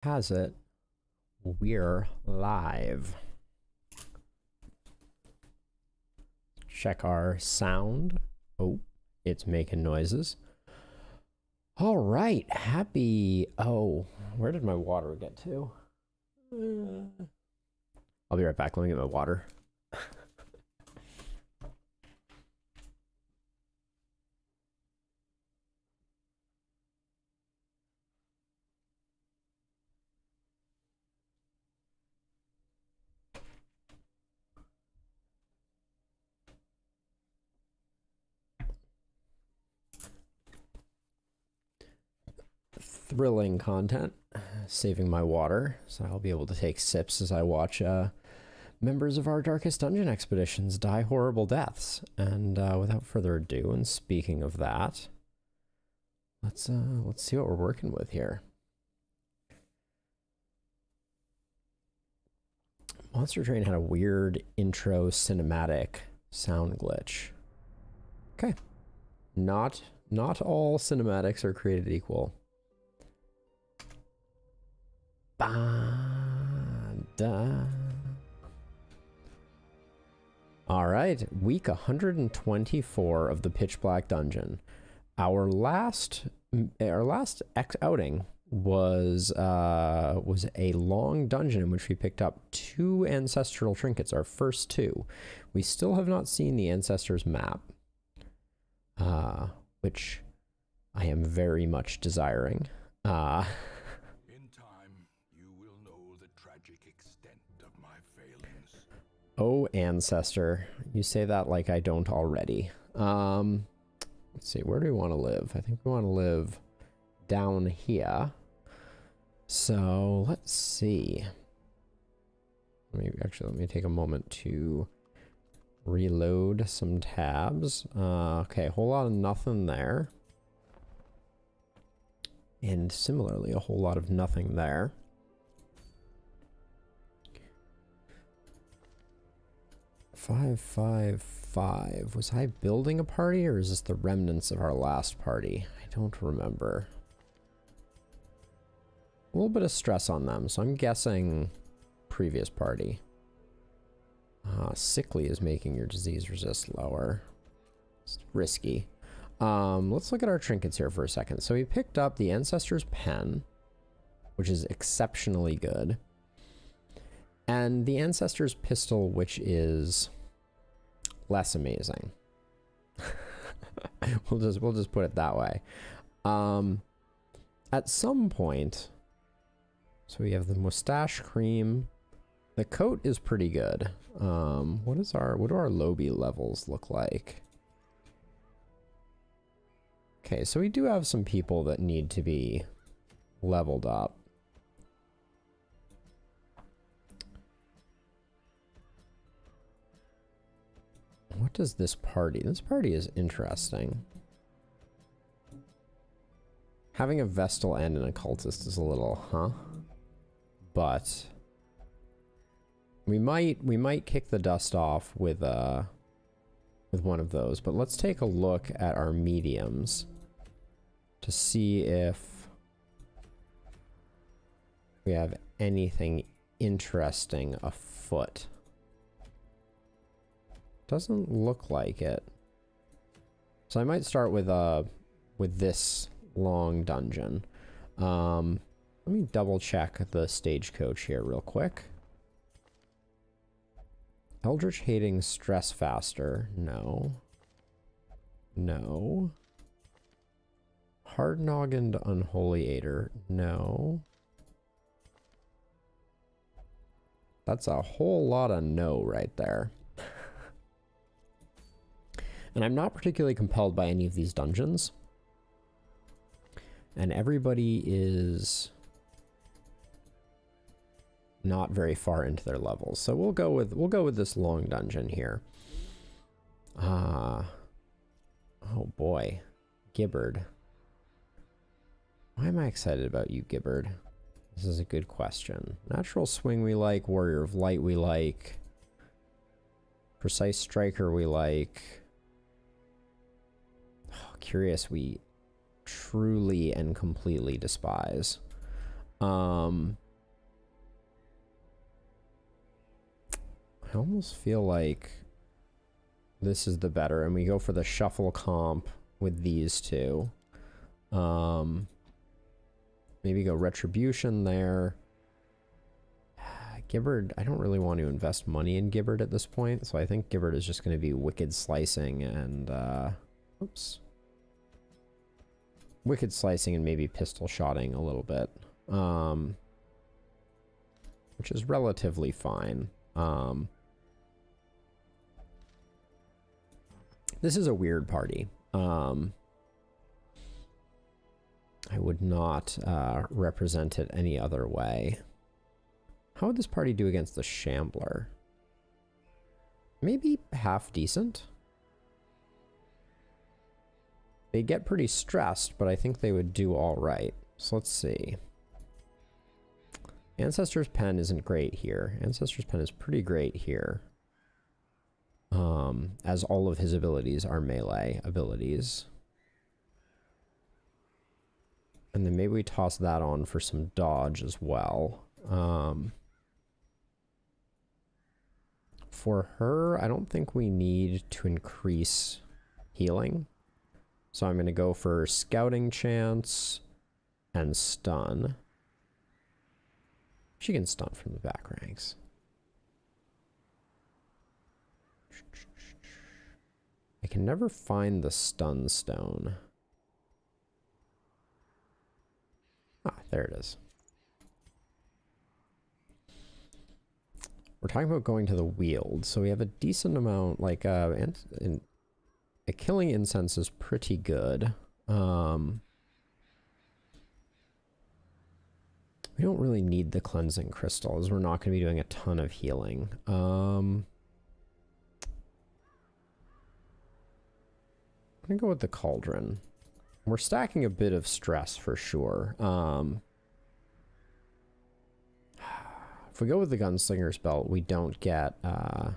Has it? We're live. Check our sound. Oh, it's making noises. All right, happy. Oh, where did my water get to? I'll be right back. Let me get my water. Thrilling content. Saving my water, so I'll be able to take sips as I watch members of our Darkest Dungeon expeditions die horrible deaths. And without further ado, and speaking of that, let's see what we're working with here. Monster Train had a weird intro cinematic sound glitch. Okay. Not all cinematics are created equal. All right, week 124 of the Pitch Black Dungeon. Our last outing was a long dungeon in which we picked up 2 ancestral trinkets, our first 2. We still have not seen the Ancestors map, which I am very much desiring. Oh, Ancestor. You say that like I don't already. Let's see, where do we want to live? I think we want to live down here. So, let's see. Let me take a moment to reload some tabs. Okay, a whole lot of nothing there. And similarly, a whole lot of nothing there. Five. Was I building a party, or is this the remnants of our last party? I don't remember. A little bit of stress on them, so I'm guessing previous party. Sickly is making your disease resist lower. It's risky. Let's look at our trinkets here for a second. So we picked up the Ancestor's Pen, which is exceptionally good. And the Ancestor's Pistol, which is less amazing. we'll just put it that way. At some point, so we have the mustache cream. The coat is pretty good. What do our Lobby levels look like? Okay, so we do have some people that need to be leveled up. What does this party? This party is interesting. Having a Vestal and an Occultist is a little, huh? But we might kick the dust off with one of those. But let's take a look at our mediums to see if we have anything interesting afoot. Doesn't look like it. So I might start with this long dungeon. Let me double check the stagecoach here real quick. Eldritch Hating Stress Faster. No. No. Hard-Noggined Unholy Aider. No. That's a whole lot of no right there. And I'm not particularly compelled by any of these dungeons. And everybody is not very far into their levels. So we'll go with this long dungeon here. Oh boy. Gibbard. Why am I excited about you, Gibbard? This is a good question. Natural Swing we like, Warrior of Light we like. Precise Striker we like. Curious we truly and completely despise. I almost feel like this is the better, and we go for the shuffle comp with these two. Maybe go Retribution there. Gibbard, I don't really want to invest money in Gibbard at this point, so I think Gibbard is just going to be Wicked Slicing and, oops. Wicked Slicing and maybe Pistol Shotting a little bit, which is relatively fine. This is a weird party. I would not represent it any other way. How would this party do against the Shambler? Maybe half decent. They get pretty stressed, but I think they would do all right. So let's see. Ancestor's Pen isn't great here. Ancestor's Pen is pretty great here. As all of his abilities are melee abilities. And then maybe we toss that on for some dodge as well. For her, I don't think we need to increase healing. So I'm going to go for Scouting Chance and Stun. She can stun from the back ranks. I can never find the Stun Stone. Ah, there it is. We're talking about going to the Weald, so we have a decent amount, like, a Killing Incense is pretty good. We don't really need the Cleansing Crystal, as we're not going to be doing a ton of healing. I'm going to go with the Cauldron. We're stacking a bit of stress for sure. If we go with the Gunslinger's Belt, we don't get to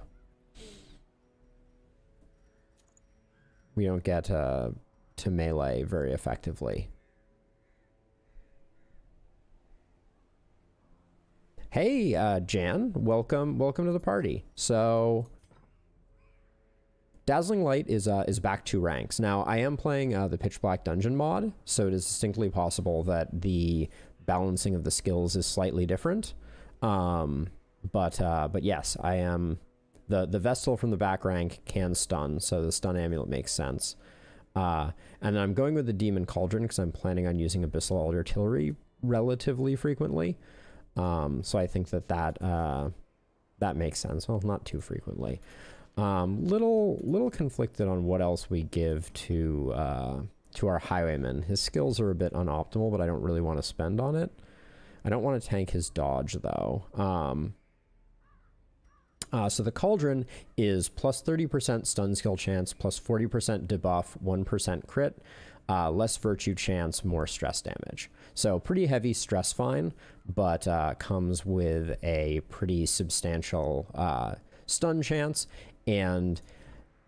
melee very effectively. Hey, Jan, welcome to the party. So, Dazzling Light is back 2 ranks. Now, I am playing the Pitch Black Dungeon mod, so it is distinctly possible that the balancing of the skills is slightly different. But yes, I am the Vestal from the back rank can stun, so the stun amulet makes sense. And then I'm going with the Demon Cauldron because I'm planning on using Abyssal Artillery relatively frequently. So I think that makes sense. Well, not too frequently. Little conflicted on what else we give to our Highwayman. His skills are a bit unoptimal, but I don't really want to spend on it. I don't want to tank his dodge, though. So the Cauldron is plus 30% stun skill chance, plus 40% debuff, 1% crit, less virtue chance, more stress damage. So pretty heavy stress fine, but comes with a pretty substantial stun chance, and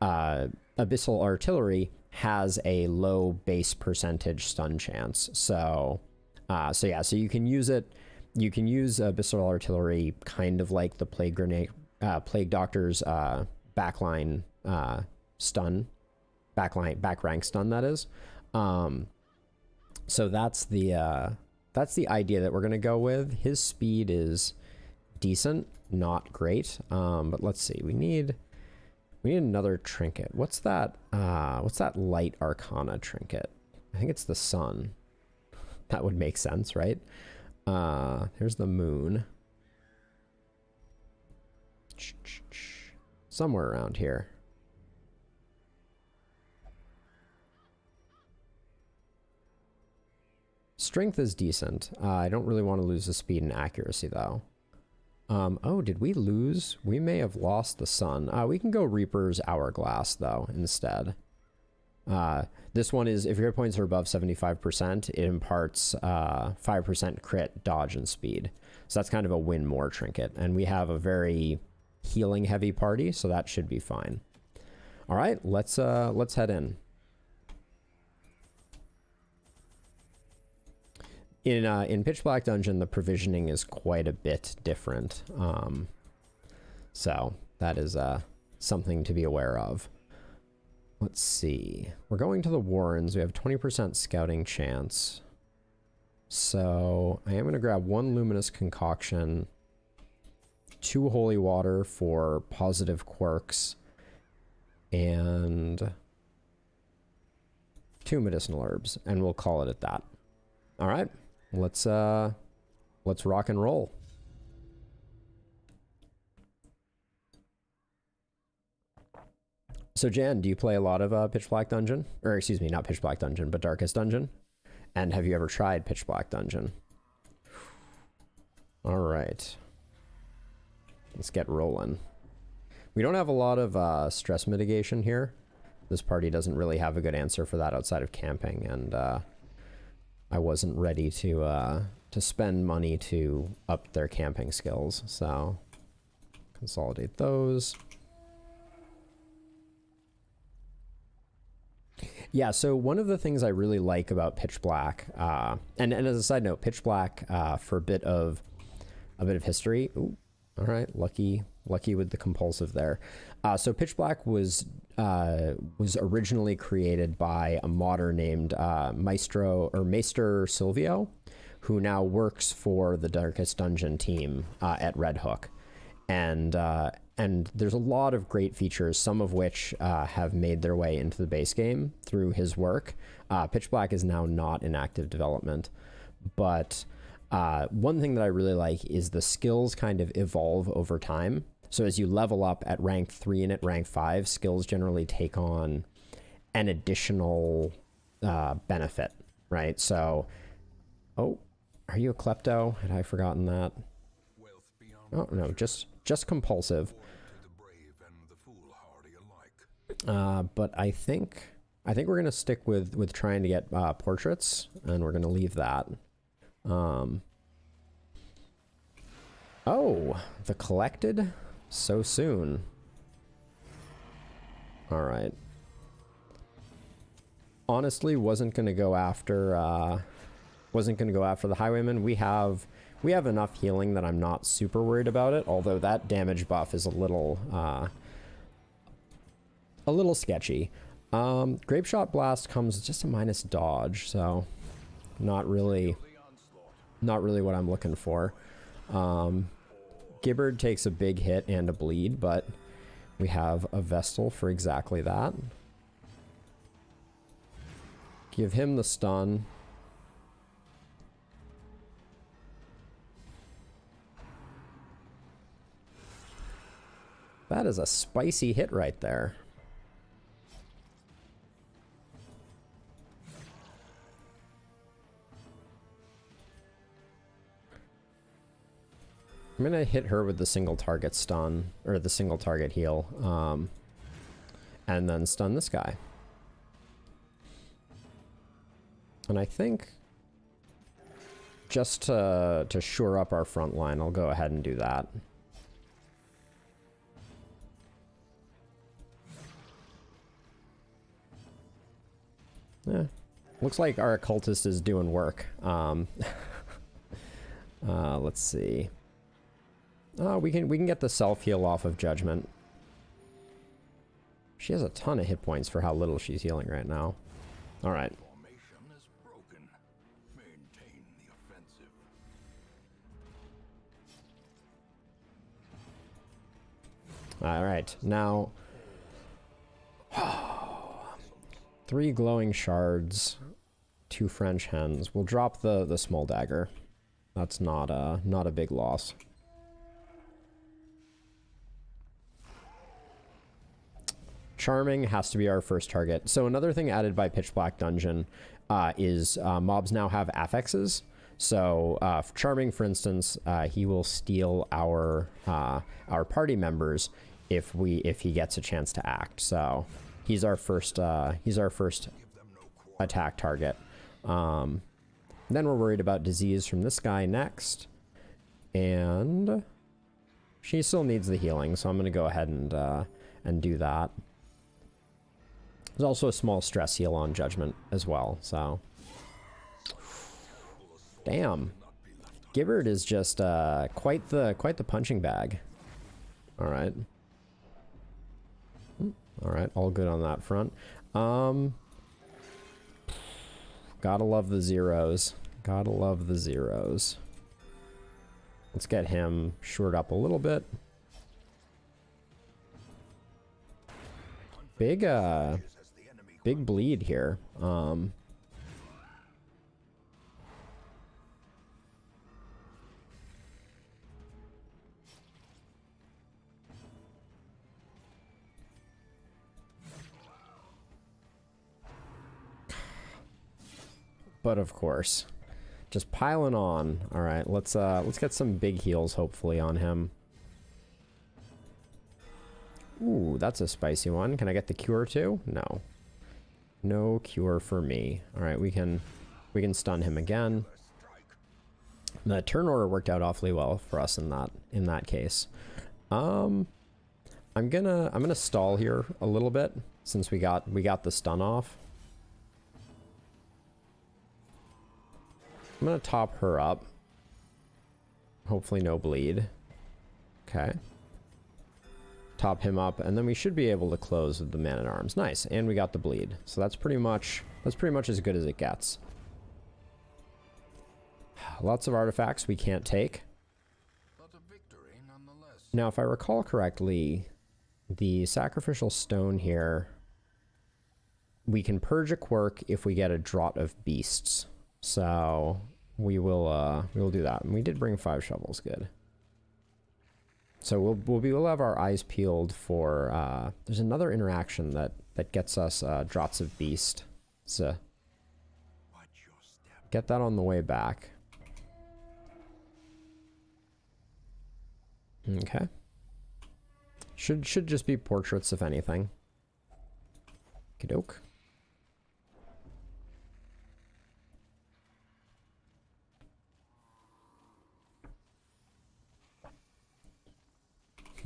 Abyssal Artillery has a low base percentage stun chance. So yeah, so you can use it. You can use Abyssal Artillery kind of like the Plague Doctor's backline stun, back rank stun, that is. So that's the idea that we're gonna go with. His speed is decent, not great. But let's see. We need another trinket. What's that light arcana trinket? I think it's the sun. That would make sense, right? There's the moon. Somewhere around here. Strength is decent. I don't really want to lose the speed and accuracy, though. Oh, did we lose? We may have lost the sun. We can go Reaper's Hourglass, though, instead. This one is, if your hit points are above 75%, it imparts 5% crit, dodge, and speed. So that's kind of a win more trinket. And we have a very healing heavy party, so that should be fine. All right, let's head in. In Pitch Black Dungeon, the provisioning is quite a bit different. So that is something to be aware of. Let's see. We're going to the Warrens. We have 20% scouting chance. So I am going to grab 1 Luminous Concoction, 2 Holy Water for positive quirks, and 2 medicinal herbs, and we'll call it at that. All right, let's rock and roll. So Jan, do you play a lot of Pitch Black Dungeon? Or excuse me, not Pitch Black Dungeon, but Darkest Dungeon? And have you ever tried Pitch Black Dungeon? All right. Let's get rolling. We don't have a lot of stress mitigation here. This party doesn't really have a good answer for that outside of camping, and I wasn't ready to spend money to up their camping skills, so consolidate those. Yeah, so one of the things I really like about Pitch Black, and as a side note, Pitch Black, for a bit of history. Ooh, all right, lucky with the compulsive there. So Pitch Black was originally created by a modder named Maester Silvio, who now works for the Darkest Dungeon team at Red Hook, and there's a lot of great features, some of which have made their way into the base game through his work. Pitch Black is now not in active development, but one thing that I really like is the skills kind of evolve over time. So as you level up at rank 3 and at rank 5, skills generally take on an additional benefit, right? So, oh, are you a klepto? Had I forgotten that? Oh, no, just compulsive. But I think we're going to stick with trying to get portraits, and we're going to leave that. Oh, the collected so soon. All right. Honestly, wasn't going to go after the Highwayman. We have enough healing that I'm not super worried about it, although that damage buff is a little sketchy. Grapeshot Blast comes just a minus dodge, so not really what I'm looking for. Gibbard takes a big hit and a bleed, but we have a Vestal for exactly that. Give him the stun. That is a spicy hit right there. I'm gonna hit her with the single target stun, or the single target heal, and then stun this guy. And I think just to shore up our front line, I'll go ahead and do that. Yeah, looks like our occultist is doing work. Let's see. We can get the self heal off of Judgment. She has a ton of hit points for how little she's healing right now. All right. All right, now 3 glowing shards, 2 French hens. We'll drop the small dagger. That's not a big loss. Charming has to be our first target. So another thing added by Pitch Black Dungeon is mobs now have affixes. So Charming, for instance, he will steal our party members if he gets a chance to act. So he's our first attack target. Then we're worried about disease from this guy next, and she still needs the healing, so I'm going to go ahead and do that. There's also a small stress heal on Judgment as well, so. Damn. Gibbard is just quite the punching bag. All right. All right, all good on that front. Gotta love the zeros. Gotta love the zeros. Let's get him shored up a little bit. Big bleed here. But of course, just piling on. All right, let's get some big heals hopefully on him. Ooh, that's a spicy one. Can I get the cure too? No. No cure for me. All right, we can stun him again. The turn order worked out awfully well for us in that case. I'm gonna stall here a little bit since we got the stun off. I'm gonna top her up. Hopefully no bleed. Okay. Top him up, and then we should be able to close with the Man-at-Arms. Nice, and we got the bleed. So that's pretty much as good as it gets. Lots of artifacts we can't take. But a victory nonetheless. Now, if I recall correctly, the sacrificial stone here, we can purge a quirk if we get a draught of beasts. So we will do that. And we did bring 5 shovels, good. So we'll have our eyes peeled for there's another interaction that gets us draughts of beast. So get that on the way back. Okay. Should just be portraits if anything. Kidoke.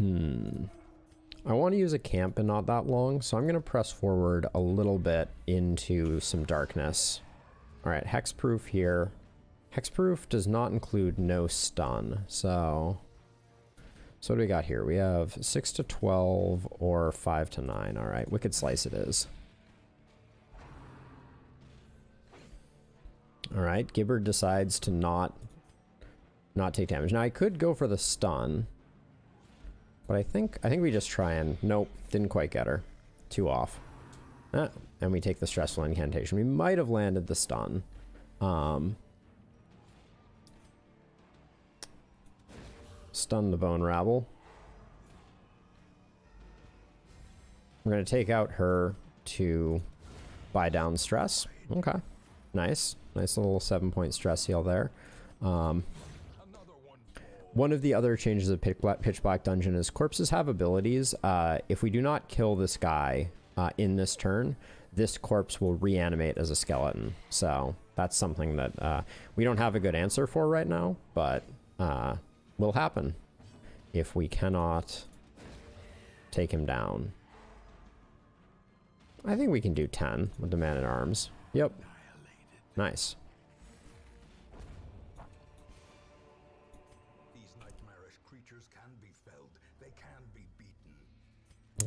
I want to use a camp and not that long, so I'm going to press forward a little bit into some darkness. All right, hexproof here. Hexproof does not include no stun, so what do we got here? We have 6 to 12 or 5 to 9. All right, Wicked Slice it is. All right, Gibbard decides to not take damage. Now I could go for the stun. But I think we just try and... Nope, didn't quite get her. 2 off. And we take the Stressful Incantation. We might have landed the stun. Stun the Bone Rabble. We're going to take out her to buy down stress. Okay. Nice. Nice little 7-point stress heal there. One of the other changes of Pitch Black Dungeon is corpses have abilities. If we do not kill this guy in this turn, this corpse will reanimate as a skeleton. So that's something that we don't have a good answer for right now, but will happen if we cannot take him down. I think we can do 10 with the Man-at-Arms. Yep. Nice.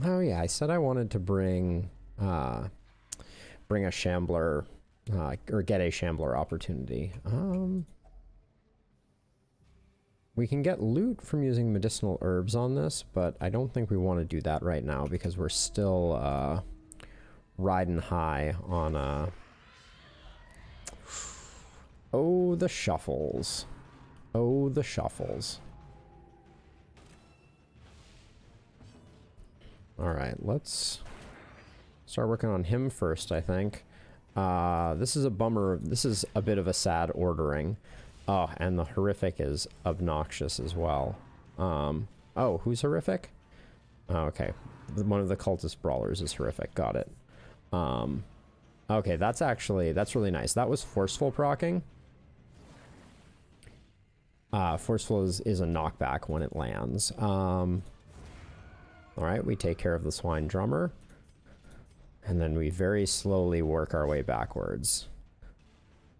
Oh yeah, I said I wanted to bring a Shambler, or get a Shambler opportunity. We can get loot from using medicinal herbs on this, but I don't think we want to do that right now because we're still riding high on oh, the shuffles. Oh, the shuffles. Alright, let's start working on him first, I think. This is a bummer. This is a bit of a sad ordering. Oh, and the horrific is obnoxious as well. Oh, who's horrific? Oh, okay. One of the cultist brawlers is horrific. Got it. Okay, that's really nice. That was forceful proccing. Forceful is a knockback when it lands. Alright, we take care of the Swine Drummer. And then we very slowly work our way backwards.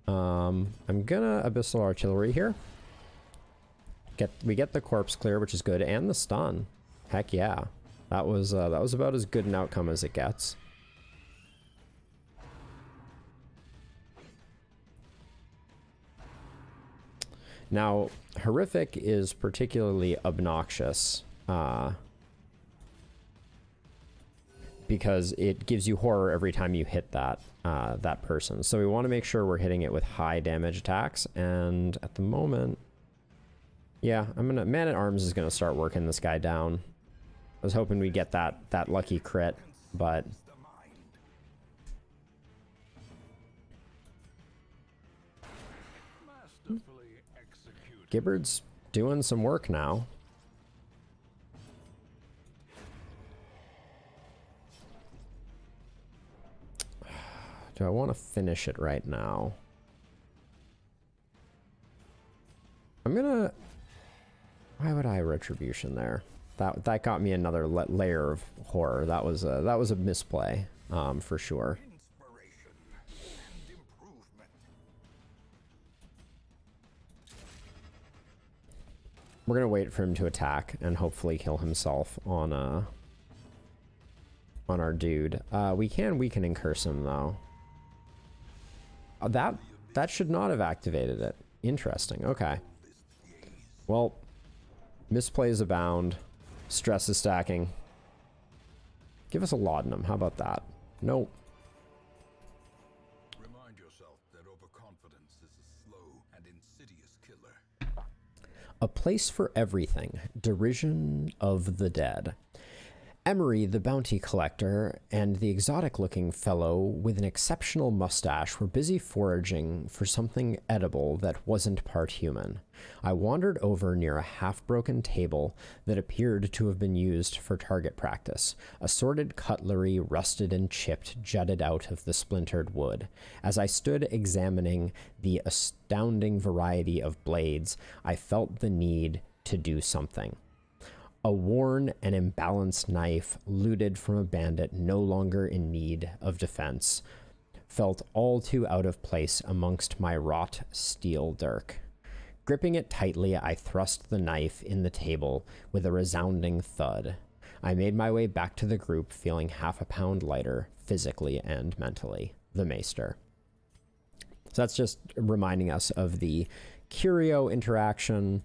I'm gonna Abyssal Artillery here. We get the corpse clear, which is good, and the stun. Heck yeah. That was about as good an outcome as it gets. Now, Horrific is particularly obnoxious because it gives you horror every time you hit that person. So we want to make sure we're hitting it with high damage attacks, and at the moment, yeah, Man-at-Arms is gonna start working this guy down. I was hoping we'd get that lucky crit, but Gibbard's doing some work now. Do I want to finish it right now? I'm gonna... Why would I Retribution there? That got me another layer of horror. That was a misplay, for sure. We're gonna wait for him to attack and hopefully kill himself on our dude. We can weaken and curse him though. That should not have activated it. Interesting. Okay. Well, misplays abound. Stress is stacking. Give us a laudanum. How about that? Nope. Remind yourself that overconfidence is a slow and insidious killer. A place for everything. Derision of the dead. Emery, the bounty collector, and the exotic-looking fellow with an exceptional mustache were busy foraging for something edible that wasn't part human. I wandered over near a half-broken table that appeared to have been used for target practice. Assorted cutlery, rusted and chipped, jutted out of the splintered wood. As I stood examining the astounding variety of blades, I felt the need to do something. A worn and imbalanced knife, looted from a bandit no longer in need of defense, felt all too out of place amongst my wrought steel dirk. Gripping it tightly, I thrust the knife in the table with a resounding thud. I made my way back to the group, feeling half a pound lighter, physically and mentally. The Maester. So that's just reminding us of the curio interaction.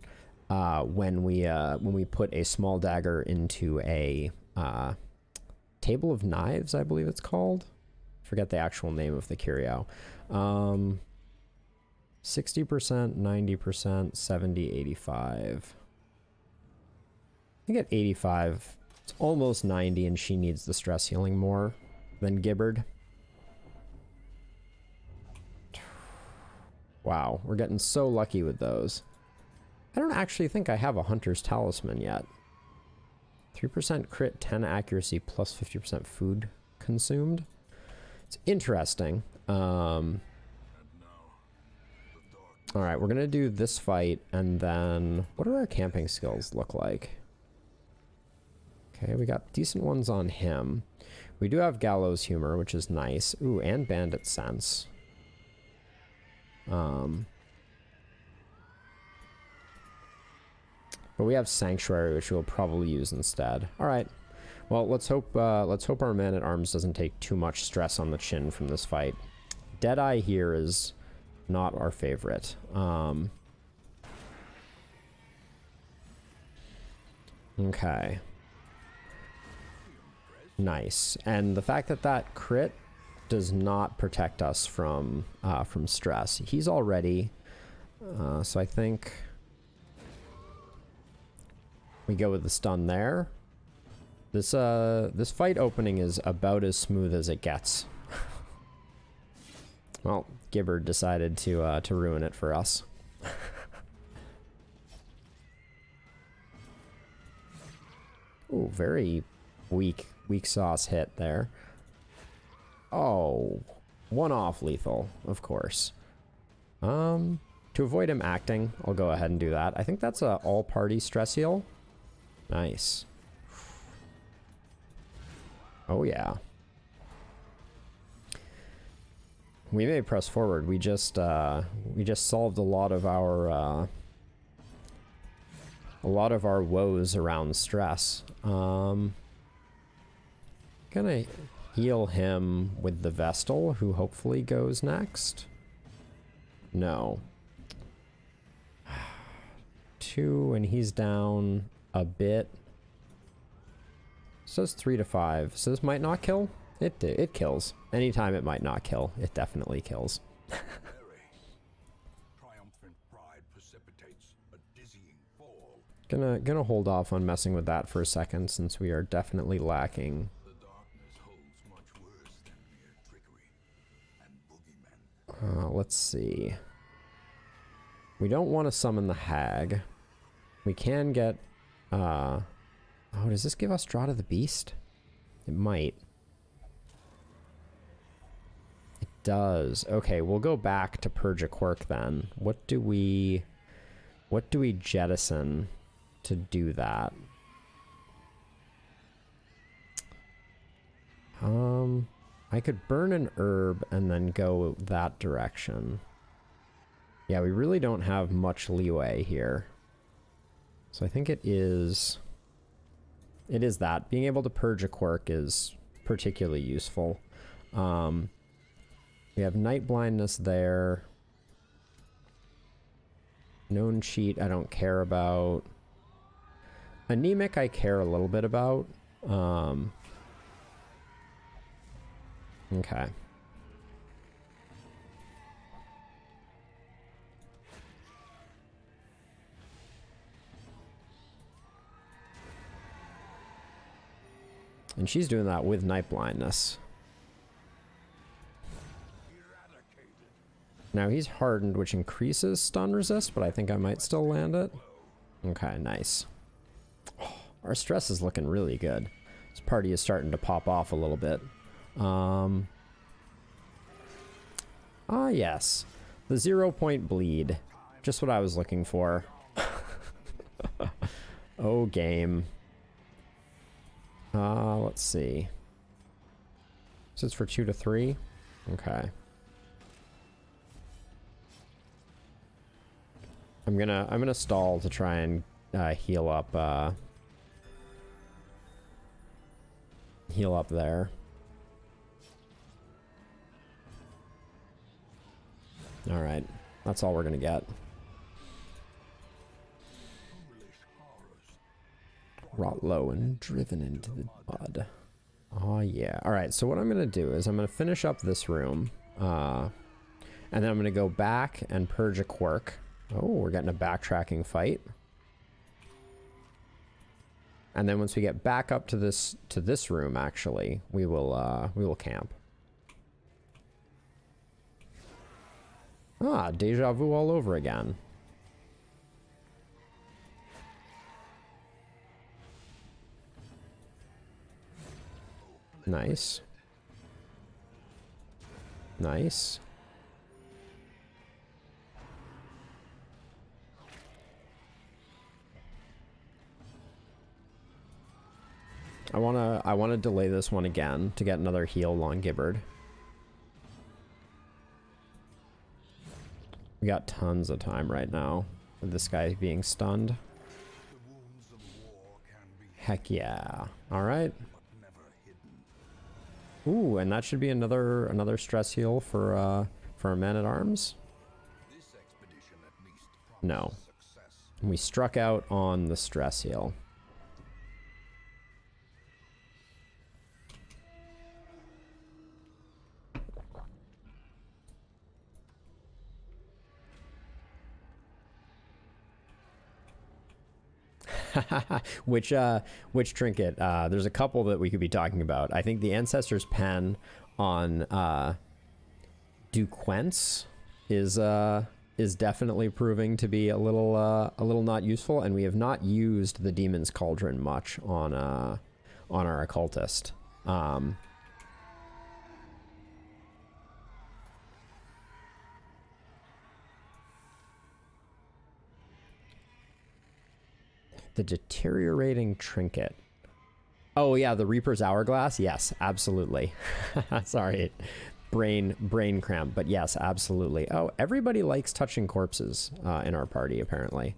When we put a small dagger into a table of knives, I believe it's called. Forget the actual name of the curio. 60%, 90%, 70, 85. I think at 85, it's almost 90, and she needs the stress healing more than Gibbard. Wow, we're getting so lucky with those. I don't actually think I have a Hunter's Talisman yet. 3% crit, 10 accuracy, plus 50% food consumed. It's interesting. Alright, we're gonna do this fight, and then... What do our camping skills look like? Okay, we got decent ones on him. We do have Gallows Humor, which is nice. Ooh, and Bandit Sense. But we have Sanctuary, which we'll probably use instead. All right. Well, let's hope our Man-at-Arms doesn't take too much stress on the chin from this fight. Deadeye here is not our favorite. Okay. Nice. And the fact that that crit does not protect us from stress. He's already. So I think we go with the stun there. This fight opening is about as smooth as it gets. Well, Gibbard decided to ruin it for us. Ooh, very weak sauce hit there. Oh, one off lethal, of course. To avoid him acting, I'll go ahead and do that. I think that's a all-party stress heal. Nice. Oh, yeah. We may press forward. We just solved a lot of our woes around stress. Gonna heal him with the Vestal, who hopefully goes next. No. 2, and he's down a bit. Says 3 to 5. So this might not kill. It kills. Anytime it might not kill, it definitely kills. Triumphant pride precipitates a dizzying fall. Gonna hold off on messing with that for a second, since we are definitely lacking. The darkness holds much worse than mere trickery and boogeymen. Let's see. We don't want to summon the hag. We can get oh, does this give us Draught of the Beast? It might. It does. Okay, we'll go back to Purge a Quirk then. What do we jettison to do that? I could burn an herb and then go that direction. Yeah, we really don't have much leeway here. So I think it is that. Being able to purge a quirk is particularly useful. We have Night Blindness there. Known Cheat I don't care about. Anemic I care a little bit about. Okay. And she's doing that with Night Blindness. Now he's hardened, which increases stun resist, but I think I might still land it. Okay, nice. Oh, our stress is looking really good. This party is starting to pop off a little bit. Yes. The 0-point bleed. Just what I was looking for. Oh, game. Let's see. So it's for 2 to 3? Okay. I'm gonna stall to try and heal up there. All right, that's all we're gonna get. Rot low and driven into the mud. Oh yeah. All right, so what I'm gonna do is I'm gonna finish up this room, and then I'm gonna go back and purge a quirk. Oh, we're getting a backtracking fight. And then once we get back up to this room, actually, we will camp. Ah, deja vu all over again. Nice. Nice. I wanna delay this one again to get another heal on Gibbard. We got tons of time right now with this guy being stunned. Heck yeah. Alright. Ooh, and that should be another stress heal for our man-at-arms. No. We struck out on the stress heal. Which trinket? There's a couple that we could be talking about. I think the Ancestor's Pen on Duquence is definitely proving to be a little not useful, and we have not used the Demon's Cauldron much on our occultist. The Deteriorating Trinket. Oh yeah, the Reaper's Hourglass? Yes, absolutely. Sorry. brain cramp. But yes, absolutely. Oh, everybody likes touching corpses in our party, apparently.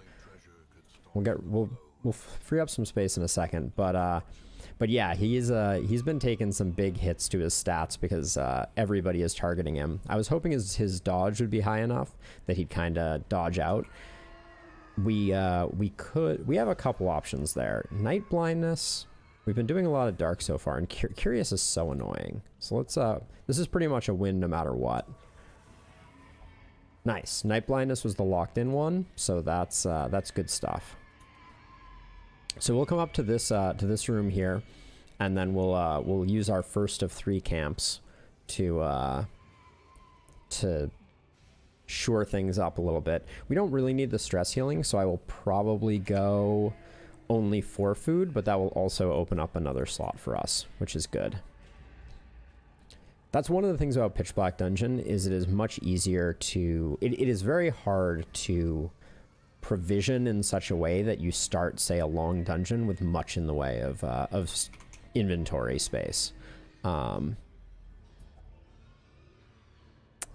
We'll free up some space in a second, but yeah, he's been taking some big hits to his stats because everybody is targeting him. I was hoping his dodge would be high enough that he'd kind of dodge out. We have a couple options there. Night blindness. We've been doing a lot of dark so far, and curious is so annoying. So let's this is pretty much a win no matter what. Nice. Night blindness was the locked in one, so that's good stuff. So we'll come up to this room here, and then we'll use our first of 3 camps to shore things up a little bit. We don't really need the stress healing, so I will probably go only 4 food, but that will also open up another slot for us, which is good. That's one of the things about Pitch Black Dungeon is it is much easier to... It is very hard to provision in such a way that you start, say, a long dungeon with much in the way of inventory space. Oh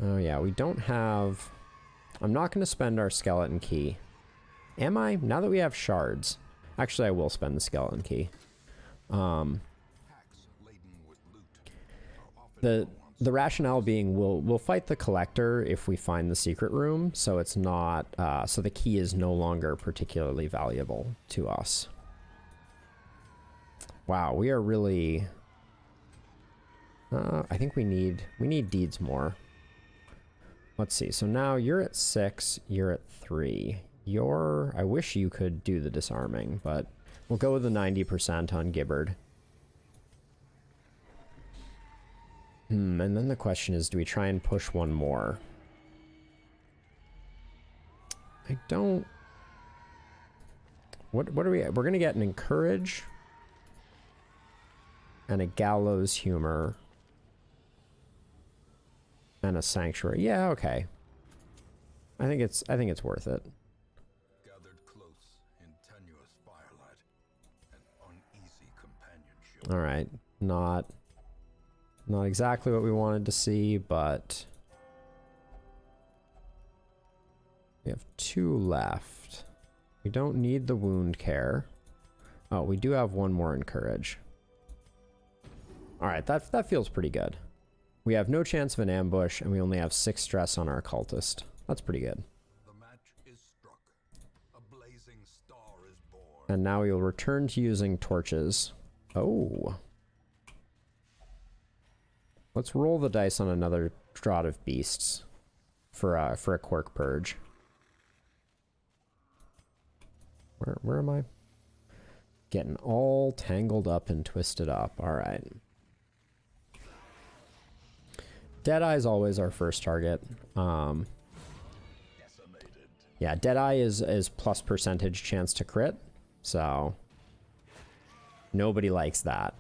yeah, we don't have... I'm not going to spend our skeleton key. Am I? Now that we have shards. Actually, I will spend the skeleton key. The rationale being we'll fight the collector if we find the secret room, so it's not so the key is no longer particularly valuable to us. Wow, we are really I think we need deeds more. Let's see. So now you're at 6, you're at 3. I wish you could do the disarming, but we'll go with the 90% on Gibbard. And then the question is, do we try and push one more? I don't... What are we... We're going to get an Encourage and a Gallows Humor and a Sanctuary. Yeah, okay. I think it's worth it. Gathered close in tenuous firelight and uneasy companionship. All right. Not exactly what we wanted to see, but we have 2 left. We don't need the wound care. Oh, we do have 1 more Encourage. All right, that feels pretty good. We have no chance of an ambush, and we only have 6 stress on our cultist. That's pretty good. The match is struck. A blazing star is born. And now we'll return to using torches. Oh. Let's roll the dice on another Draught of Beasts for a Quirk Purge. Where am I? Getting all tangled up and twisted up. All right. Deadeye is always our first target. Yeah, Deadeye is plus percentage chance to crit, so nobody likes that.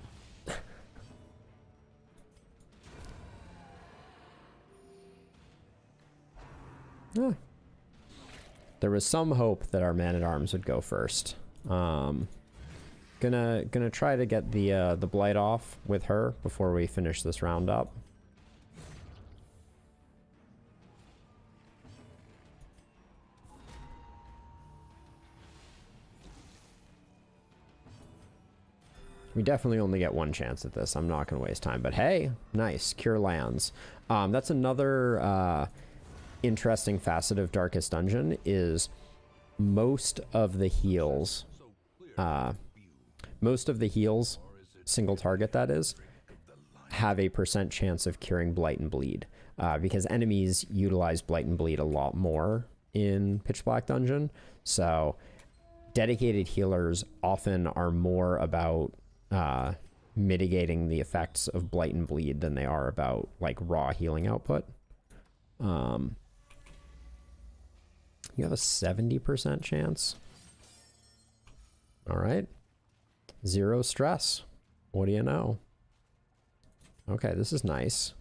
There was some hope that our man-at-arms would go first. Gonna try to get the blight off with her before we finish this round up. We definitely only get 1 chance at this. I'm not going to waste time. But hey, nice. Cure lands. That's another interesting facet of Darkest Dungeon is most of the heals, single target that is, have a % chance of curing Blight and Bleed. Because enemies utilize Blight and Bleed a lot more in Pitch Black Dungeon. So dedicated healers often are more about mitigating the effects of Blight and Bleed than they are about like raw healing output. You have a 70% chance. All right. 0 stress. What do you know? Okay, this is nice.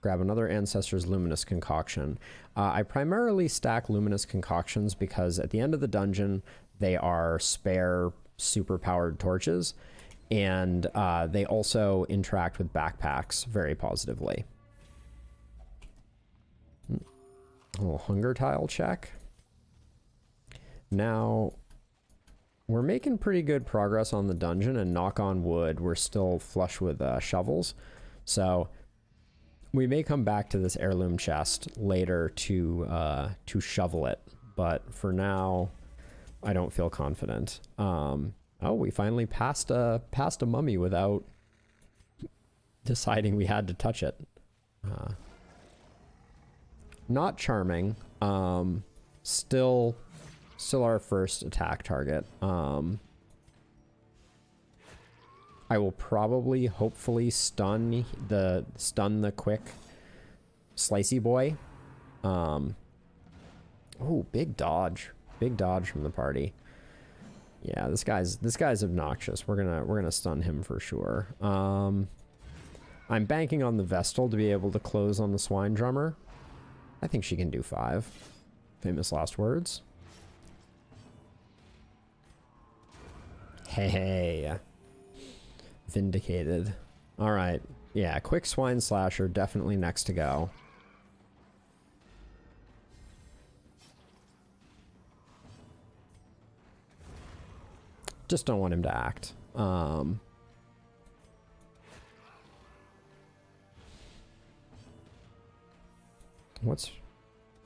Grab another Ancestor's Luminous Concoction. I primarily stack Luminous Concoctions because at the end of the dungeon, they are spare super-powered torches. And they also interact with backpacks very positively. A little hunger tile check. Now, we're making pretty good progress on the dungeon, and knock on wood, we're still flush with shovels. So we may come back to this heirloom chest later to shovel it, but for now, I don't feel confident. Oh, we finally passed a mummy without deciding we had to touch it. Not charming. Still our first attack target. I will probably, hopefully, stun the quick slicey boy. Oh, big dodge from the party. Yeah, this guy's obnoxious. We're gonna stun him for sure. I'm banking on the Vestal to be able to close on the swine drummer. I think she can do 5. Famous last words. Hey. Vindicated. Alright. Yeah, quick swine slasher definitely next to go. Just don't want him to act.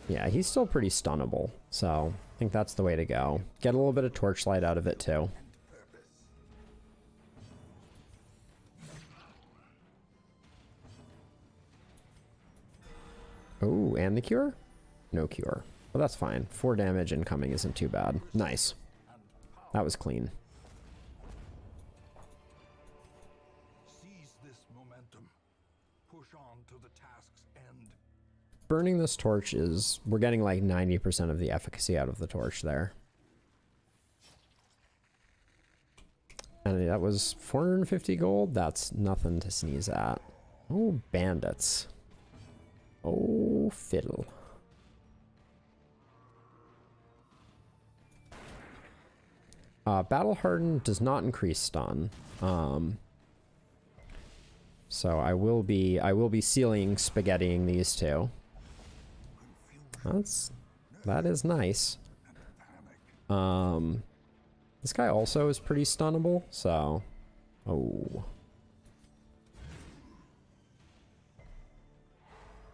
Yeah, he's still pretty stunnable, so I think that's the way to go. Get a little bit of torchlight out of it too. Oh, and the cure? No cure. Well, that's fine. 4 damage incoming isn't too bad. Nice. That was clean. Seize this momentum. Push on to the task's end. Burning this torch is... We're getting like 90% of the efficacy out of the torch there. And that was 450 gold? That's nothing to sneeze at. Oh, bandits. Oh, fiddle. Battle Harden does not increase stun. So I will be sealing spaghettiing these two. That is nice. This guy also is pretty stunnable, so oh.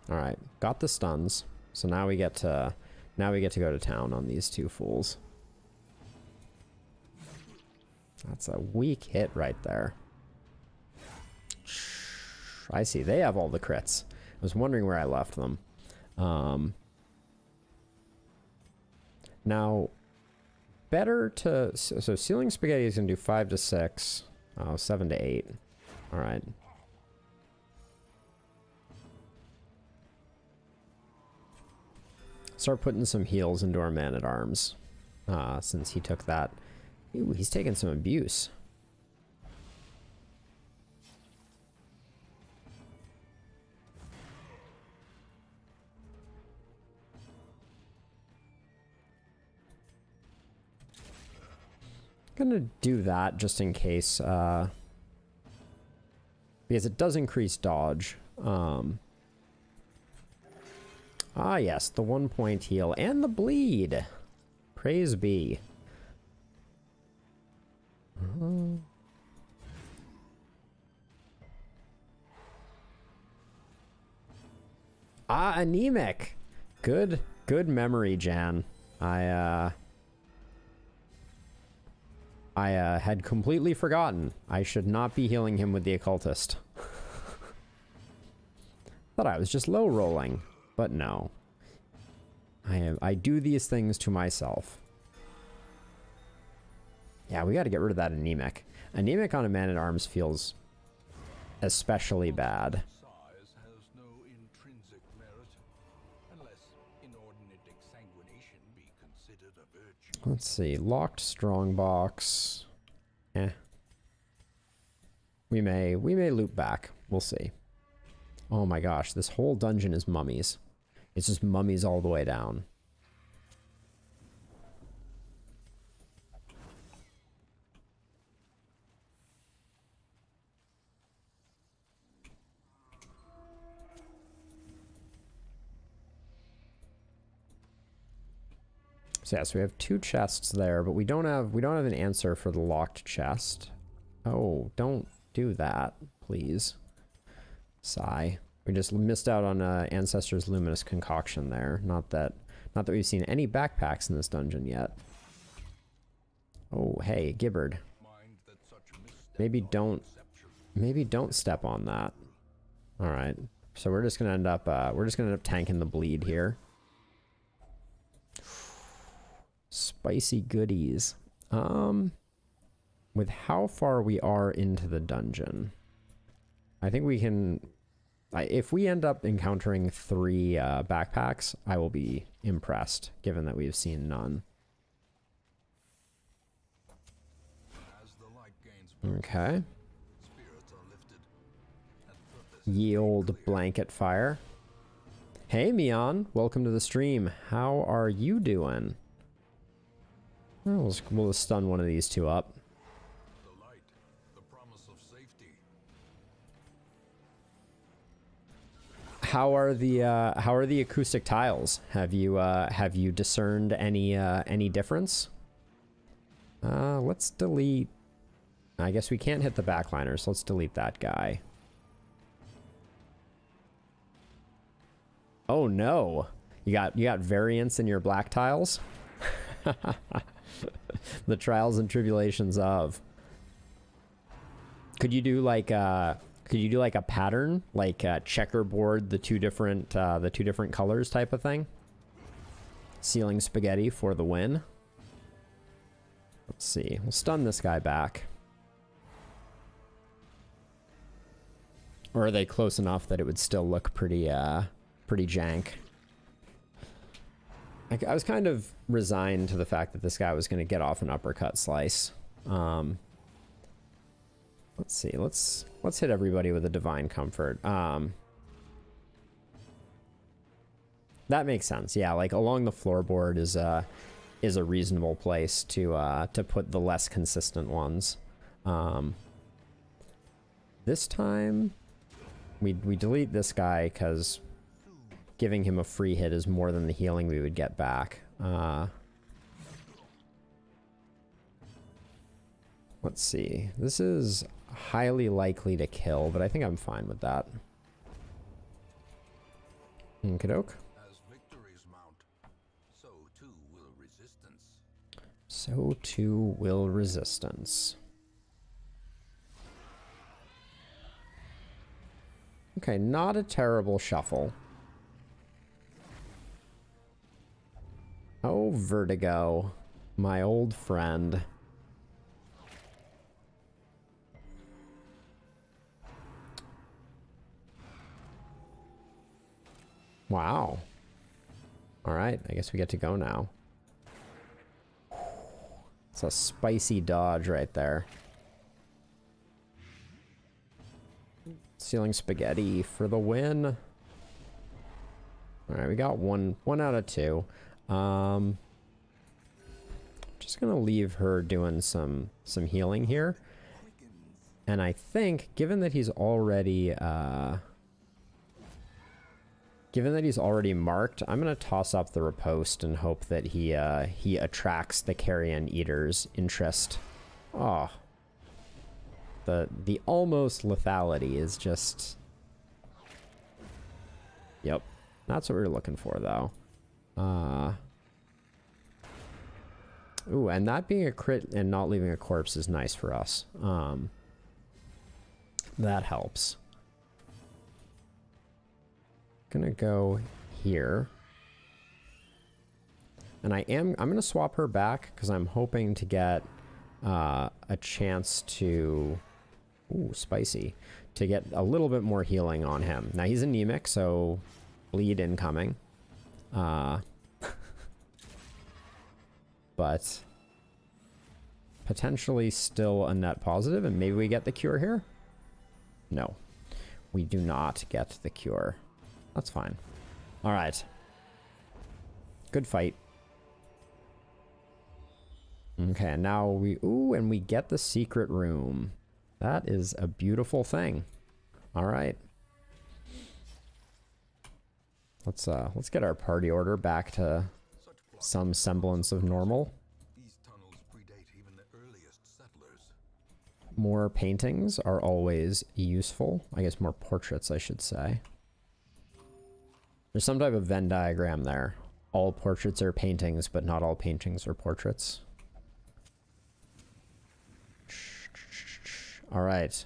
Alright, got the stuns. So now we get to go to town on these two fools. That's a weak hit right there. I see. They have all the crits. I was wondering where I left them. Now, better to... So sealing spaghetti is going to do 5 to 6. Oh, 7 to 8. All right. Start putting some heals into our man-at-arms. Since he took that... Ooh, he's taking some abuse. Gonna do that just in case, because it does increase dodge. Ah, yes, the 1 point heal and the bleed. Praise be. Ah, anemic. Good memory, Jan. I had completely forgotten. I should not be healing him with the occultist. Thought I was just low rolling, but no. I do these things to myself. Yeah, we got to get rid of that anemic. Anemic on a man-at-arms feels especially bad. Size has no intrinsic merit, unless inordinate exsanguination be considered a virtue. Let's see, locked strongbox. We may loop back. We'll see. Oh my gosh, this whole dungeon is mummies. It's just mummies all the way down. So yeah, so we have 2 chests there, but we don't have an answer for the locked chest. Oh, don't do that, please. Sigh. We just missed out on Ancestor's Luminous Concoction there. Not that we've seen any backpacks in this dungeon yet. Oh, hey, Gibbard. Maybe don't step on that. All right. So we're just gonna end up tanking the bleed here. Spicy goodies. With how far we are into the dungeon, I think we can. If we end up encountering 3 backpacks, I will be impressed, given that we've seen none. Okay. Ye old blanket fire. Hey, Mion. Welcome to the stream. How are you doing? We'll just stun one of these 2 up. The light, the promise of safety. How are the acoustic tiles? Have you discerned any difference? Let's delete. I guess we can't hit the backliner, so let's delete that guy. Oh no. You got variance in your black tiles? The trials and tribulations of. Could you do like a pattern, like checkerboard the two different colors type of thing? Ceiling spaghetti for the win. Let's see. We'll stun this guy back. Or are they close enough that it would still look pretty jank? I was kind of resigned to the fact that this guy was going to get off an uppercut slice. Let's see. Let's hit everybody with a divine comfort. That makes sense. Yeah, like along the floorboard is a reasonable place to put the less consistent ones. This time we delete this guy because giving him a free hit is more than the healing we would get back. Let's see. This is highly likely to kill, but I think I'm fine with that. Okey-doke. As victories mount, so too will resistance. So too will resistance. Okay, not a terrible shuffle. Oh, Vertigo, my old friend. Wow. All right, I guess we get to go now. It's a spicy dodge right there. Ceiling spaghetti for the win. All right, we got one out of 2. Just gonna leave her doing some healing here. And I think, given that he's already marked, I'm gonna toss up the riposte and hope that he attracts the Carrion Eater's interest. Oh, the almost lethality is just. Yep, that's what we were looking for, though. Ooh, and that being a crit and not leaving a corpse is nice for us. That helps. Gonna go here. And I'm gonna swap her back because I'm hoping to get a chance to, ooh, spicy, to get a little bit more healing on him. Now he's anemic, so bleed incoming. But potentially still a net positive, and maybe we get the cure here? No, we do not get the cure. That's fine. All right. Good fight. Okay, now and we get the secret room. That is a beautiful thing. All right. Let's get our party order back to some semblance of normal. These tunnels predate even the earliest settlers. More paintings are always useful. I guess more portraits, I should say. There's some type of Venn diagram there. All portraits are paintings, but not all paintings are portraits. All right.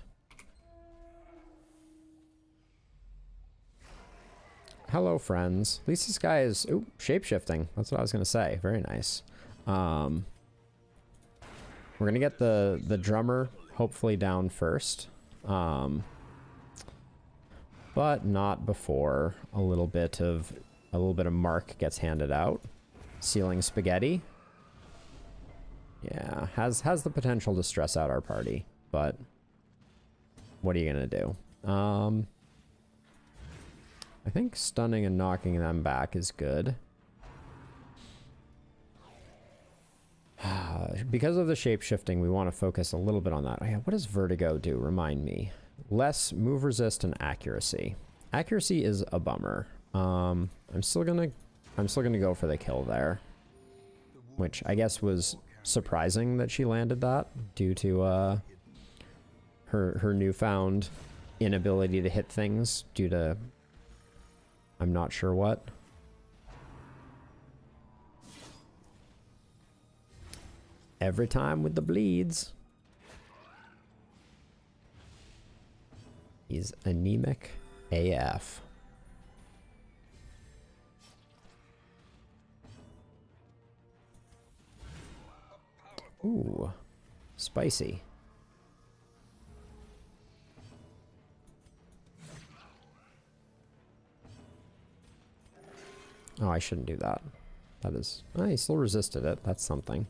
Hello, friends. At least this guy is shape-shifting. That's what I was going to say. Very nice. We're going to get the drummer hopefully down first. But not before a little bit of mark gets handed out. Ceiling spaghetti. Yeah, has the potential to stress out our party, but what are you going to do? I think stunning and knocking them back is good. Because of the shape-shifting, we want to focus a little bit on that. Oh, yeah, what does Vertigo do? Remind me. Less move resist and accuracy. Accuracy is a bummer. I'm still gonna go for the kill there, which I guess was surprising that she landed that due to her newfound inability to hit things due to I'm not sure what. Every time with the bleeds. He's anemic AF. Ooh, spicy. Oh, I shouldn't do that. That is... Oh, he still resisted it. That's something.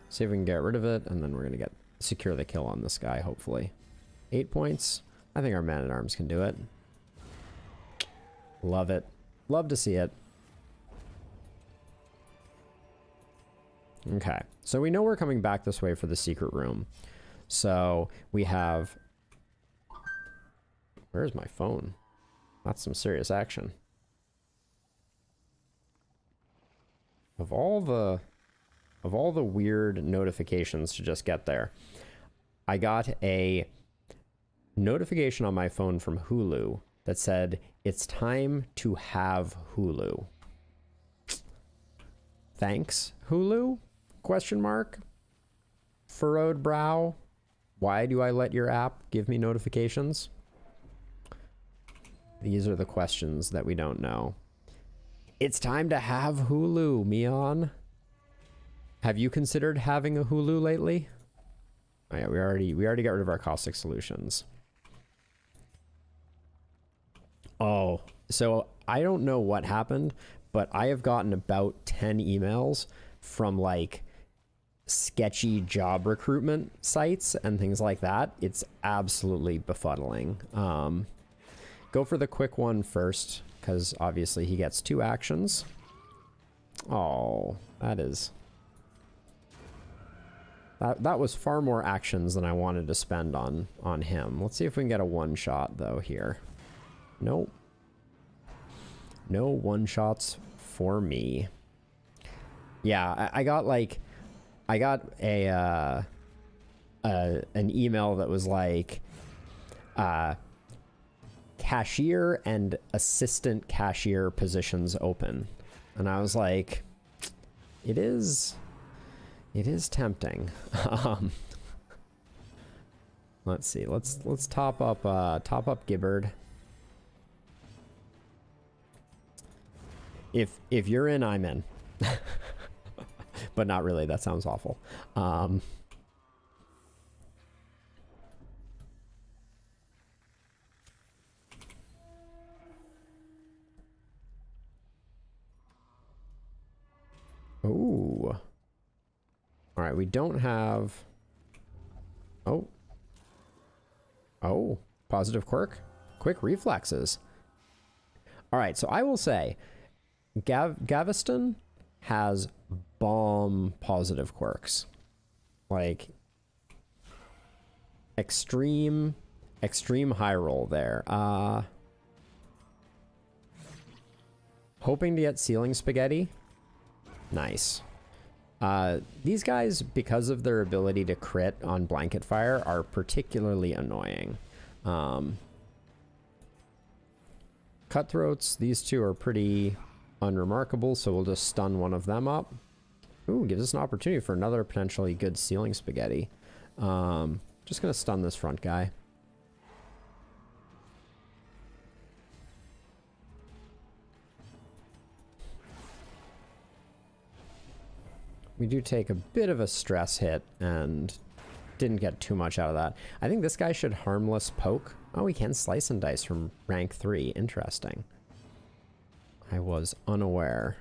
See if we can get rid of it, and then we're going to secure the kill on this guy, hopefully. 8 points. I think our man-at-arms can do it. Love it. Love to see it. Okay. So we know we're coming back this way for the secret room. So we have... Where's my phone? That's some serious action. Of all the weird notifications to just get there, I got a notification on my phone from Hulu that said, it's time to have Hulu. Thanks, Hulu? Question mark? Furrowed brow? Why do I let your app give me notifications? These are the questions that we don't know. It's time to have Hulu, Mion. Have you considered having a Hulu lately? Oh yeah, we already got rid of our caustic solutions. Oh, so I don't know what happened, but I have gotten about 10 emails from like sketchy job recruitment sites and things like that. It's absolutely befuddling. Go for the quick one first, because obviously he gets 2 actions. Oh, that is... That was far more actions than I wanted to spend on him. Let's see if we can get a one-shot, though, here. Nope. No one-shots for me. Yeah, I got, like... I got an email that was like... cashier and assistant cashier positions open. And I was like... It is tempting. Let's see. Let's top up Gibbard. If you're in, I'm in. But not really. That sounds awful. Ooh. All right, we don't have... Oh. Oh, positive quirk. Quick reflexes. All right, so I will say, Gaveston has bomb positive quirks. Like, extreme high roll there. Hoping to get ceiling spaghetti. Nice. These guys, because of their ability to crit on blanket fire, are particularly annoying. Cutthroats, these two are pretty unremarkable, so we'll just stun one of them up. Ooh, gives us an opportunity for another potentially good ceiling spaghetti. Just gonna stun this front guy. We do take a bit of a stress hit and didn't get too much out of that. I think this guy should harmless poke. Oh, he can slice and dice from rank 3. Interesting. I was unaware.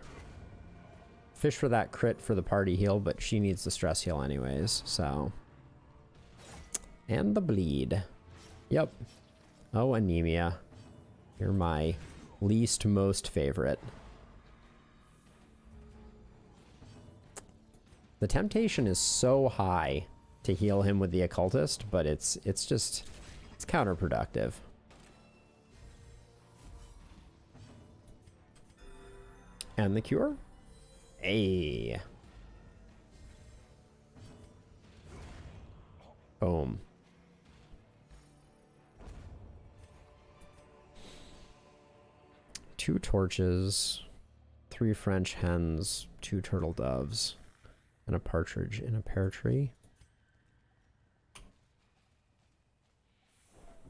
Fish for that crit for the party heal, but she needs the stress heal anyways, so. And the bleed. Yep. Oh, anemia. You're my least most favorite. The temptation is so high to heal him with the occultist, but it's counterproductive. And the cure? Hey. Boom. Two torches, 3 French hens, 2 turtle doves, and a partridge in a pear tree.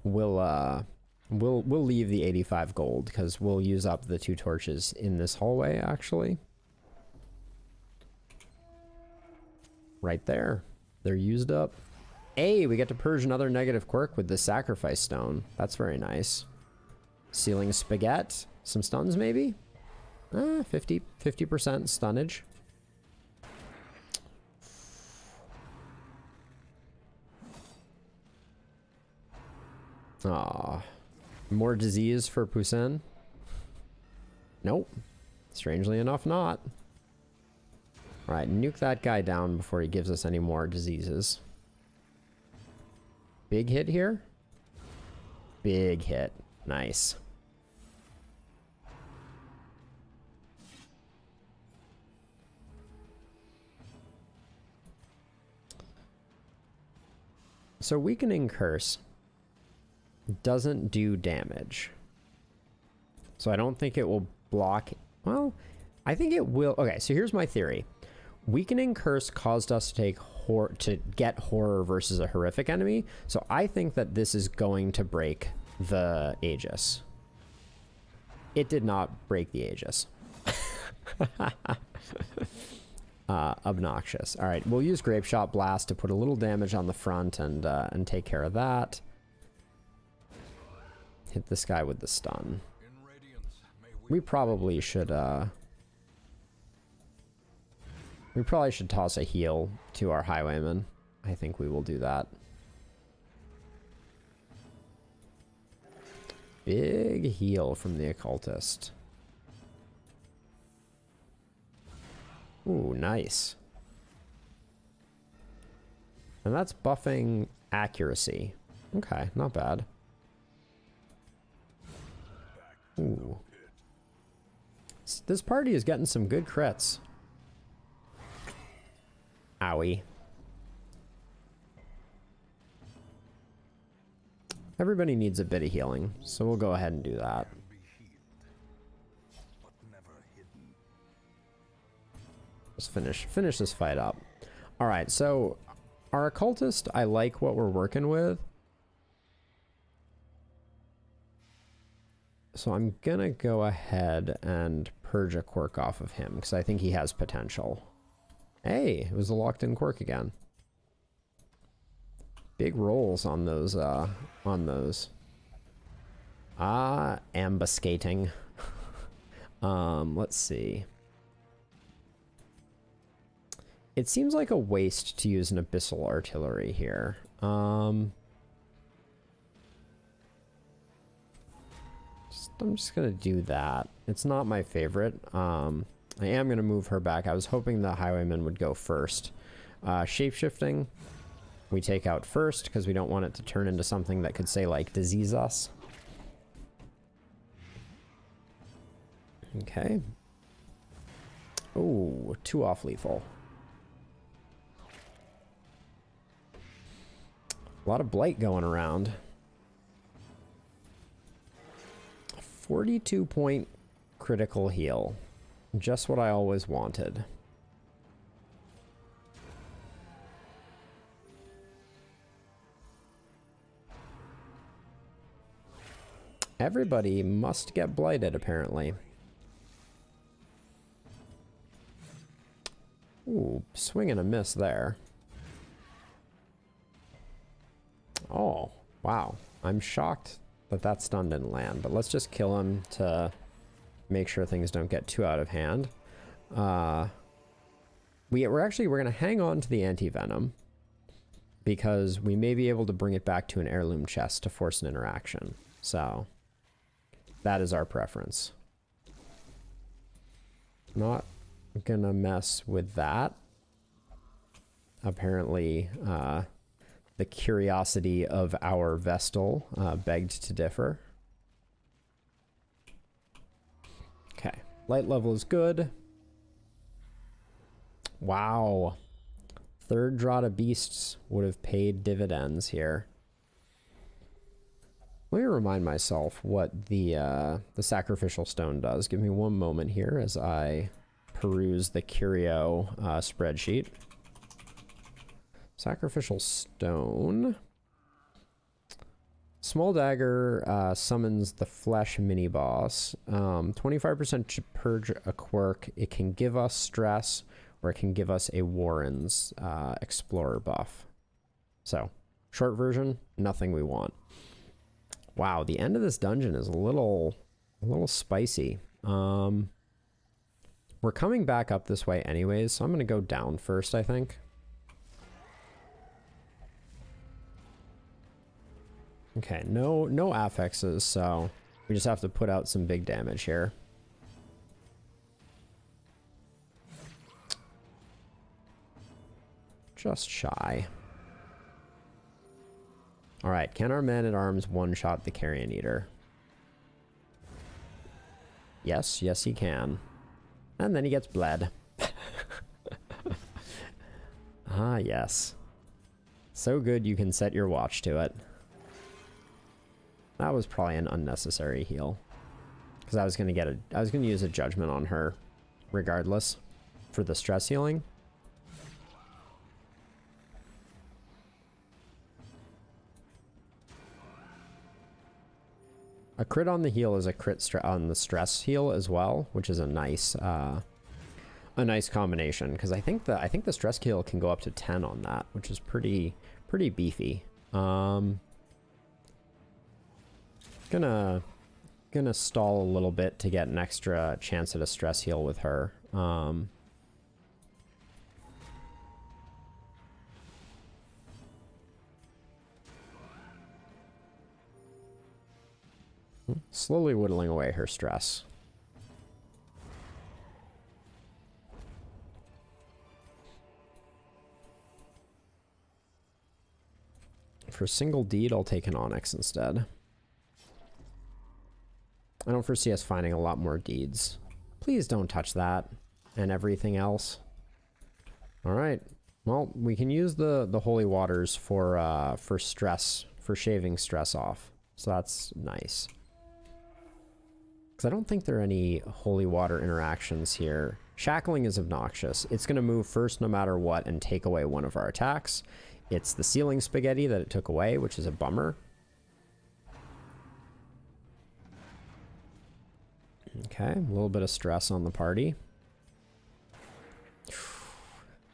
We'll leave the 85 gold because we'll use up the 2 torches in this hallway actually. Right there. They're used up. Hey, we get to purge another negative quirk with the sacrifice stone. That's very nice. Ceiling spaghetti. Some stuns maybe? 50% stunnage. Aw. More disease for Poussin? Nope. Strangely enough, not. Alright, nuke that guy down before he gives us any more diseases. Big hit here? Big hit. Nice. So Weakening Curse doesn't do damage. So I don't think it will block. Well, I think it will. Okay, so here's my theory. Weakening Curse caused us to take to get horror versus a horrific enemy. So I think that this is going to break the Aegis. It did not break the Aegis. Obnoxious. All right, we'll use Grape Shot Blast to put a little damage on the front and take care of that. Hit this guy with the stun. We probably should toss a heal to our highwayman. I think we will do that. Big heal from the occultist. Ooh, nice. And that's buffing accuracy. Okay, not bad. Ooh. This party is getting some good crits. Owie. Everybody needs a bit of healing, so we'll go ahead and do that. Let's finish this fight up. All right, so our occultist, I like what we're working with. So I'm gonna go ahead and purge a quirk off of him because I think he has potential. Hey, it was a locked in quirk again. Big rolls on those, ambuscating. Let's see. It seems like a waste to use an abyssal artillery here. I'm just gonna do that. It's not my favorite. I am gonna move her back. I was hoping the highwayman would go first. Shapeshifting, we take out first because we don't want it to turn into something that could say like disease us. Okay. Oh, 2 off lethal. A lot of blight going around. 42-point critical heal. Just what I always wanted. Everybody must get blighted, apparently. Ooh, swing and a miss there. Oh, wow. I'm shocked that that stun didn't land, but let's just kill him to make sure things don't get too out of hand. We're going to hang on to the anti-venom because we may be able to bring it back to an heirloom chest to force an interaction. So that is our preference. Not gonna mess with that. Apparently, the curiosity of our Vestal begged to differ. Okay, light level is good. Wow. Third draw to beasts would have paid dividends here. Let me remind myself what the sacrificial stone does. Give me one moment here as I peruse the curio spreadsheet. Sacrificial stone. Small dagger summons the flesh mini boss. 25% to purge a quirk. It can give us stress, or it can give us a Warren's explorer buff. So, short version, nothing we want. Wow, the end of this dungeon is a little spicy. We're coming back up this way anyways, so I'm gonna go down first, I think. Okay, no affixes, so we just have to put out some big damage here. Just shy. Alright, can our man-at-arms one-shot the Carrion Eater? Yes, yes he can. And then he gets bled. Ah, yes. So good you can set your watch to it. That was probably an unnecessary heal. Because I was gonna use a judgment on her regardless for the stress healing. A crit on the heal is a crit on the stress heal as well, which is a nice combination. Because I think the stress heal can go up to 10 on that, which is pretty beefy. Gonna stall a little bit to get an extra chance at a stress heal with her. Slowly whittling away her stress. For single deed, I'll take an Onyx instead. I don't foresee us finding a lot more deeds. Please don't touch that and everything else. All right. Well, we can use the holy waters for stress, for shaving stress off. So that's nice. Because I don't think there are any holy water interactions here. Shackling is obnoxious. It's going to move first no matter what and take away one of our attacks. It's the ceiling spaghetti that it took away, which is a bummer. Okay, a little bit of stress on the party.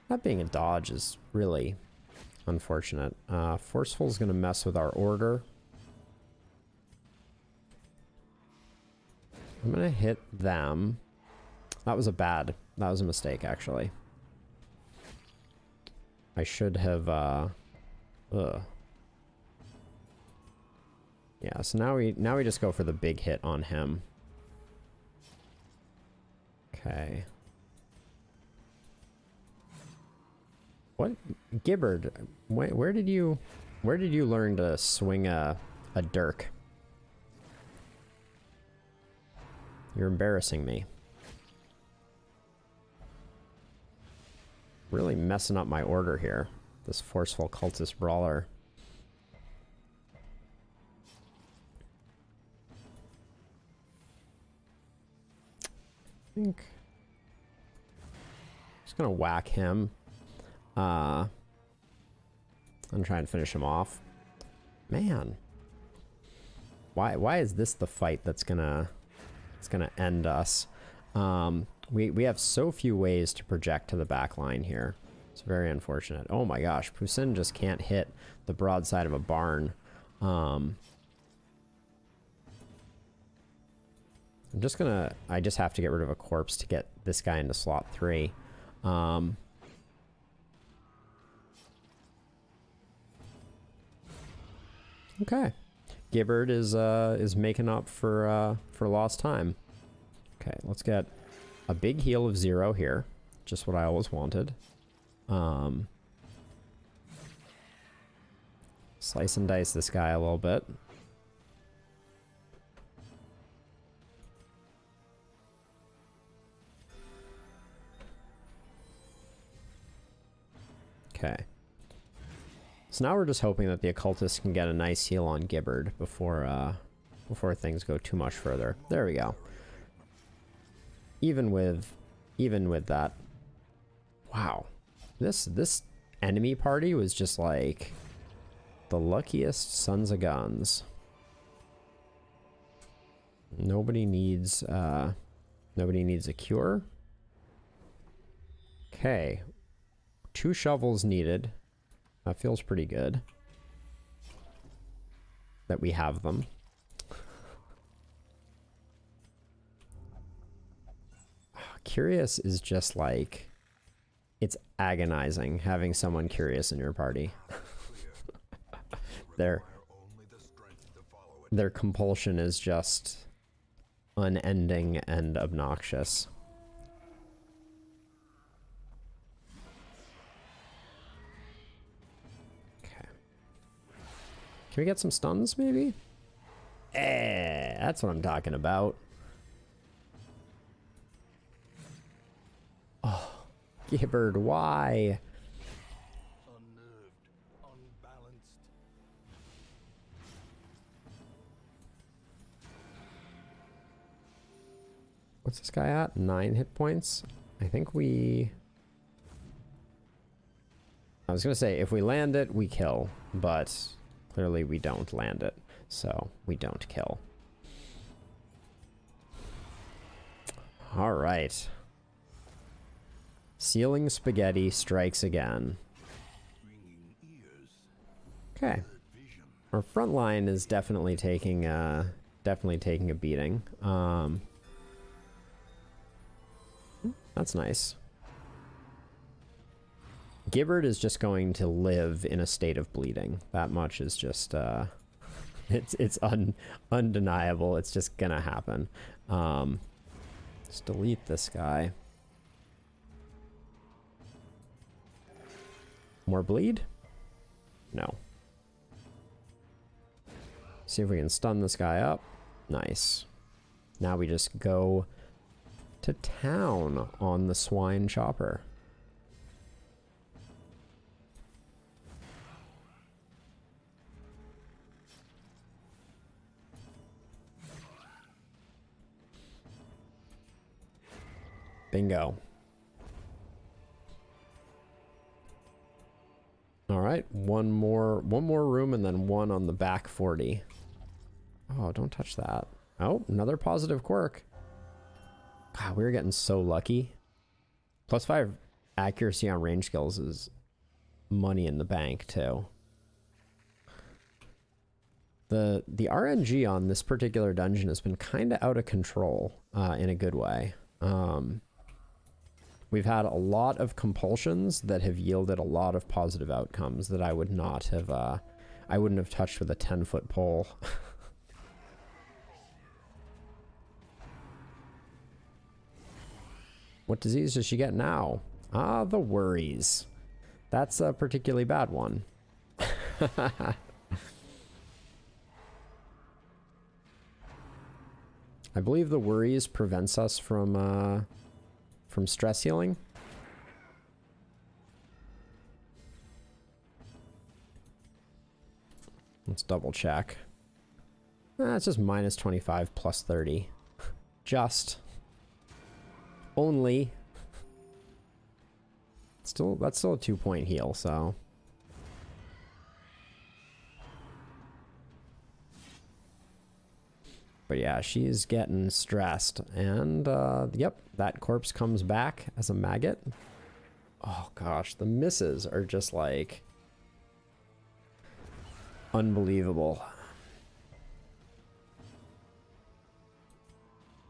That being a dodge is really unfortunate. Forceful is going to mess with our order. I'm going to hit them. That was a mistake, actually. I should have, Yeah, so now we just go for the big hit on him. Okay. What? Gibbard, where did you learn to swing a dirk? You're embarrassing me. really messing up my order here. This forceful cultist brawler. I think just gonna whack him. I'm trying to finish him off. Man, why is this the fight that's gonna end us? We have so few ways to project to the back line here. It's very unfortunate. Oh my gosh, Poussin just can't hit the broadside of a barn. I just have to get rid of a corpse to get this guy into slot 3. Okay. Gibbard is making up for lost time. Okay, let's get a big heal of 0 here. Just what I always wanted. Slice and dice this guy a little bit. Okay. So now we're just hoping that the occultist can get a nice heal on Gibbard before things go too much further. There we go. Even with that. Wow. This enemy party was just like the luckiest sons of guns. Nobody needs a cure. Okay. 2 shovels needed. That feels pretty good. That we have them. Curious is just like, it's agonizing having someone curious in your party. Their compulsion is just unending and obnoxious. Okay. Can we get some stuns maybe? That's what I'm talking about. Oh, Gibbard, why? Unnerved, unbalanced. What's this guy at? 9 hit points? I think we... I was gonna say, if we land it, we kill. But clearly we don't land it. So we don't kill. Alright. Ceiling spaghetti strikes again. Okay. Our front line is definitely taking a beating. That's nice. Gibbard is just going to live in a state of bleeding. That much is just it's undeniable. It's just gonna happen. Let's delete this guy. More bleed? No. See if we can stun this guy up. Nice. Now we just go to town on the swine chopper. Bingo. All right, one more room and then one on the back 40. Oh, don't touch that. Oh, another positive quirk. God, we were getting so lucky. +5 accuracy on range skills is money in the bank too. The RNG on this particular dungeon has been kind of out of control in a good way. We've had a lot of compulsions that have yielded a lot of positive outcomes that I would not have, I wouldn't have touched with a 10-foot pole. What disease does she get now? Ah, the worries. That's a particularly bad one. I believe the worries prevents us from stress healing. Let's double check. It's just minus 25 plus 30. Just. Only. Still, that's still a 2-point heal, so. But yeah, she's getting stressed. And, yep, that corpse comes back as a maggot. Oh gosh, the misses are just like unbelievable.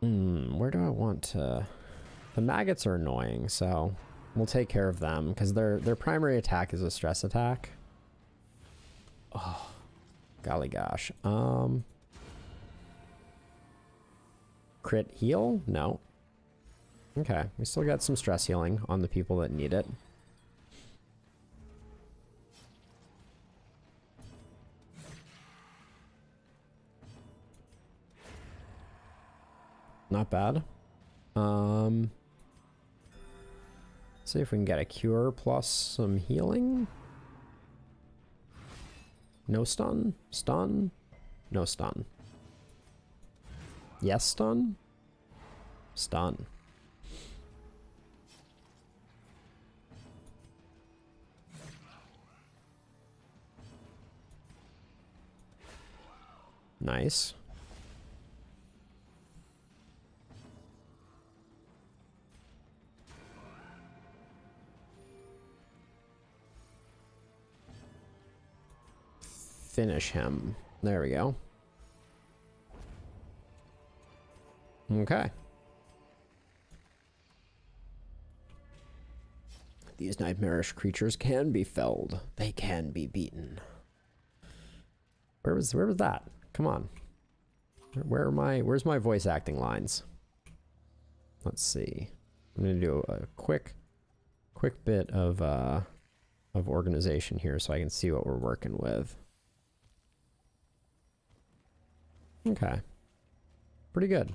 Where do I want to... The maggots are annoying, so we'll take care of them because their primary attack is a stress attack. Oh, golly gosh. Crit heal? No. Okay, we still got some stress healing on the people that need it. Not bad. See if we can get a cure plus some healing. No stun? Stun? No stun. Yes stun? Stun. Nice. Finish him. There we go. Okay. These nightmarish creatures can be felled. They can be beaten. Where was that? Come on. Where's my voice acting lines? Let's see. I'm gonna do a quick bit of organization here so I can see what we're working with. Okay. Pretty good.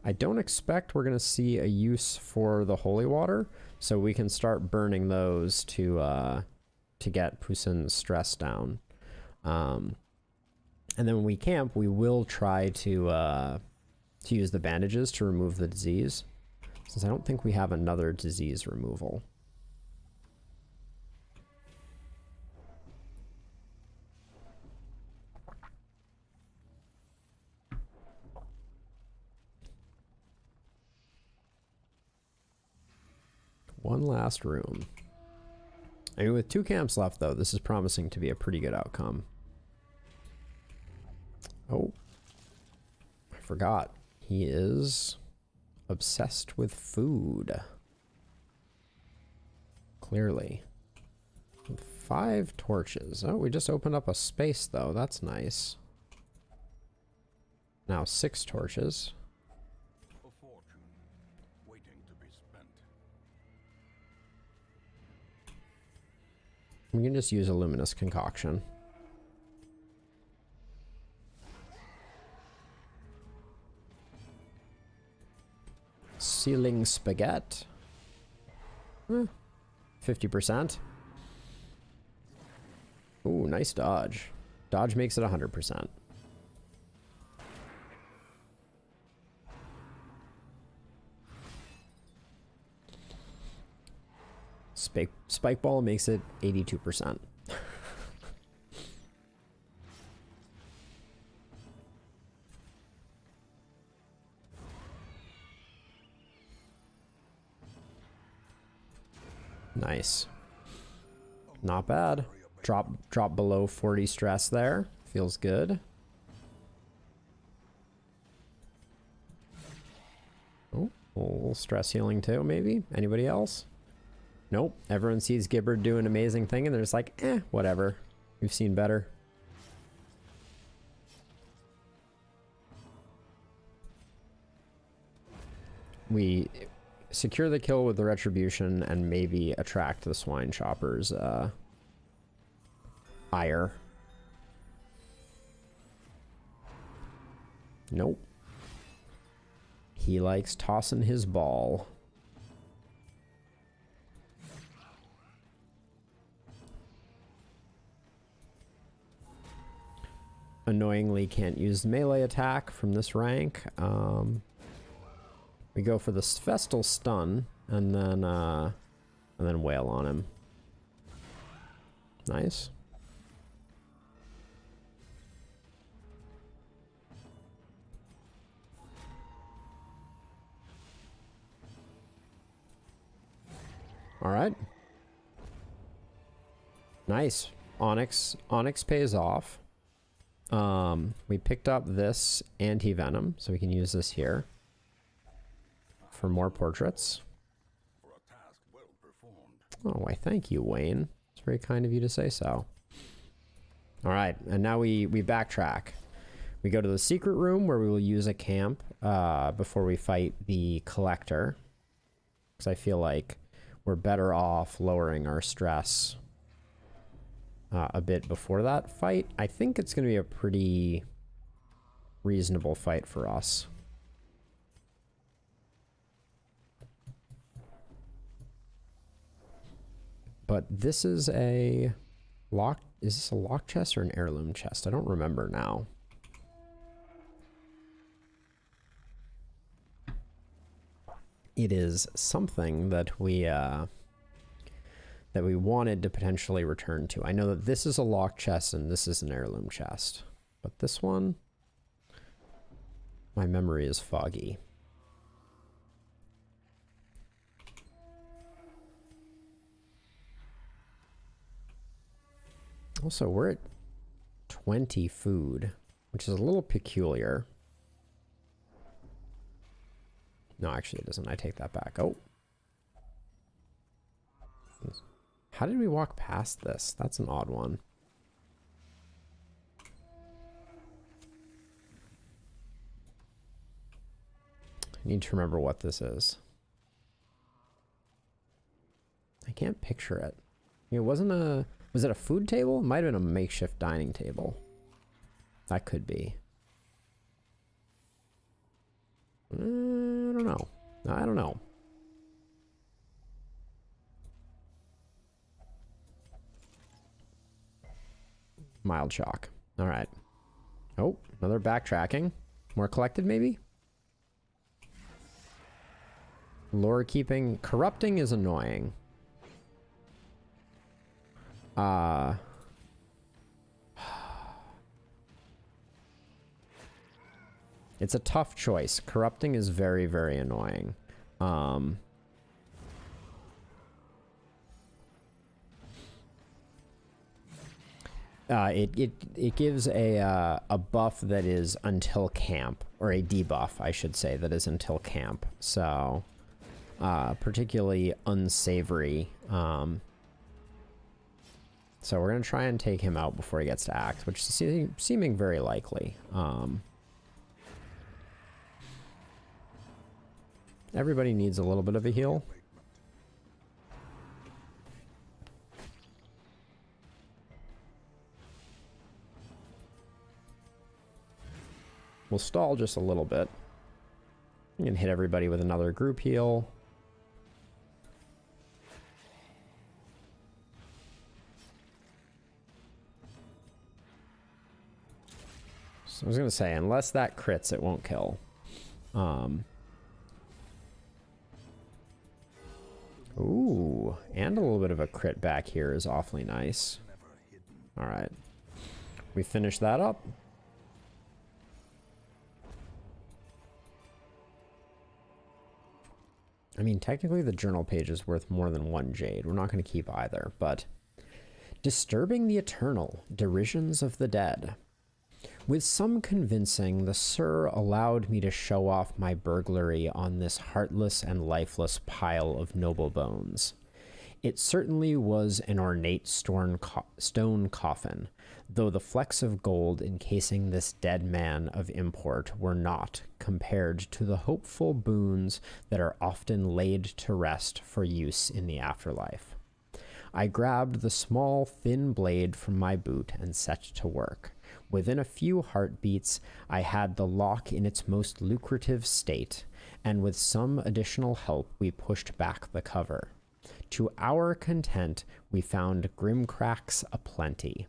I don't expect we're gonna see a use for the holy water, so we can start burning those to get Pusin's stress down. And then when we camp, we will try to use the bandages to remove the disease, since I don't think we have another disease removal. One last room. I mean, with 2 camps left, though, this is promising to be a pretty good outcome. Oh, I forgot. He is obsessed with food. Clearly. With 5 torches. Oh, we just opened up a space, though. That's nice. Now 6 torches. A fortune waiting to be spent. We can just use a luminous concoction. Ceiling spaghetti. 50%. Ooh, nice dodge. Dodge makes it 100%. Spike ball makes it 82%. Nice. Not bad. Drop below 40 stress there. Feels good. Oh, a little stress healing too, maybe? Anybody else? Nope. Everyone sees Gibbard do an amazing thing and they're just like, whatever. We've seen better. We secure the kill with the retribution and maybe attract the swine chopper's ire. Nope. He likes tossing his ball. annoyingly can't use melee attack from this rank. We go for the Vestal Stun, and then wail on him. Nice. All right. Nice. Onyx pays off. We picked up this anti-venom, so we can use this here for more portraits. For a task well performed. Oh, why thank you, Wayne. It's very kind of you to say so. All right, and now we backtrack. We go to the secret room where we will use a camp before we fight the collector, because I feel like we're better off lowering our stress a bit before that fight. I think it's going to be a pretty reasonable fight for us. But this is a lock. Is this a lock chest or an heirloom chest? I don't remember now. It is something that we wanted to potentially return to. I know that this is a lock chest and this is an heirloom chest, but this one, my memory is foggy. Also, we're at 20 food, which is a little peculiar. No, actually it doesn't. I take that back. Oh. How did we walk past this? That's an odd one. I need to remember what this is. I can't picture it. It wasn't a... Was it a food table? It might have been a makeshift dining table. That could be. I don't know. I don't know. Mild shock. All right. Oh, another backtracking. More collected, maybe? Lore keeping. Corrupting is annoying. It's a tough choice. Corrupting is very, very annoying. It gives a buff that is until camp, or a debuff, I should say, that is until camp. So, particularly unsavory. So we're gonna try and take him out before he gets to act, which is seeming very likely. Everybody needs a little bit of a heal. We'll stall just a little bit. You can hit everybody with another group heal. So I was gonna say, unless that crits, it won't kill. Ooh, and a little bit of a crit back here is awfully nice. All right, we finish that up. I mean, technically the journal page is worth more than 1 jade. We're not going to keep either, but... Disturbing the Eternal, Derisions of the Dead. With some convincing, the Sir allowed me to show off my burglary on this heartless and lifeless pile of noble bones. It certainly was an ornate stone coffin, though the flecks of gold encasing this dead man of import were not, compared to the hopeful boons that are often laid to rest for use in the afterlife. I grabbed the small, thin blade from my boot and set to work. Within a few heartbeats, I had the lock in its most lucrative state, and with some additional help, we pushed back the cover. To our content, we found grimcracks aplenty.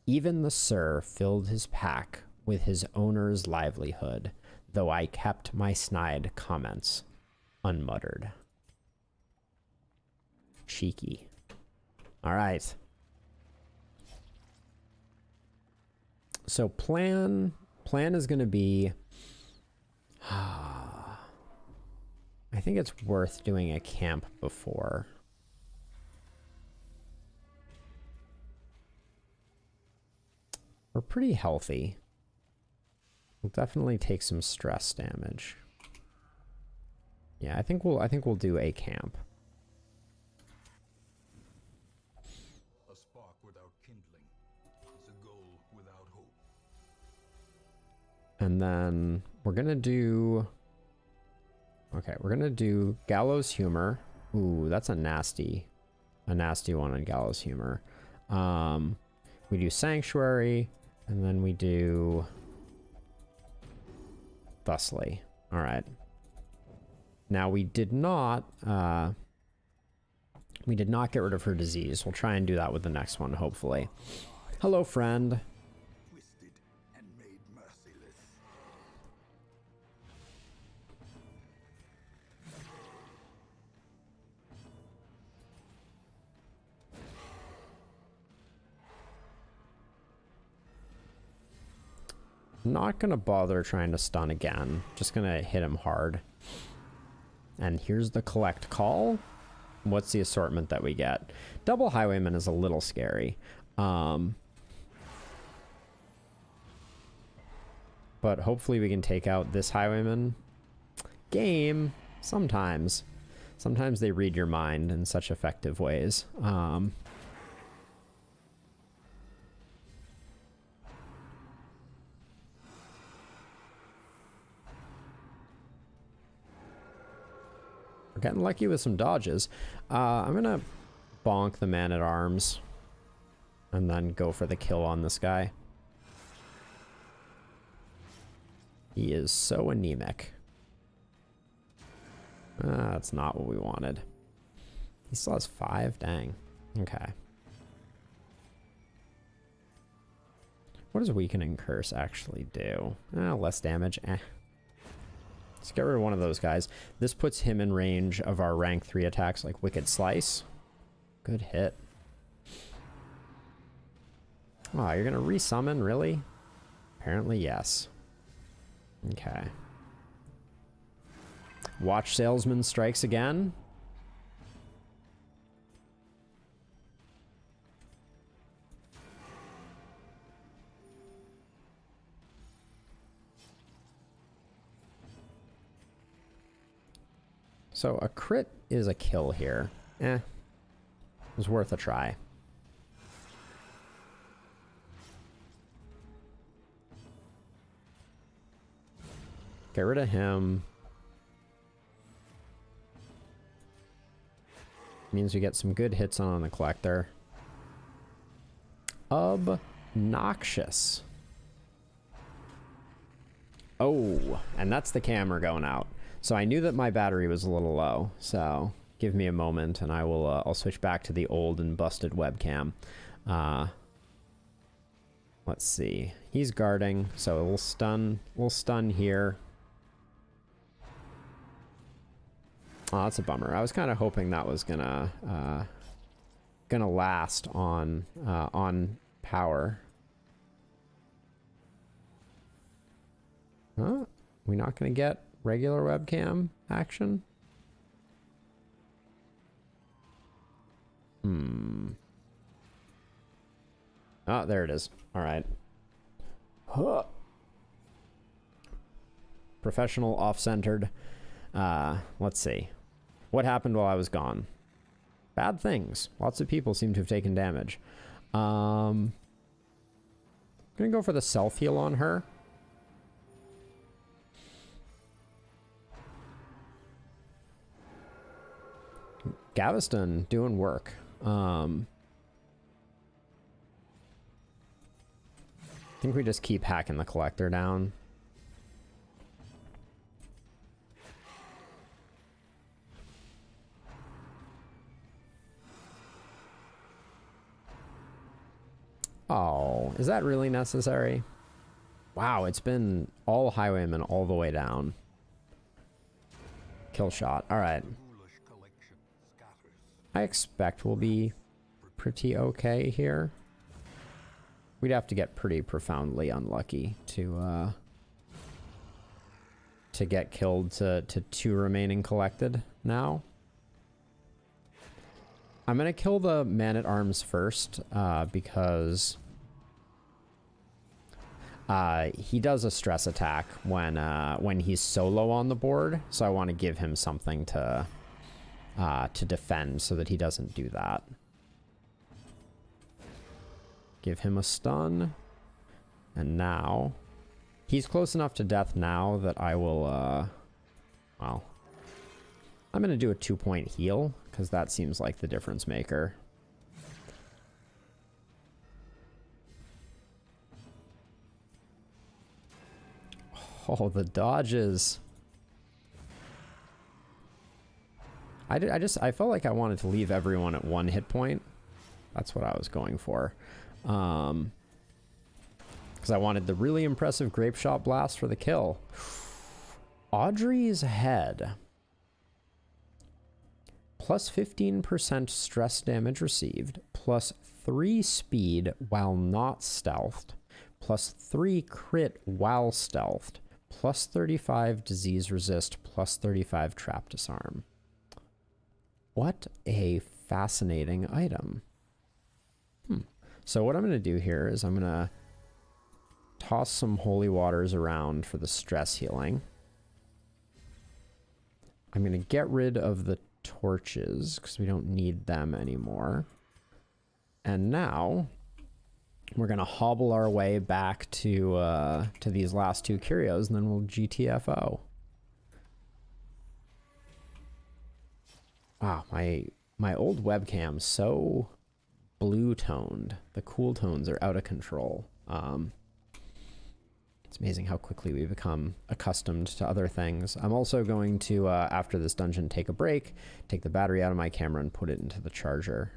Even the Sir filled his pack with his owner's livelihood, though I kept my snide comments unmuttered. Cheeky. All right. So plan is going to be, I think it's worth doing a camp before. We're pretty healthy. We'll definitely take some stress damage. Yeah, I think we'll do a camp. A spark without kindling is a goal without hope. And then we're gonna do, okay, we're gonna do Gallows Humor. Ooh, that's a nasty one on Gallows Humor. We do Sanctuary, and then we do Thusly. All right. Now we did not get rid of her disease. We'll try and do that with the next one, hopefully. Hello, friend. Twisted and made merciless. Not gonna bother trying to stun again. Just gonna hit him hard. And here's the collect call. What's the assortment that we get? Double Highwayman is a little scary. But hopefully we can take out this Highwayman. Game, sometimes. Sometimes they read your mind in such effective ways. We're getting lucky with some dodges. I'm gonna bonk the Man-at-Arms and then go for the kill on this guy. He is so anemic. That's not what we wanted. He still has 5? Dang. Okay. What does Weakening Curse actually do? Less damage. Let's get rid of one of those guys. This puts him in range of our rank 3 attacks like Wicked Slice. Good hit. Oh, you're gonna resummon, really? Apparently, yes. Okay. Watch Salesman strikes again. So a crit is a kill here. It was worth a try. Get rid of him. Means we get some good hits on the Collector. Obnoxious. Oh, and that's the camera going out. So I knew that my battery was a little low, so give me a moment and I will I'll switch back to the old and busted webcam. Let's see. He's guarding, so we'll stun here. Oh, that's a bummer. I was kind of hoping that was gonna last on power. Huh? We not gonna get regular webcam action? Oh, there it is. All right. Huh. Professional off-centered. Let's see. What happened while I was gone? Bad things. Lots of people seem to have taken damage. Gonna go for the self-heal on her. Gaveston doing work. I think we just keep hacking the Collector down. Oh, is that really necessary? Wow, it's been all highwaymen all the way down. Kill shot. All right. I expect we'll be pretty okay here. We'd have to get pretty profoundly unlucky to get killed to 2 remaining collected now. I'm gonna kill the man-at-arms first, because he does a stress attack when he's solo on the board, so I want to give him something to defend so that he doesn't do that. Give him a stun, and now he's close enough to death now that I will, well, I'm gonna do a 2-point heal, because that seems like the difference maker. Oh, the dodges. I felt like I wanted to leave everyone at 1 hit point. That's what I was going for. Because I wanted the really impressive Grape Shot Blast for the kill. Audrey's Head. Plus 15% stress damage received, plus 3 speed while not stealthed, plus 3 crit while stealthed, plus 35 disease resist, plus 35 trap disarm. What a fascinating item. So what I'm going to do here is I'm going to toss some holy waters around for the stress healing. I'm going to get rid of the torches because we don't need them anymore. And now we're going to hobble our way back to these last 2 curios, and then we'll GTFO. Wow, my old webcam's so blue toned. The cool tones are out of control. It's amazing how quickly we become accustomed to other things. I'm also going to, after this dungeon, take a break, take the battery out of my camera and put it into the charger.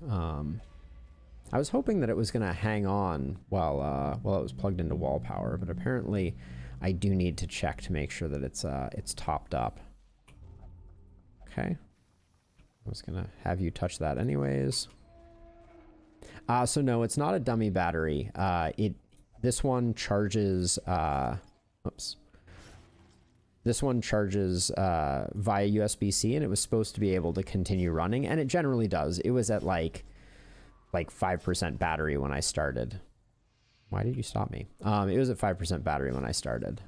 I was hoping that it was going to hang on while it was plugged into wall power, but apparently I do need to check to make sure that it's topped up. Okay. I was going to have you touch that anyways. So no, it's not a dummy battery. This one charges, This one charges via USB-C, and it was supposed to be able to continue running, and it generally does. It was at like 5% battery when I started. Why did you stop me? It was at 5% battery when I started.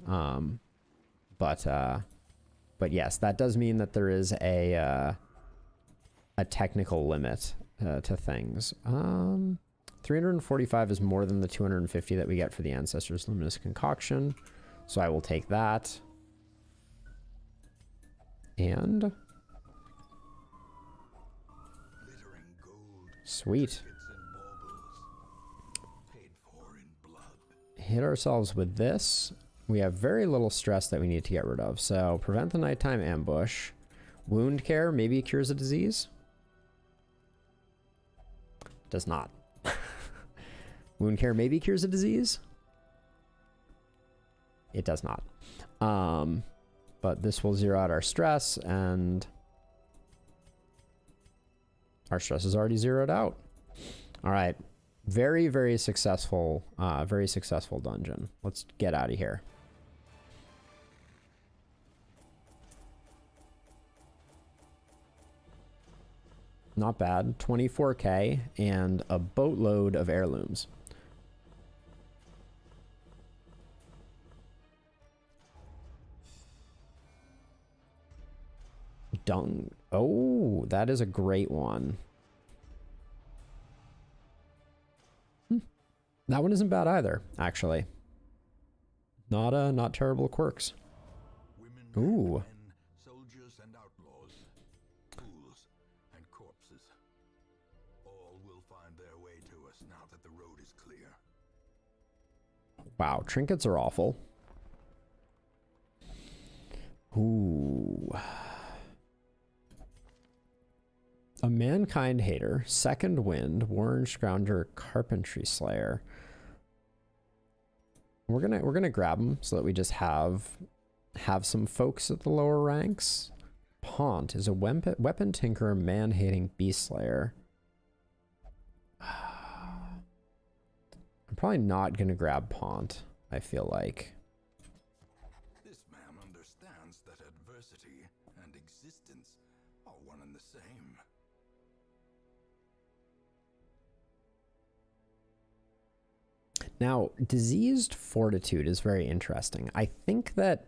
But yes, that does mean that there is a technical limit to things. 345 is more than the 250 that we get for the Ancestors Luminous Concoction, so I will take that. And sweet. Hit ourselves with this. We have very little stress that we need to get rid of. So prevent the nighttime ambush. Wound care maybe cures a disease. Does not. Wound care maybe cures a disease. It does not. But this will zero out our stress, and our stress is already zeroed out. All right. Very, very successful dungeon. Let's get out of here. Not bad. 24K and a boatload of heirlooms. Dung. Oh, that is a great one. That one isn't bad either, actually. Not terrible quirks. Women, Ooh. men, soldiers and outlaws, fools and corpses. All will find their way to us now that the road is clear. Wow, trinkets are awful. Ooh. A Mankind Hater, Second Wind, Warren Scrounger, Carpentry Slayer. We're gonna grab them so that we just have some folks at the lower ranks. Pont is a weapon tinkerer, man-hating beast slayer. I'm probably not gonna grab Pont, I feel like. This man understands that adversity and existence are one and the same. Now, diseased fortitude is very interesting. I think that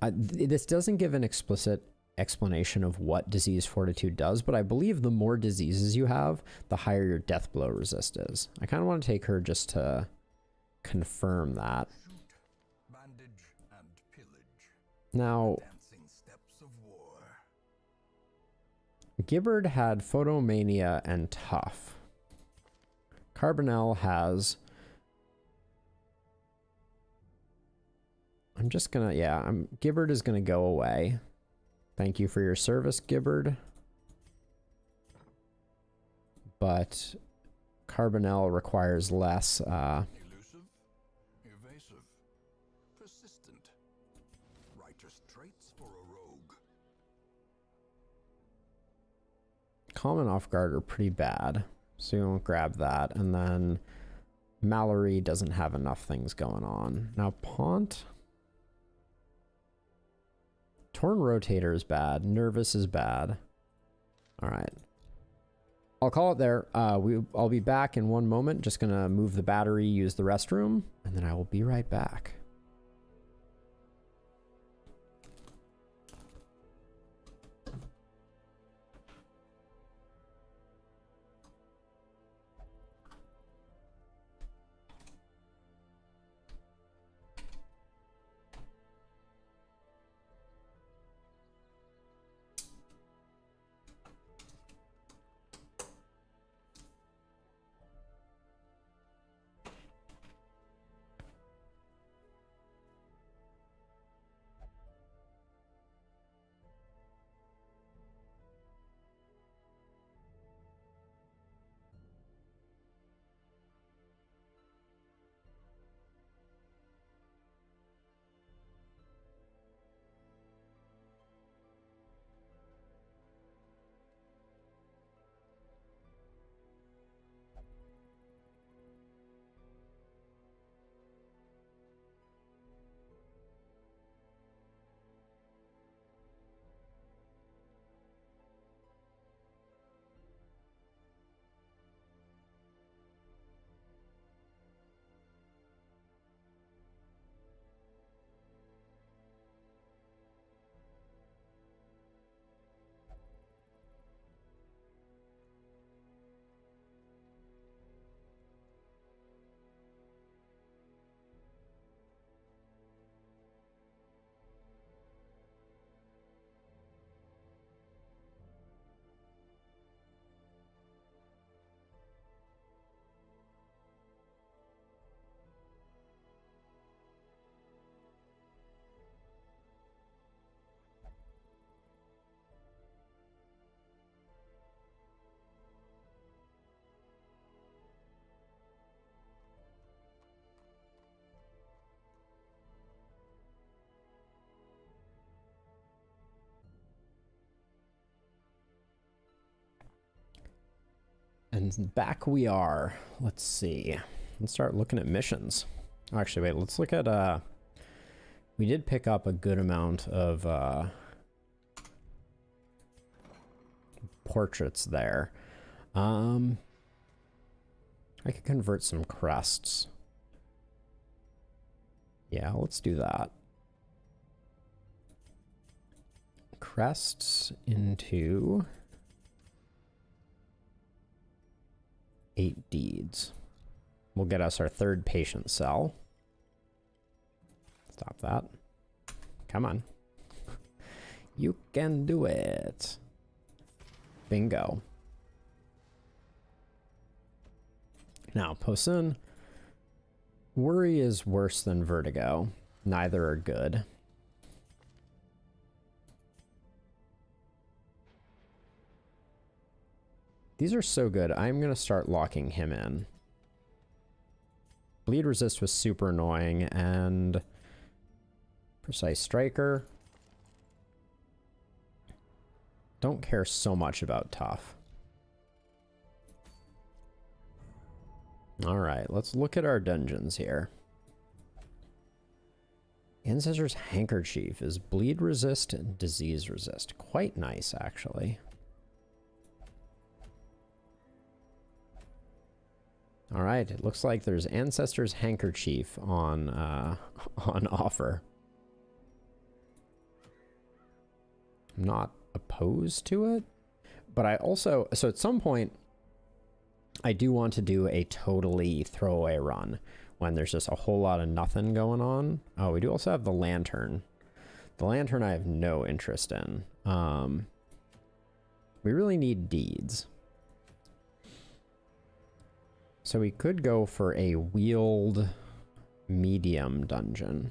this doesn't give an explicit explanation of what diseased fortitude does, but I believe the more diseases you have, the higher your death blow resist is. I kind of want to take her just to confirm that. Shoot, bandage, and pillage. Now, Dancing steps of war. Gibbard had Photomania and Tough. Carbonell has... I'm just gonna, yeah, Gibbard is gonna go away. Thank you for your service, Gibbard. But Carbonell requires less, Elusive, evasive, persistent. Righteous traits for a rogue. Common off guard are pretty bad, so you won't grab that. And then Mallory doesn't have enough things going on. Now Pont... Torn Rotator is bad. Nervous is bad. All right. I'll call it there. I'll be back in one moment. Just going to move the battery, use the restroom, and then I will be right back. And back we are. Let's see. Let's start looking at missions. Actually, wait, let's look at, we did pick up a good amount of, portraits there. I could convert some crests. Yeah, let's do that. Crests into 8 deeds. We'll get us our 3rd patient cell. Stop that. Come on. You can do it. Bingo. Now, Posun. Worry is worse than vertigo. Neither are good. These are so good. I'm going to start locking him in. Bleed resist was super annoying, and precise striker. Don't care so much about tough. All right, let's look at our dungeons here. Ancestor's Handkerchief is bleed resist and disease resist. Quite nice, actually. All right, it looks like there's Ancestor's Handkerchief on on offer. I'm not opposed to it, but I also, so at some point, I do want to do a totally throwaway run when there's just a whole lot of nothing going on. Oh, we do also have the Lantern. The Lantern I have no interest in. We really need deeds. So we could go for a wheeled medium dungeon.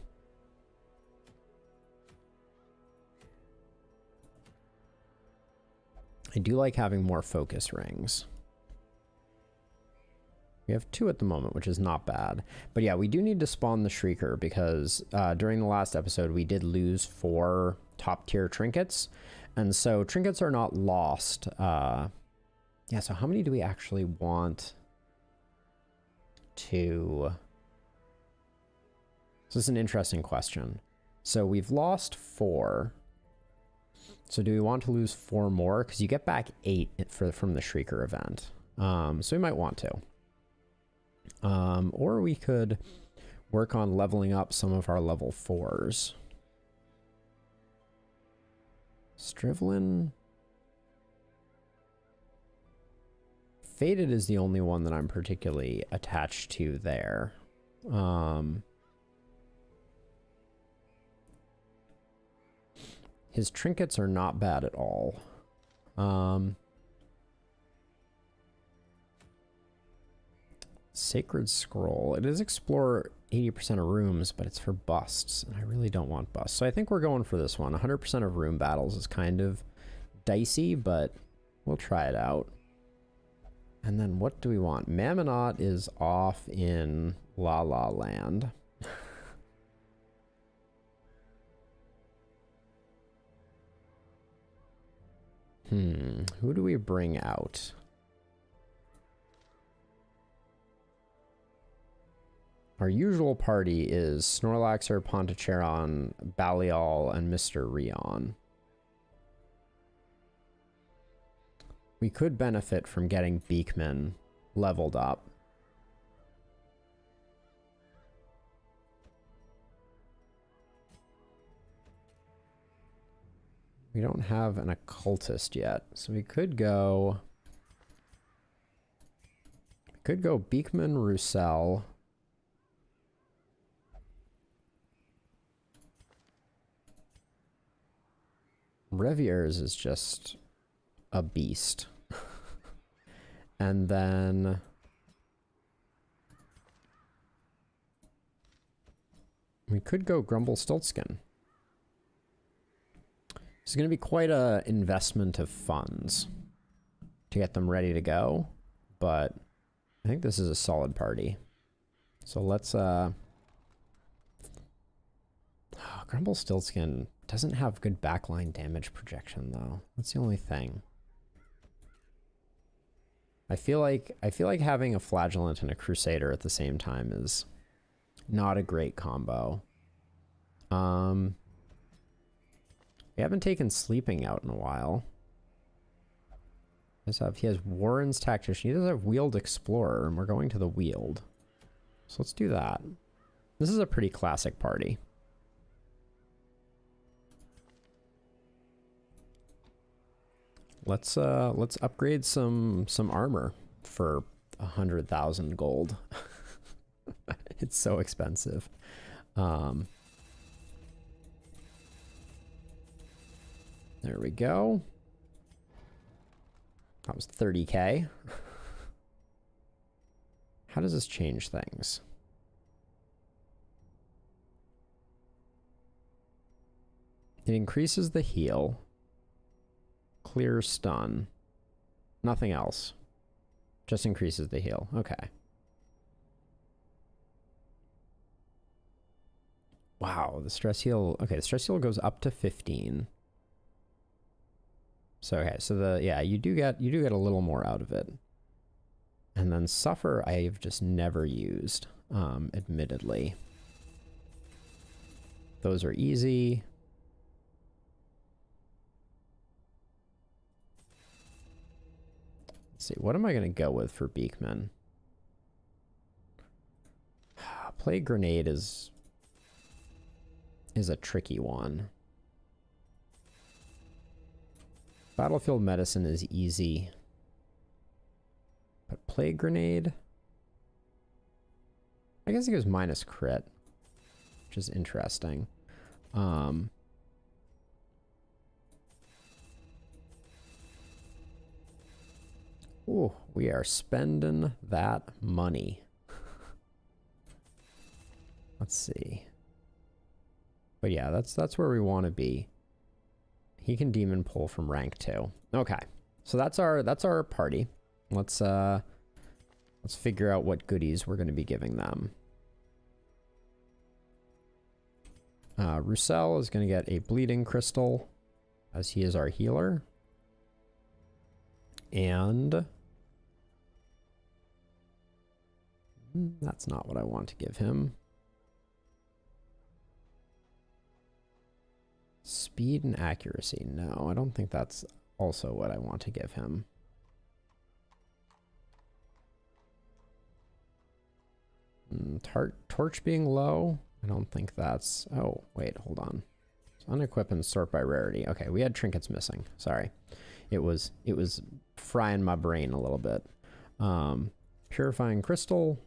I do like having more focus rings. We have 2 at the moment, which is not bad. But yeah, we do need to spawn the Shrieker because during the last episode, we did lose 4 top tier trinkets. And so trinkets are not lost. Yeah, so how many do we actually want to... So this is an interesting question. So we've lost 4. So do we want to lose 4 more? Because you get back 8 from the Shrieker event. So we might want to. Or we could work on leveling up some of our level 4s. Strivlin. Faded is the only one that I'm particularly attached to there. His trinkets are not bad at all. Sacred Scroll. It is explore 80% of rooms, but it's for busts, and I really don't want busts. So I think we're going for this one. 100% of room battles is kind of dicey, but we'll try it out. And then what do we want? Mammonot is off in La La Land. Who do we bring out? Our usual party is Snorlaxer, Ponticheron, Balial, and Mr. Rion. We could benefit from getting Beakman leveled up. We don't have an occultist yet, so we could go... Beakman, Roussel. Revier's is just a beast. And then... we could go Grumblestiltskin. It's going to be quite a investment of funds to get them ready to go, but I think this is a solid party. So let's Grumblestiltskin doesn't have good backline damage projection though. That's the only thing. I feel like having a Flagellant and a Crusader at the same time is not a great combo. We haven't taken Sleeping out in a while. He has Warren's Tactician. He does have Wheeled Explorer, and we're going to the Wheeled. So let's do that. This is a pretty classic party. Let's upgrade some armor for 100,000 gold. It's so expensive. There we go. That was 30k. How does this change things? It increases the heal. Clear stun. Nothing else. Just increases the heal. Okay. Wow, the stress heal. Okay, the stress heal goes up to 15. So okay, so you do get a little more out of it. And then suffer I've just never used, admittedly. Those are easy. Let's see, what am I going to go with for Beekman? Plague Grenade is a tricky one. Battlefield Medicine is easy. But Plague Grenade? I guess it goes minus crit, which is interesting. Ooh, we are spending that money. Let's see. But yeah, that's where we want to be. He can demon pull from rank 2. Okay. So that's our party. Let's figure out what goodies we're going to be giving them. Roussel is going to get a bleeding crystal, as he is our healer. And that's not what I want to give him. Speed and accuracy. No, I don't think that's also what I want to give him. Torch being low? I don't think that's... Oh, wait, hold on. Unequip and sort by rarity. Okay, we had trinkets missing. Sorry. It was frying my brain a little bit. Purifying crystal.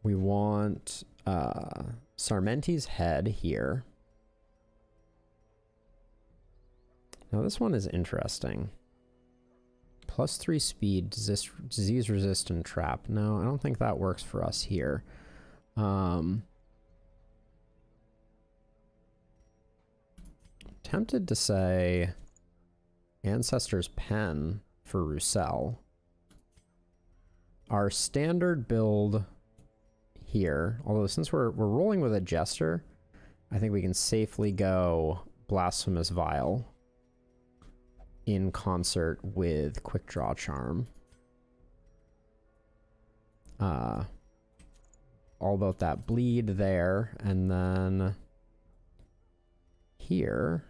We want Sarmenti's head here. Now this one is interesting. +3 speed, disease resistant trap. No, I don't think that works for us here. Tempted to say Ancestor's Pen for Roussel. Our standard build here, although since we're rolling with a Jester, I think we can safely go Blasphemous Vial in concert with Quick Draw Charm. All about that bleed there, and then here,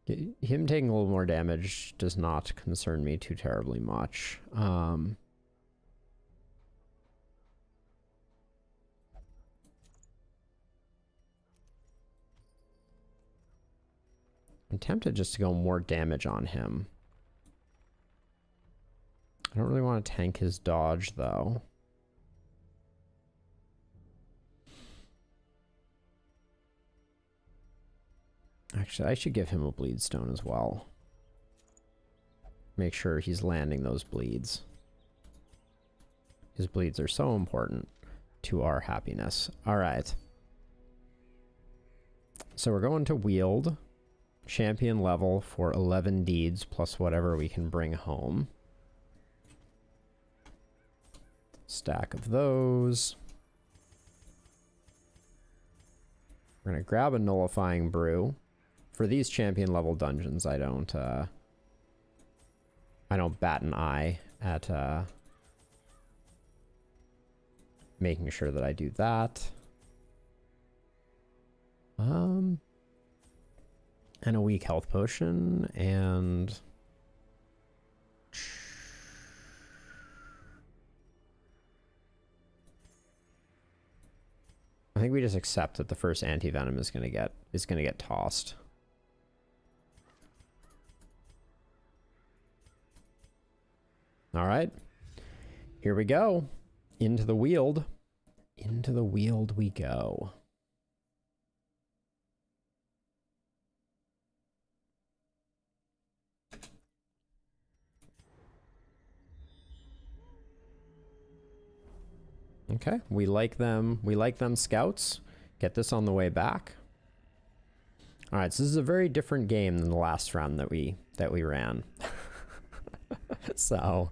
him taking a little more damage does not concern me too terribly much. I'm tempted just to go more damage on him. I don't really want to tank his dodge, though. Actually, I should give him a bleed stone as well. Make sure he's landing those bleeds. His bleeds are so important to our happiness. All right. So we're going to wield champion level for 11 deeds plus whatever we can bring home. Stack of those. We're going to grab a nullifying brew. For these champion level dungeons, I don't bat an eye at making sure that I do that. And a weak health potion, and I think we just accept that the first anti-venom is gonna get tossed. All right, here we go. Into the Weald. Into the Weald we go. Okay, we like them. We like them scouts. Get this on the way back. All right, so this is a very different game than the last round that we ran. So,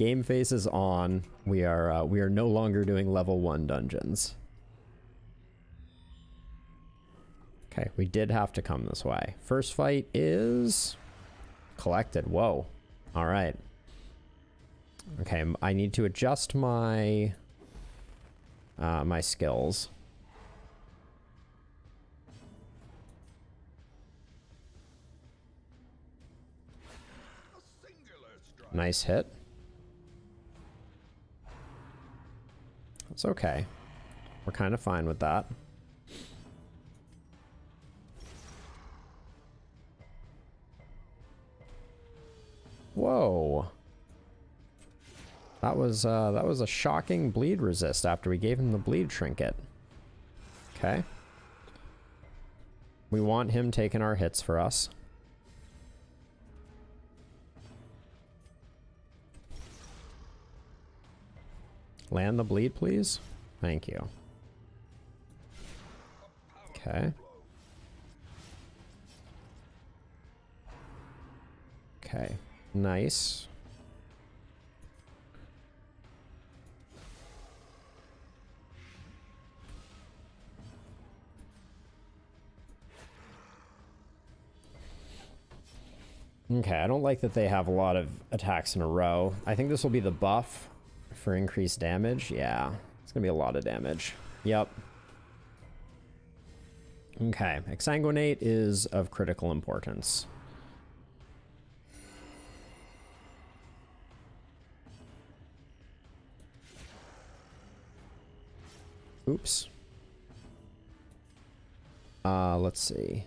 Game face is on. We are no longer doing level 1 dungeons. Okay, we did have to come this way. First fight is collected. Whoa. All right. Okay, I need to adjust my my skills. Nice hit. It's okay. We're kind of fine with that. Whoa. That was a shocking bleed resist after we gave him the bleed trinket. Okay. We want him taking our hits for us. Land the bleed, please. Thank you. Okay. Okay. Nice. Okay, I don't like that they have a lot of attacks in a row. I think this will be the buff for increased damage. Yeah, it's gonna be a lot of damage. Yep. Okay, Exsanguinate is of critical importance. Oops. Let's see.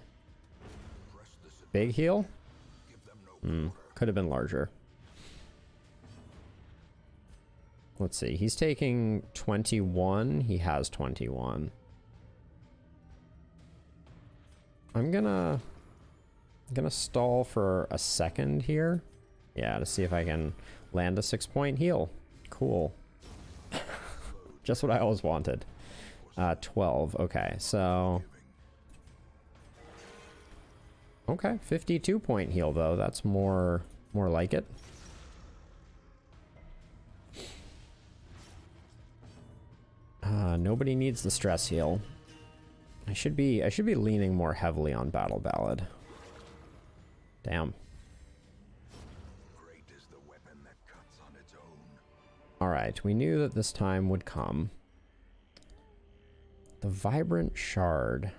Big heal? Could have been larger. Let's see. He's taking 21. He has 21. I'm gonna stall for a second here. Yeah, to see if I can land a 6-point heal. Cool. Just what I always wanted. 12. Okay, so... Okay, 52-point heal, though. That's more like it. Nobody needs the stress heal. I should be leaning more heavily on Battle Ballad. Damn. Great is the weapon that cuts on its own. All right, we knew that this time would come. The Vibrant Shard.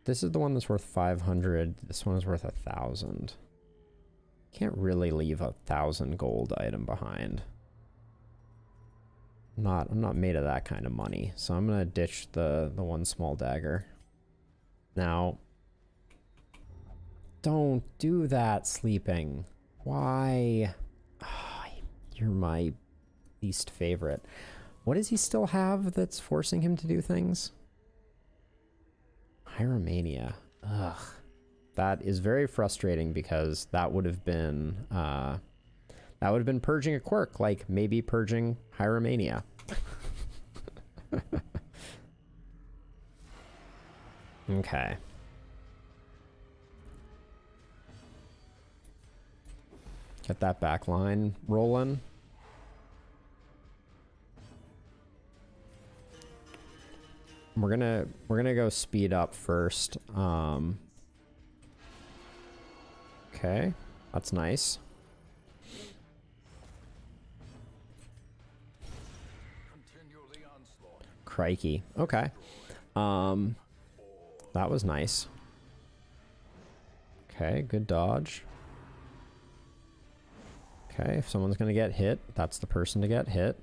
This is the one that's worth 500. This one is worth 1,000. Can't really leave 1,000 gold item behind. I'm not made of that kind of money, so I'm gonna ditch the one small dagger. Now, don't do that, sleeping. Why? You're my least favorite. What does he still have that's forcing him to do things? Hieromania. Ugh. That is very frustrating because that would have been purging a quirk, like maybe purging Hieromania. Okay. Get that back line rolling. We're gonna go speed up first. Okay, that's nice. Crikey. Okay. That was nice. Okay, good dodge. Okay, if someone's gonna get hit, that's the person to get hit.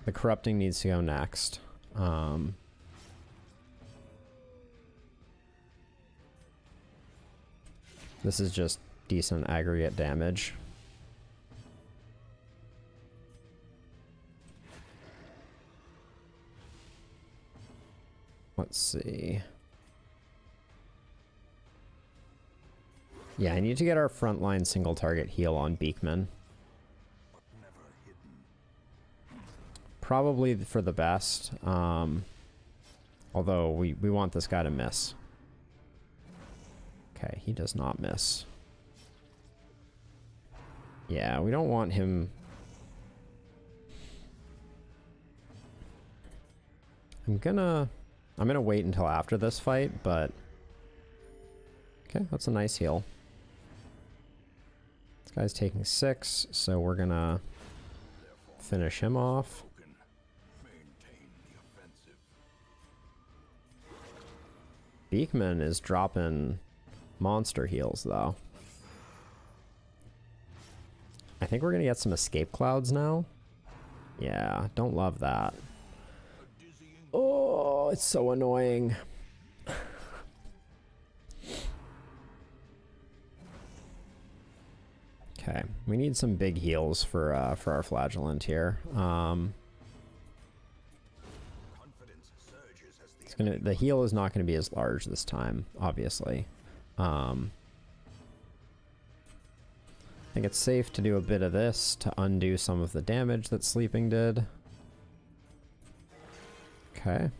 The corrupting needs to go next. This is just decent aggregate damage. Let's see. Yeah, I need to get our frontline single target heal on Beekman. Probably for the best, although we want this guy to miss. Okay, he does not miss. Yeah, we don't want him. I'm gonna wait until after this fight, but okay, that's a nice heal. This guy's taking 6, so we're gonna finish him off. Maintain the offensive. Beekman is dropping monster heals, though. I think we're gonna get some escape clouds now. Yeah, don't love that. Oh, it's so annoying. Okay, we need some big heals for our flagellant here. The heal is not gonna be as large this time, obviously. I think it's safe to do a bit of this to undo some of the damage that sleeping did. Okay.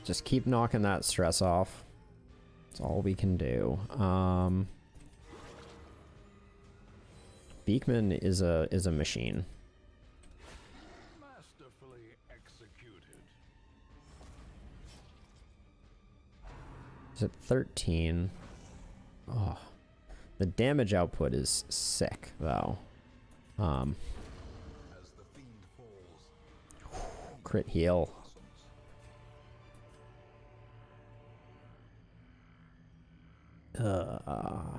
Just keep knocking that stress off. That's all we can do. Beekman is a machine. Masterfully executed. Is it 13? Oh, the damage output is sick though. As the fiend falls, Crit heal. I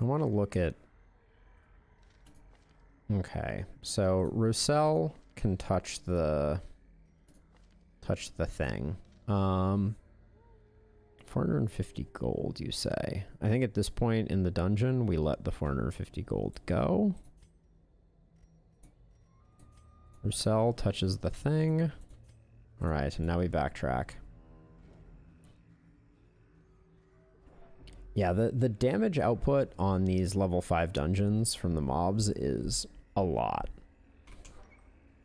want to look at. Okay, so Roussel can touch the thing. 450 gold, you say? I think at this point in the dungeon, we let the 450 gold go. Roussel touches the thing. All right, and now we backtrack. Yeah, the damage output on these level 5 dungeons from the mobs is a lot.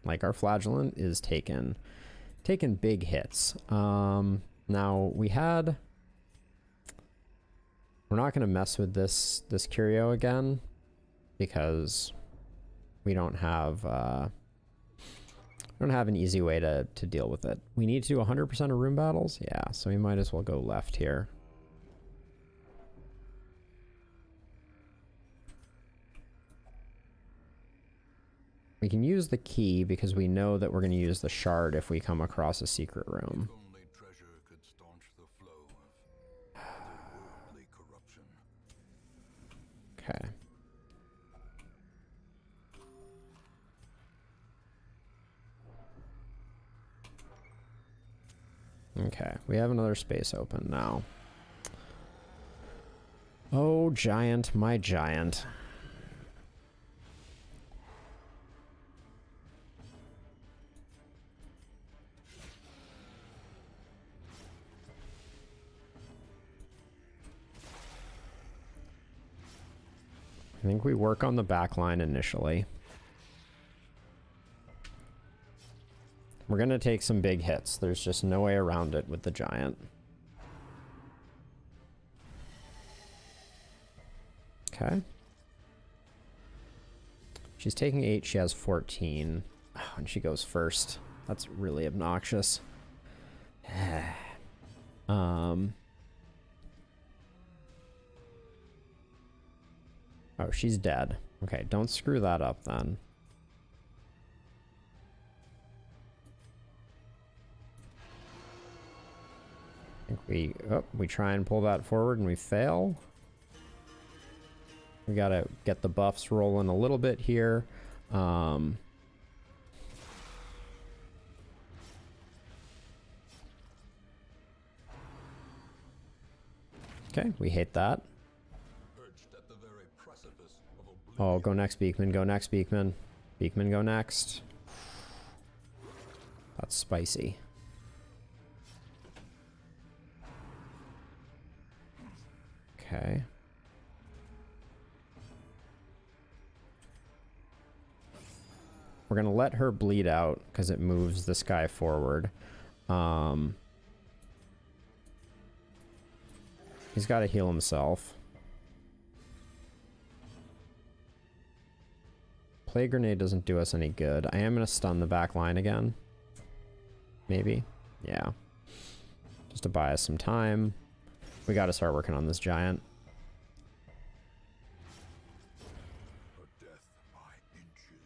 Like, our flagellant is taking big hits. Now we're not going to mess with this curio again because we don't have an easy way to deal with it. We need to do 100% of room battles. Yeah, so we might as well go left here. We can use the key because we know that we're going to use the shard if we come across a secret room. if only treasure could staunch the flow of otherworldly corruption. Okay. Okay, we have another space open now. Oh, giant, my giant. I think we work on the back line initially. We're going to take some big hits. There's just no way around it with the giant. Okay. She's taking 8. She has 14. Oh, and she goes first. That's really obnoxious. Oh, she's dead. Okay, don't screw that up then. I think we try and pull that forward and we fail. We gotta get the buffs rolling a little bit here. Okay, we hate that. Perched at the very precipice of Oh, go next, Beekman. Go next, Beekman. Beekman, go next. That's spicy. Okay. We're gonna let her bleed out because it moves this guy forward. He's got to heal himself. Plague Grenade doesn't do us any good. I am gonna stun the back line again. Maybe. Yeah. Just to buy us some time. We gotta start working on this giant. A death by inches.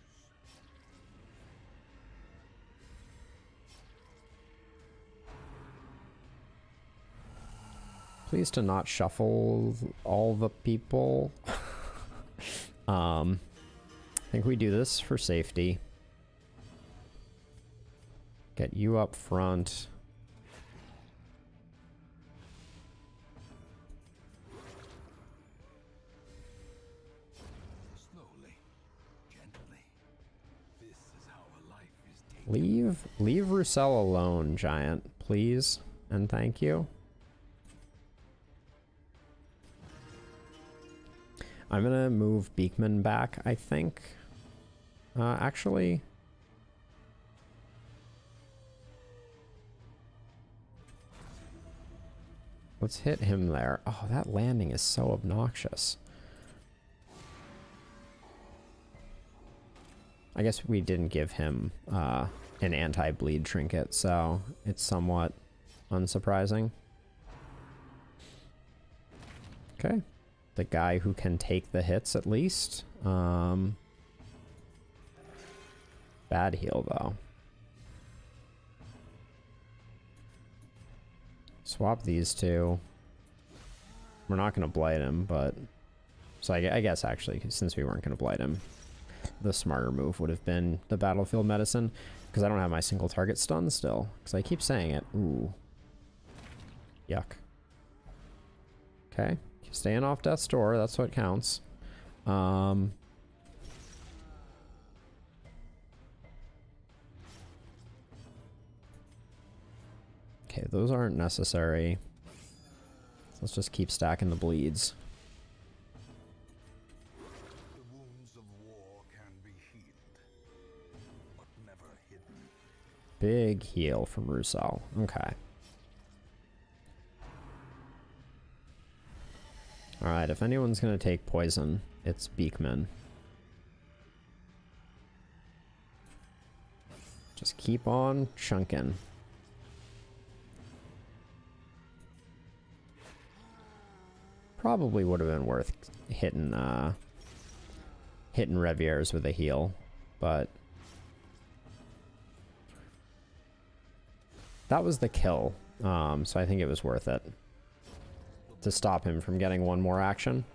Please to not shuffle all the people. I think we do this for safety. Get you up front. Slowly, gently. This is how a life is taken. Leave Roussel alone, giant, please, and thank you. I'm gonna move Beekman back, I think. Actually, let's hit him there. Oh, that landing is so obnoxious. I guess we didn't give him an anti-bleed trinket, so it's somewhat unsurprising. Okay. The guy who can take the hits at least. Bad heal though. Swap these two. We're not going to blight him, but... So I guess actually, since we weren't going to blight him, the smarter move would have been the battlefield medicine, because I don't have my single target stun still, because I keep saying it. Ooh. Yuck. Okay. Staying off death's door, that's what counts. Okay, those aren't necessary. Let's just keep stacking the bleeds. The wounds of war can be healed, but never hidden. Big heal from Roussel. Okay. Alright, if anyone's gonna take poison, it's Beekman. Just keep on chunking. Probably would have been worth hitting Revieres with a heal, but that was the kill, so I think it was worth it to stop him from getting one more action.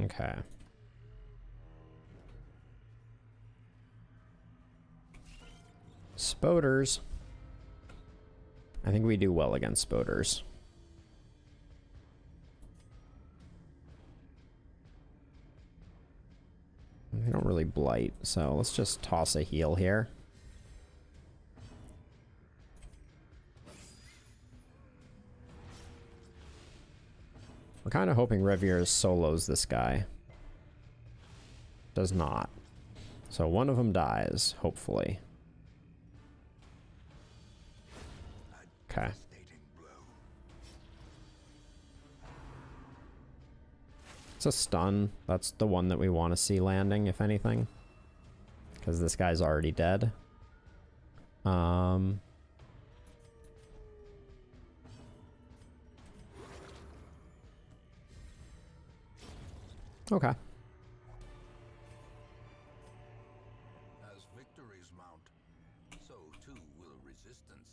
Okay. Spoders. I think we do well against Spoders. They don't really blight, so let's just toss a heal here. We're kind of hoping Revieres solos this guy. Does not. So one of them dies, hopefully. Okay. It's a stun. That's the one that we want to see landing, if anything. Because this guy's already dead. Okay. As victories mount, so too will resistance.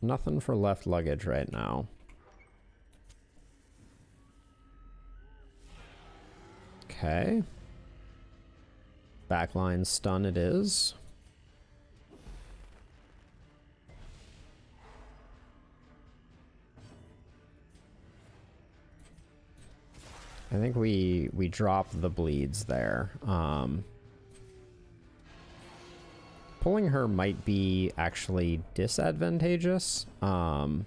Nothing for left luggage right now. Okay. Backline stun it is. I think we drop the bleeds there. Pulling her might be actually disadvantageous. But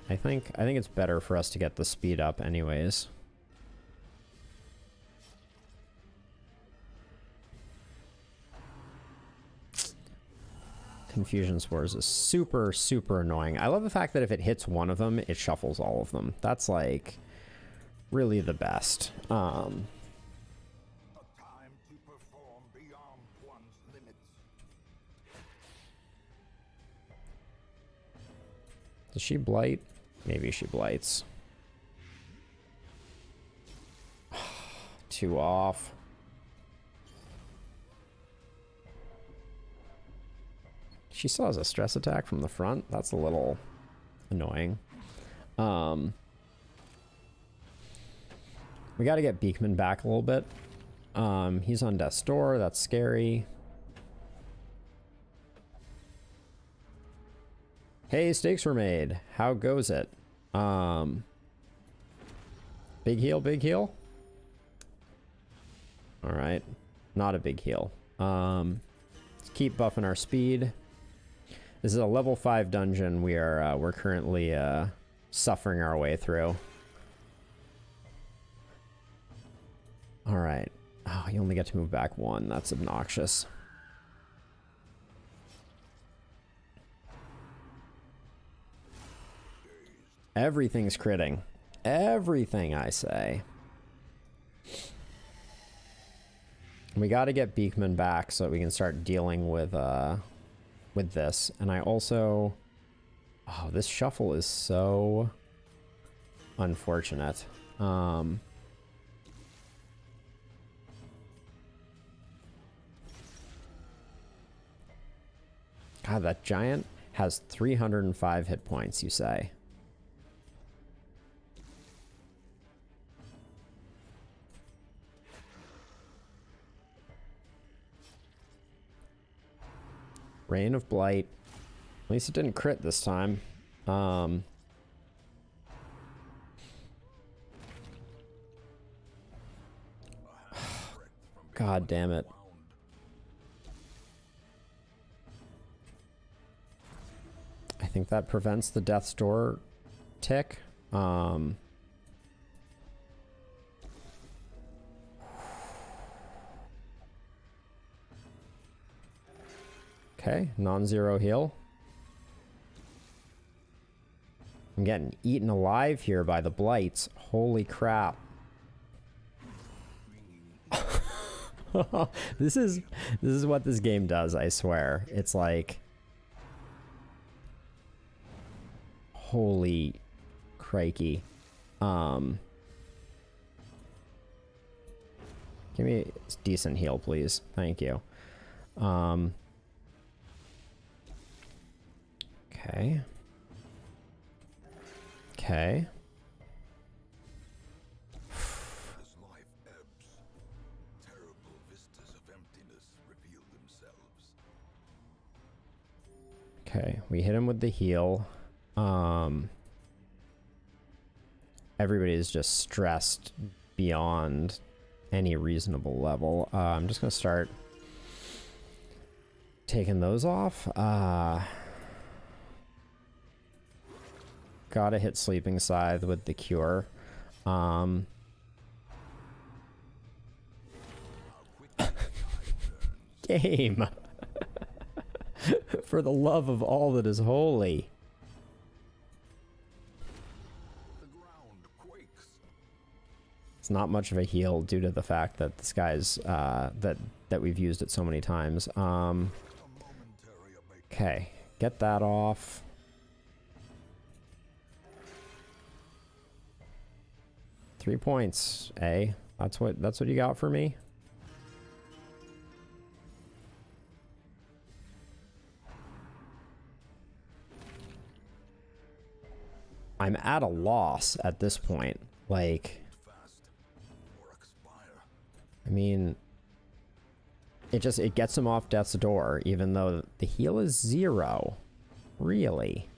I think it's better for us to get the speed up anyways. Confusion Spores is super, super annoying. I love the fact that if it hits one of them, it shuffles all of them. That's like really the best. A time to perform beyond one's limits. Does she blight? Maybe she blights. 2 off. She still has a stress attack from the front. That's a little annoying. We got to get Beekman back a little bit. He's on death's door. That's scary. Hey, stakes were made. How goes it? Big heal, big heal. All right, not a big heal. Let's keep buffing our speed. This is a level 5 dungeon we're currently suffering our way through. All right. Oh, you only get to move back 1. That's obnoxious. Everything's critting. Everything, I say. We got to get Beekman back so that we can start dealing with this. And I also... Oh, this shuffle is so unfortunate. God, that giant has 305 hit points, you say? Rain of Blight. At least it didn't crit this time. God damn it. I think that prevents the death's door tick. Okay, non-zero heal. I'm getting eaten alive here by the blights. Holy crap. This is what this game does, I swear. It's like, holy crikey. Give me a decent heal, please. Thank you. Okay. Okay. As life ebbs, terrible vistas of emptiness reveal themselves. Okay, we hit him with the heal. Everybody is just stressed beyond any reasonable level. I'm just gonna start taking those off. Gotta hit Sleeping Scythe with the cure. Game. For the love of all that is holy. The ground quakes. It's not much of a heal due to the fact that this guy's that we've used it so many times. Okay, get that off. Three points, eh? That's what you got for me? I'm at a loss at this point. Like, I mean, it gets him off death's door, even though the heal is 0. Really?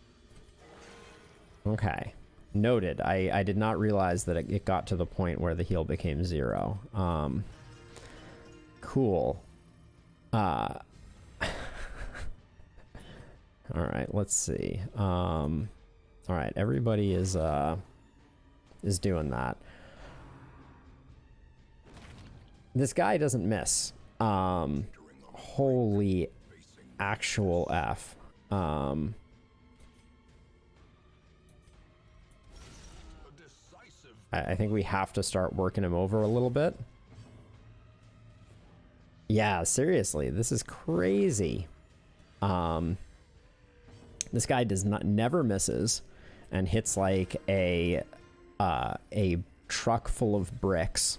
Okay. Noted. I did not realize that it got to the point where the heal became 0. Cool. All right, let's see. All right, everybody is doing that. This guy doesn't miss. Holy actual F. I think we have to start working him over a little bit. Yeah, seriously, this is crazy. This guy never misses and hits like a truck full of bricks.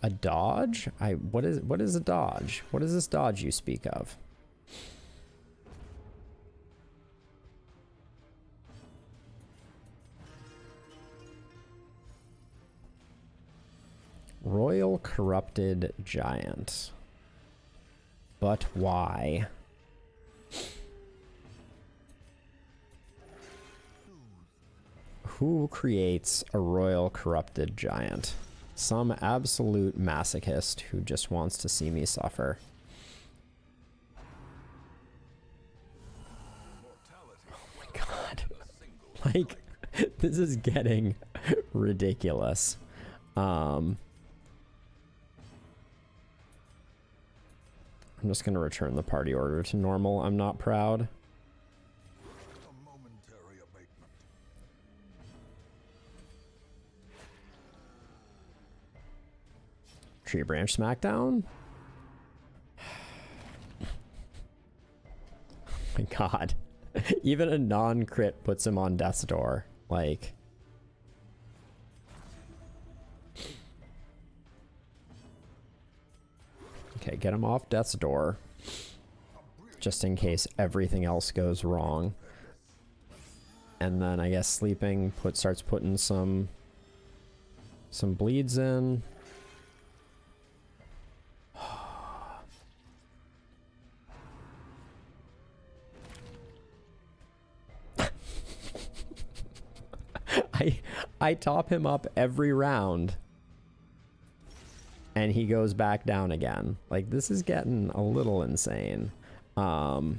A dodge? What is a dodge? What is this dodge you speak of? Royal Corrupted Giant. But why? Who creates a Royal Corrupted Giant? Some absolute masochist who just wants to see me suffer. Oh my god. Like, this is getting ridiculous. I'm just going to return the party order to normal. I'm not proud. Tree Branch Smackdown? Oh my god. Even a non-crit puts him on death's door. Like... Okay, get him off death's door. Just in case everything else goes wrong. And then I guess sleeping starts putting some bleeds in. I top him up every round. And he goes back down again. Like, this is getting a little insane. My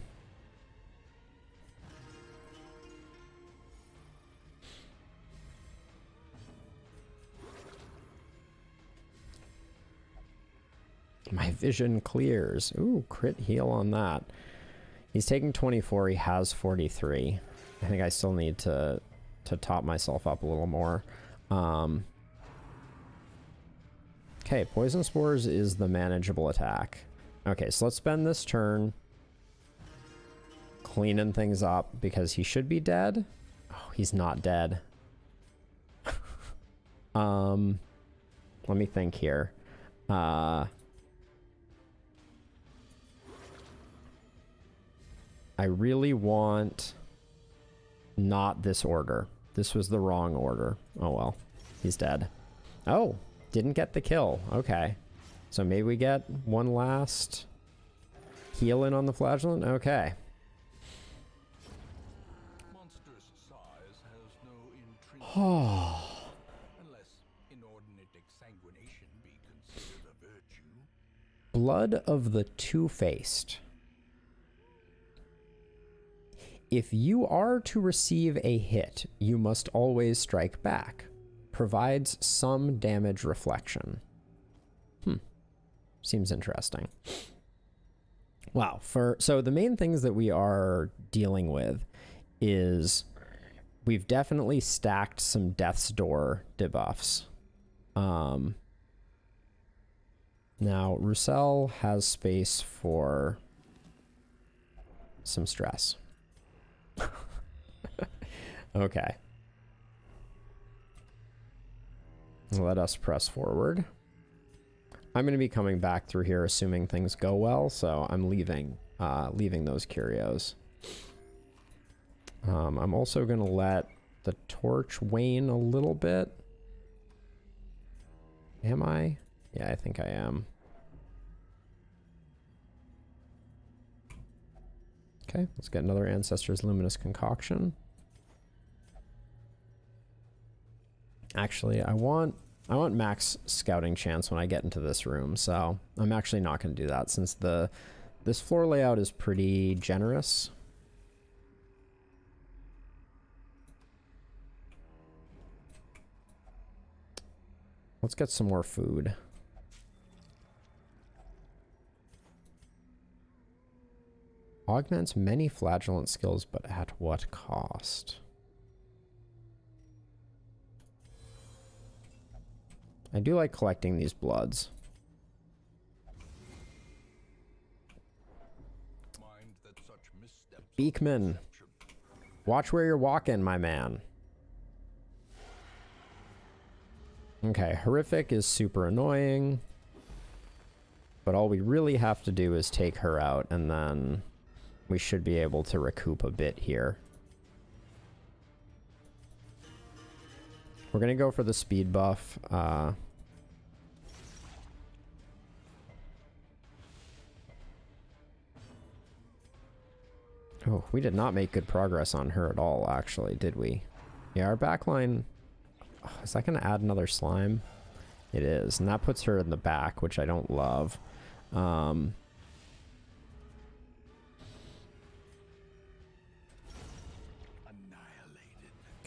vision clears. Ooh, crit heal on that. He's taking 24. He has 43. I think I still need to top myself up a little more. Okay, Poison Spores is the manageable attack. Okay, so let's spend this turn cleaning things up because he should be dead. Oh, he's not dead. Let me think here. I really want not this order. This was the wrong order. Oh well, he's dead. Oh, didn't get the kill. Okay. So maybe we get one last heal in on the flagellant? Okay. Monstrous size has no intrinsic Oh. unless inordinate exsanguination be considered a virtue. Blood of the Two-Faced. If you are to receive a hit, you must always strike back. Provides some damage reflection. Seems interesting. Wow. So the main things that we are dealing with is we've definitely stacked some Death's Door debuffs. Now Roussel has space for some stress. Okay. Let us press forward. I'm going to be coming back through here assuming things go well, so I'm leaving those curios. I'm also going to let the torch wane a little bit. Am I? Yeah, I think I am. Okay, let's get another Ancestor's Luminous Concoction. Actually, I want max scouting chance when I get into this room, so I'm actually not going to do that since this floor layout is pretty generous. Let's get some more food. Augments many flagellant skills, but at what cost? I do like collecting these bloods. Beekman, watch where you're walking, my man. Okay, Horrific is super annoying, but all we really have to do is take her out, and then we should be able to recoup a bit here. We're gonna go for the speed buff. Oh, we did not make good progress on her at all, actually, did we? Yeah, our backline... Oh, is that gonna add another slime? It is, and that puts her in the back, which I don't love.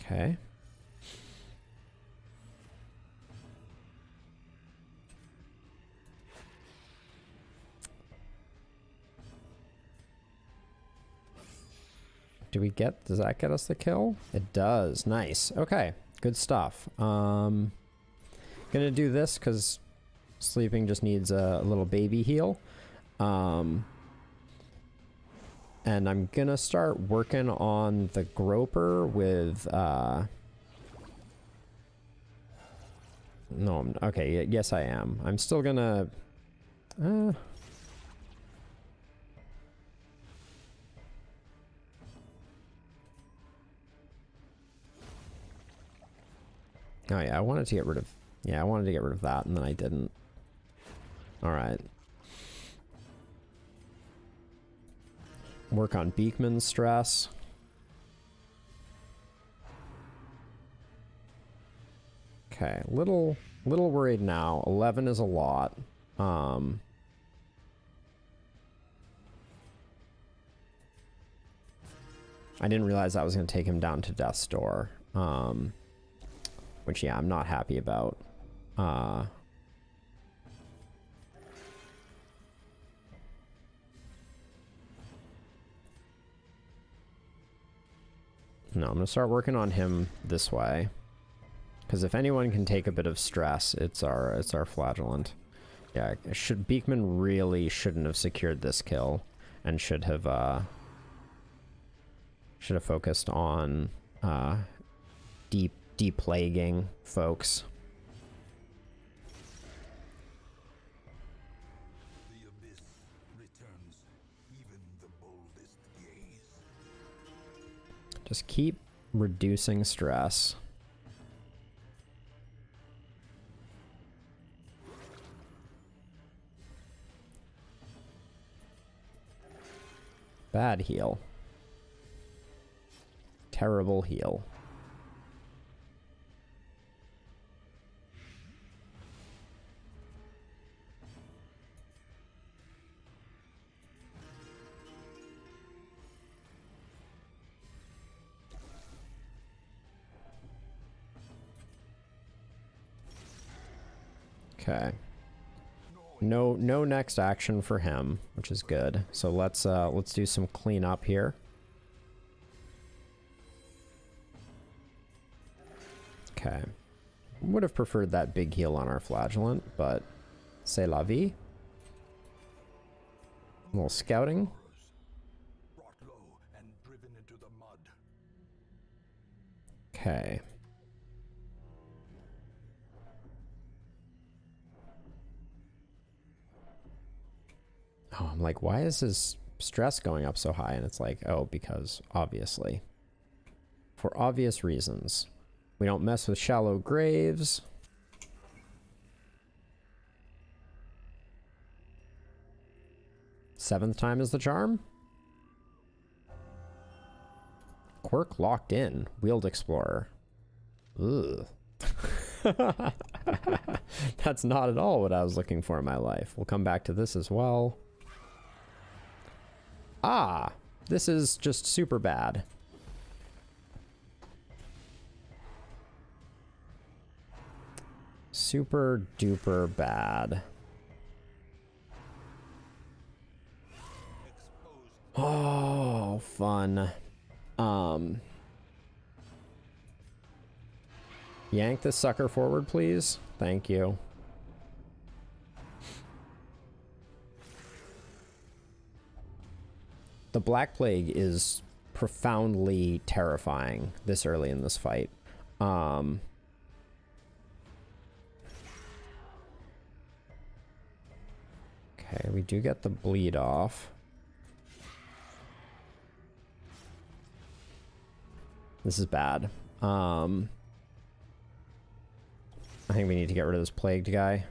Okay. Does that get us the kill? It does. Nice. Okay. Good stuff. Gonna do this because sleeping just needs a little baby heal. And I'm gonna start working on the groper with, no, okay, yes I am. I'm still gonna, oh yeah, I wanted to get rid of... Yeah, I wanted to get rid of that, and then I didn't. Alright. Work on Beekman's stress. Okay, little worried now. 11 is a lot. I didn't realize I was going to take him down to Death's Door. Which, yeah, I'm not happy about. No, I'm going to start working on him this way. Because if anyone can take a bit of stress, it's our flagellant. Yeah, Beekman really shouldn't have secured this kill. And should have focused on deplaguing folks. The abyss returns even the boldest gaze. Just keep reducing stress. Bad heal. Terrible heal. Okay. No next action for him, which is good. So let's do some cleanup here. Okay. Would have preferred that big heal on our flagellant, but c'est la vie. A little scouting. Brought low and driven into the mud. Okay. Oh, I'm like, why is his stress going up so high? And it's like, oh, because obviously. For obvious reasons. We don't mess with shallow graves. Seventh time is the charm? Quirk locked in. Wheeled Explorer. Ugh. That's not at all what I was looking for in my life. We'll come back to this as well. Ah, this is just super bad. Super duper bad. Oh, fun. Yank this sucker forward, please. Thank you. The Black Plague is profoundly terrifying this early in this fight. Okay, we do get the bleed off. This is bad. I think we need to get rid of this plagued guy.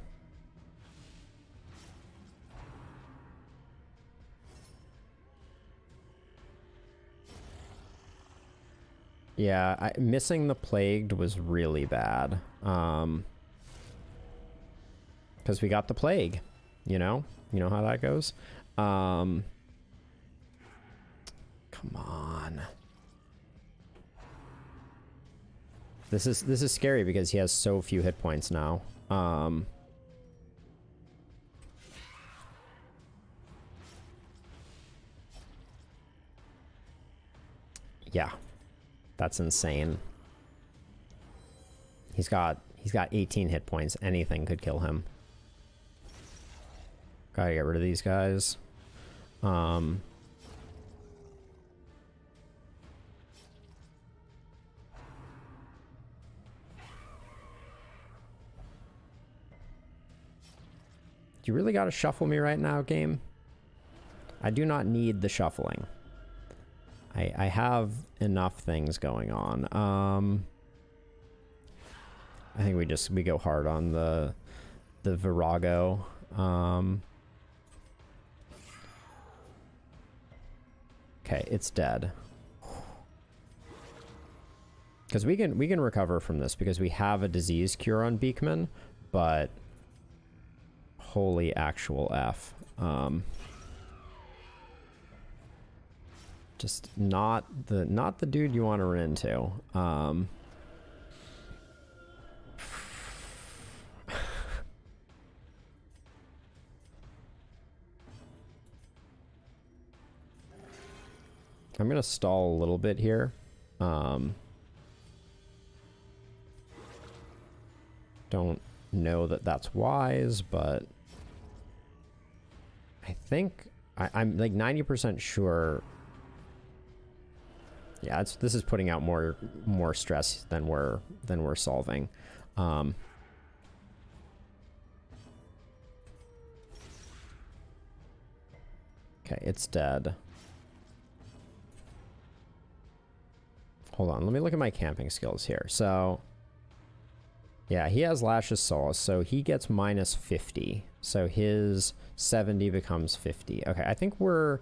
Yeah, missing the plagued was really bad. Because we got the plague, you know? You know how that goes? Come on. This is scary because he has so few hit points now. Yeah. That's insane. He's got 18 hit points. Anything could kill him. Gotta get rid of these guys. You really gotta shuffle me right now, game? I do not need the shuffling. I have enough things going on. I think we go hard on the Virago. Okay, it's dead. Because we can recover from this because we have a disease cure on Beekman, but holy actual F. Just not the dude you want to run into. I'm gonna stall a little bit here. Don't know that that's wise, but I think I'm like 90% sure. Yeah, this is putting out more stress than we're solving. Okay, it's dead. Hold on, let me look at my camping skills here. So, yeah, he has Lash's Solace, so he gets minus 50. So his 70 becomes 50. Okay, I think we're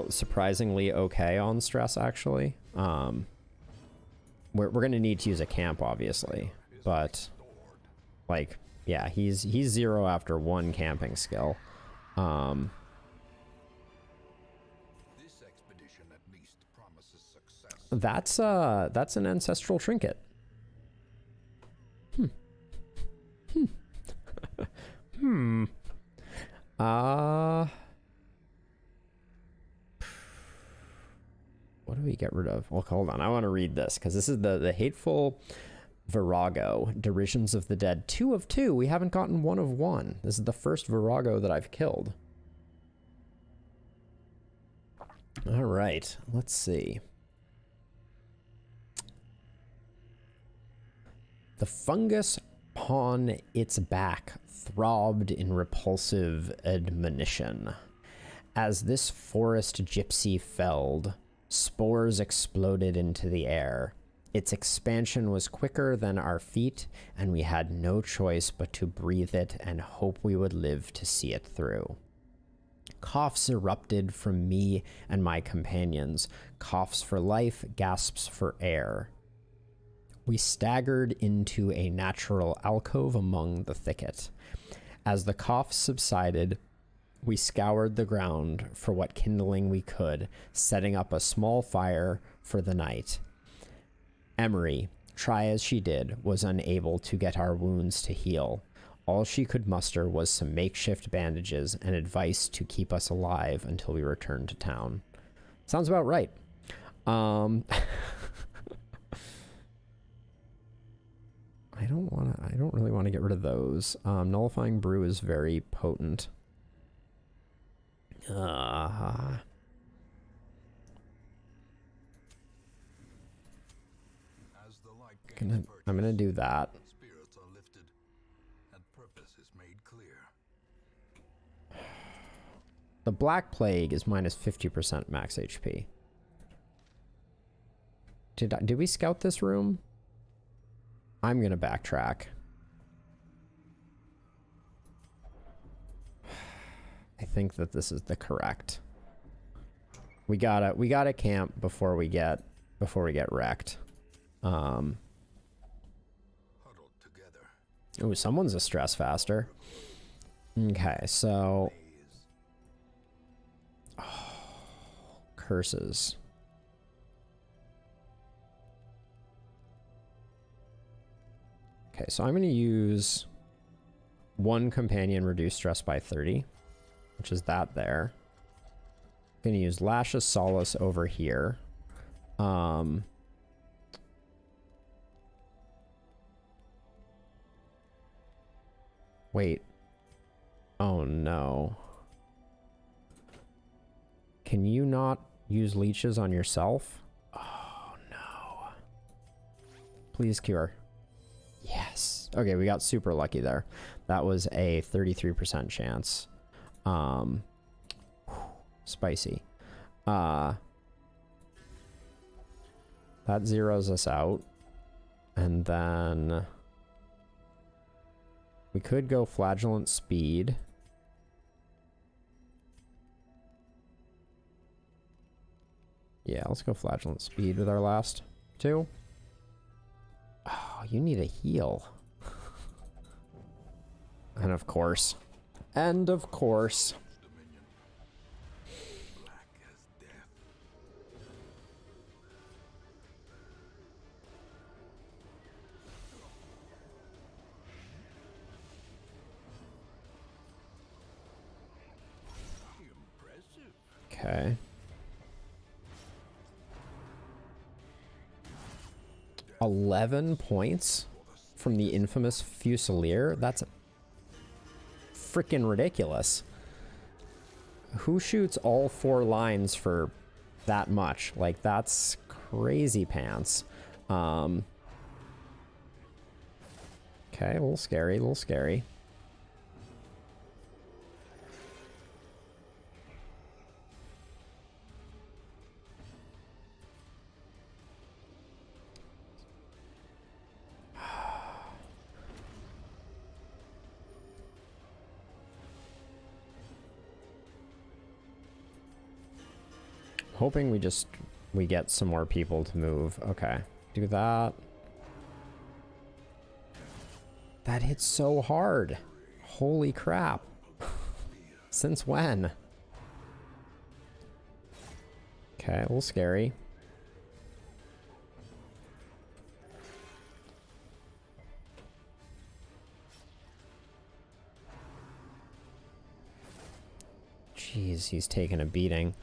surprisingly okay on stress, actually. We're gonna need to use a camp, obviously, but like, yeah, he's 0 after 1 camping skill. This expedition at least promises success. That's an ancestral trinket. What do we get rid of? Well, hold on. I want to read this because this is the Hateful Virago, Derisions of the Dead. 2 of 2. We haven't gotten 1 of 1. This is the first Virago that I've killed. All right. Let's see. The fungus upon its back throbbed in repulsive admonition. As this forest gypsy felled, spores exploded into the air. Its expansion was quicker than our feet, and we had no choice but to breathe it and hope we would live to see it through. Coughs erupted from me and my companions, coughs for life, gasps for air. We staggered into a natural alcove among the thicket. As the coughs subsided, we scoured the ground for what kindling we could, setting up a small fire for the night. Emery, try as she did, was unable to get our wounds to heal. All she could muster was some makeshift bandages and advice to keep us alive until we returned to town. Sounds about right. I don't really want to get rid of those. Nullifying Brew is very potent. I'm gonna do that. Spirits are lifted, and purpose is made clear. The Black Plague is minus 50% max HP. Did we scout this room? I'm gonna backtrack. I think that this is the correct. We gotta camp before we get wrecked. Huddled together. Ooh, someone's a stress faster. Okay, so curses. Okay, so I'm going to use one companion reduce stress by 30, which is that there. I'm going to use Lash of Solace over here. Wait. Oh no. Can you not use leeches on yourself? Oh no. Please cure. Yes. Okay, we got super lucky there. That was a 33% chance. Spicy. That zeroes us out. And then we could go Flagellant Speed. Yeah, let's go Flagellant Speed with our last two. Oh, you need a heal. And of course. And of course. Dominion. Black as death. Impressive. Okay. $11 points from the infamous Fusilier? That's freaking ridiculous. Who shoots all 4 lines for that much? Like, that's crazy pants. Okay, a little scary, a little scary. Hoping we get some more people to move. Okay, do that. That hits so hard. Holy crap. Since when? Okay, a little scary. Jeez, he's taking a beating.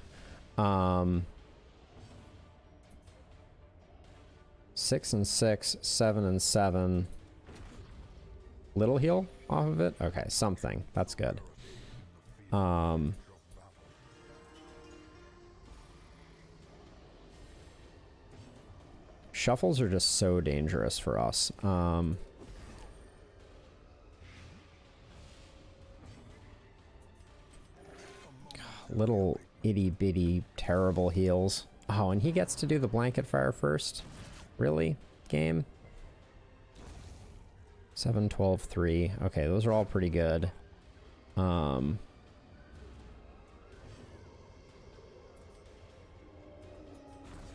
6 and 6, 7 and 7. Little heal off of it? Okay, something. That's good. Shuffles are just so dangerous for us. Little itty bitty terrible heals. Oh, and he gets to do the blanket fire first? Really? Game? 7, 12, 3. Okay, those are all pretty good.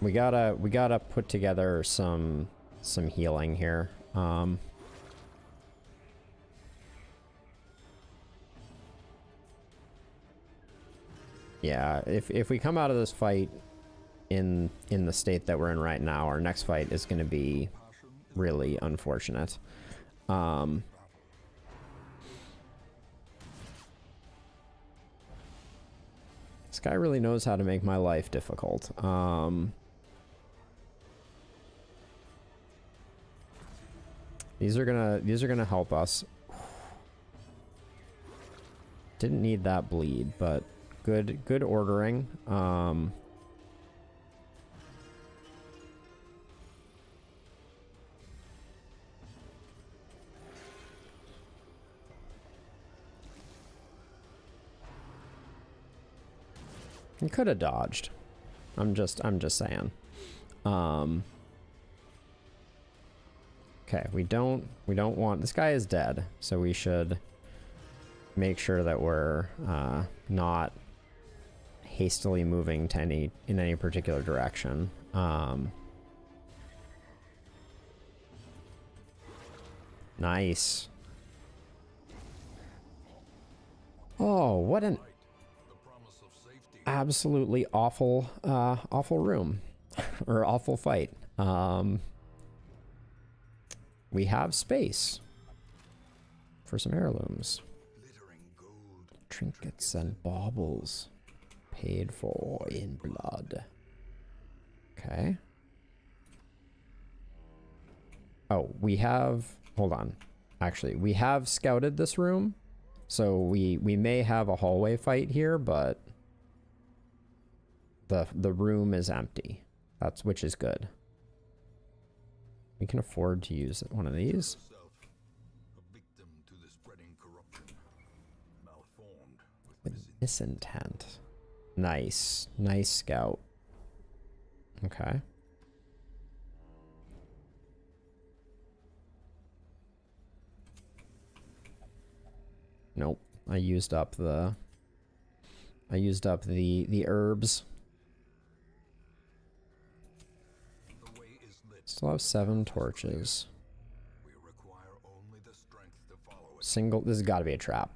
We gotta put together some healing here. Yeah, if we come out of this fight in the state that we're in right now, our next fight is going to be really unfortunate. This guy really knows how to make my life difficult. These are gonna help us. Didn't need that bleed, but good ordering. You could have dodged. I'm just saying. Okay, we don't want, this guy is dead, so we should make sure that we're not hastily moving to in any particular direction. Nice. Oh, what an absolutely awful awful room or awful fight. We have space for some heirlooms, trinkets and baubles paid for in blood. Okay. Oh, we have, hold on, actually we have scouted this room, so we may have a hallway fight here, but the room is empty. Which is good. We can afford to use one of these. With misintent. Nice. Nice scout. Okay. Nope. I used up the herbs. Still have 7 torches. Single, this has got to be a trap.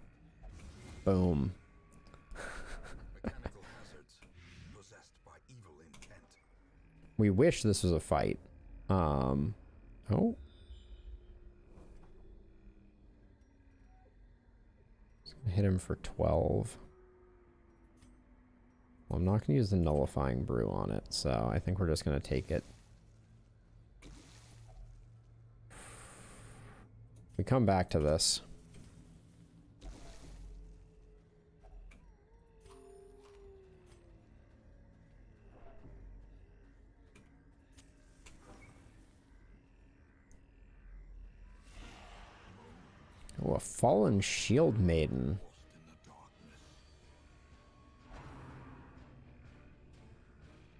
Boom. We wish this was a fight. Oh. Hit him for 12. Well, I'm not going to use the nullifying brew on it, so I think we're just going to take it. We come back to this. Oh, a fallen shield maiden.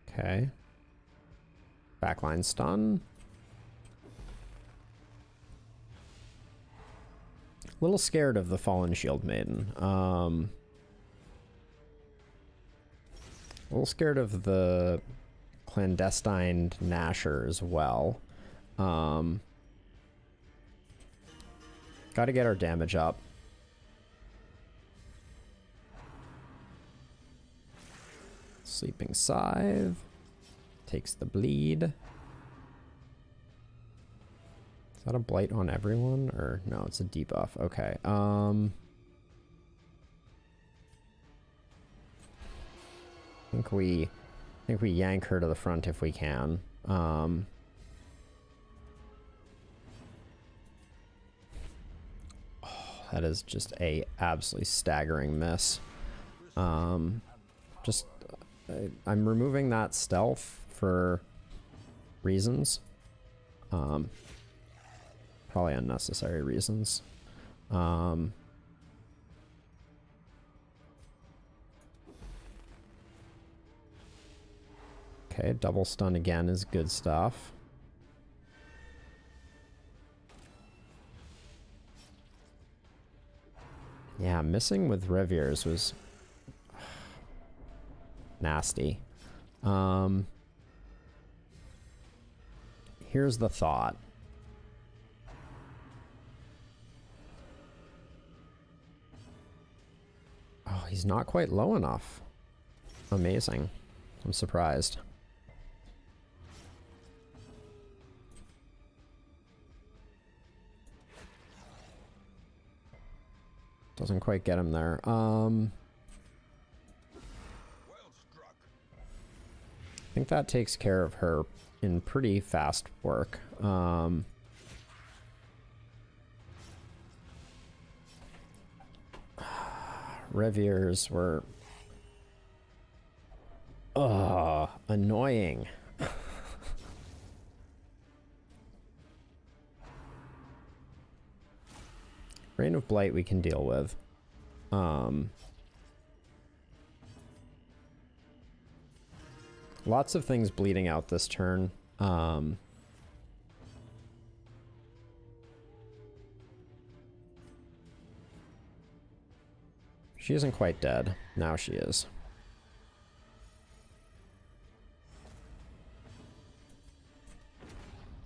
Okay. Backline stun. A little scared of the fallen shield maiden. A little scared of the clandestine Nasher as well. Got to get our damage up. Sleeping Scythe takes the bleed. Is that a blight on everyone, or no? It's a debuff. Okay. I think we yank her to the front if we can. That is just a absolutely staggering miss. I'm removing that stealth for reasons. Probably unnecessary reasons. Okay, double stun again is good stuff. Yeah, missing with Riviers was nasty. here's the thought. Oh, he's not quite low enough. Amazing. I'm surprised. Doesn't quite get him there. I think that takes care of her in pretty fast work. Reviers were annoying. Rain of Blight we can deal with. Lots of things bleeding out this turn. She isn't quite dead. Now she is.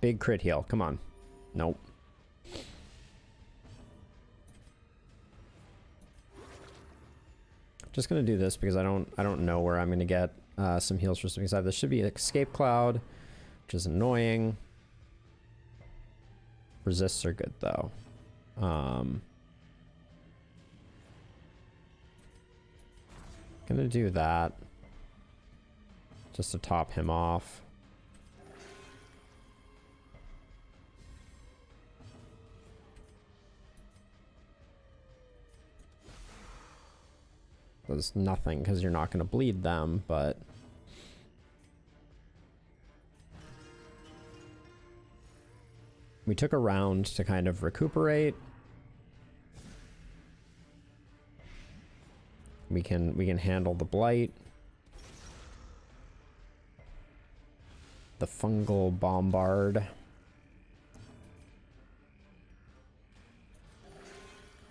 Big crit heal. Come on. Nope. Just gonna do this because I don't know where I'm gonna get some heals for something side. This should be Escape Cloud, which is annoying. Resists are good though. Gonna do that just to top him off. There's nothing because you're not going to bleed them, but we took a round to kind of recuperate. We can handle the blight. The fungal bombard.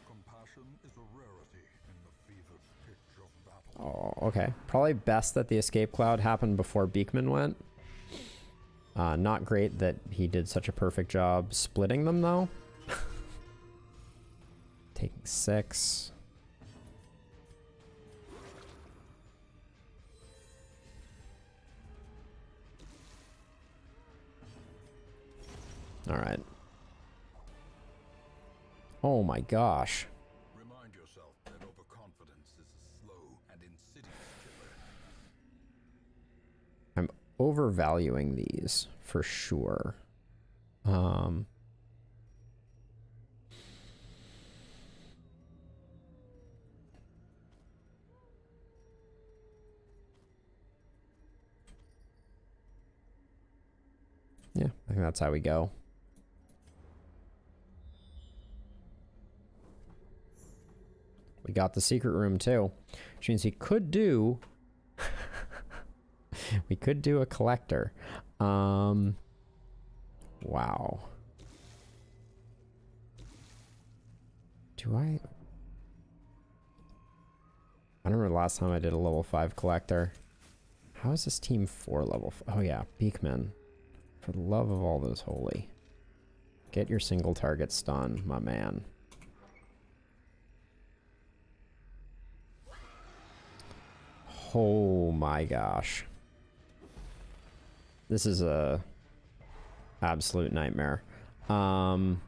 Compassion is a rarity in the fevered pitch of battle. Oh, okay. Probably best that the escape cloud happened before Beekman went. Not great that he did such a perfect job splitting them though. Taking 6. All right. Oh my gosh. Remind yourself that overconfidence is a slow and insidious killer. I'm overvaluing these for sure. Yeah, I think that's how we go. We got the secret room too, which means we could do we could do a collector. Wow. Do I don't remember the last time I did a level 5 collector. How is this team 4 level? Oh yeah, Beekman. For the love of all those holy. Get your single target stun, my man. Oh my gosh. This is a absolute nightmare. And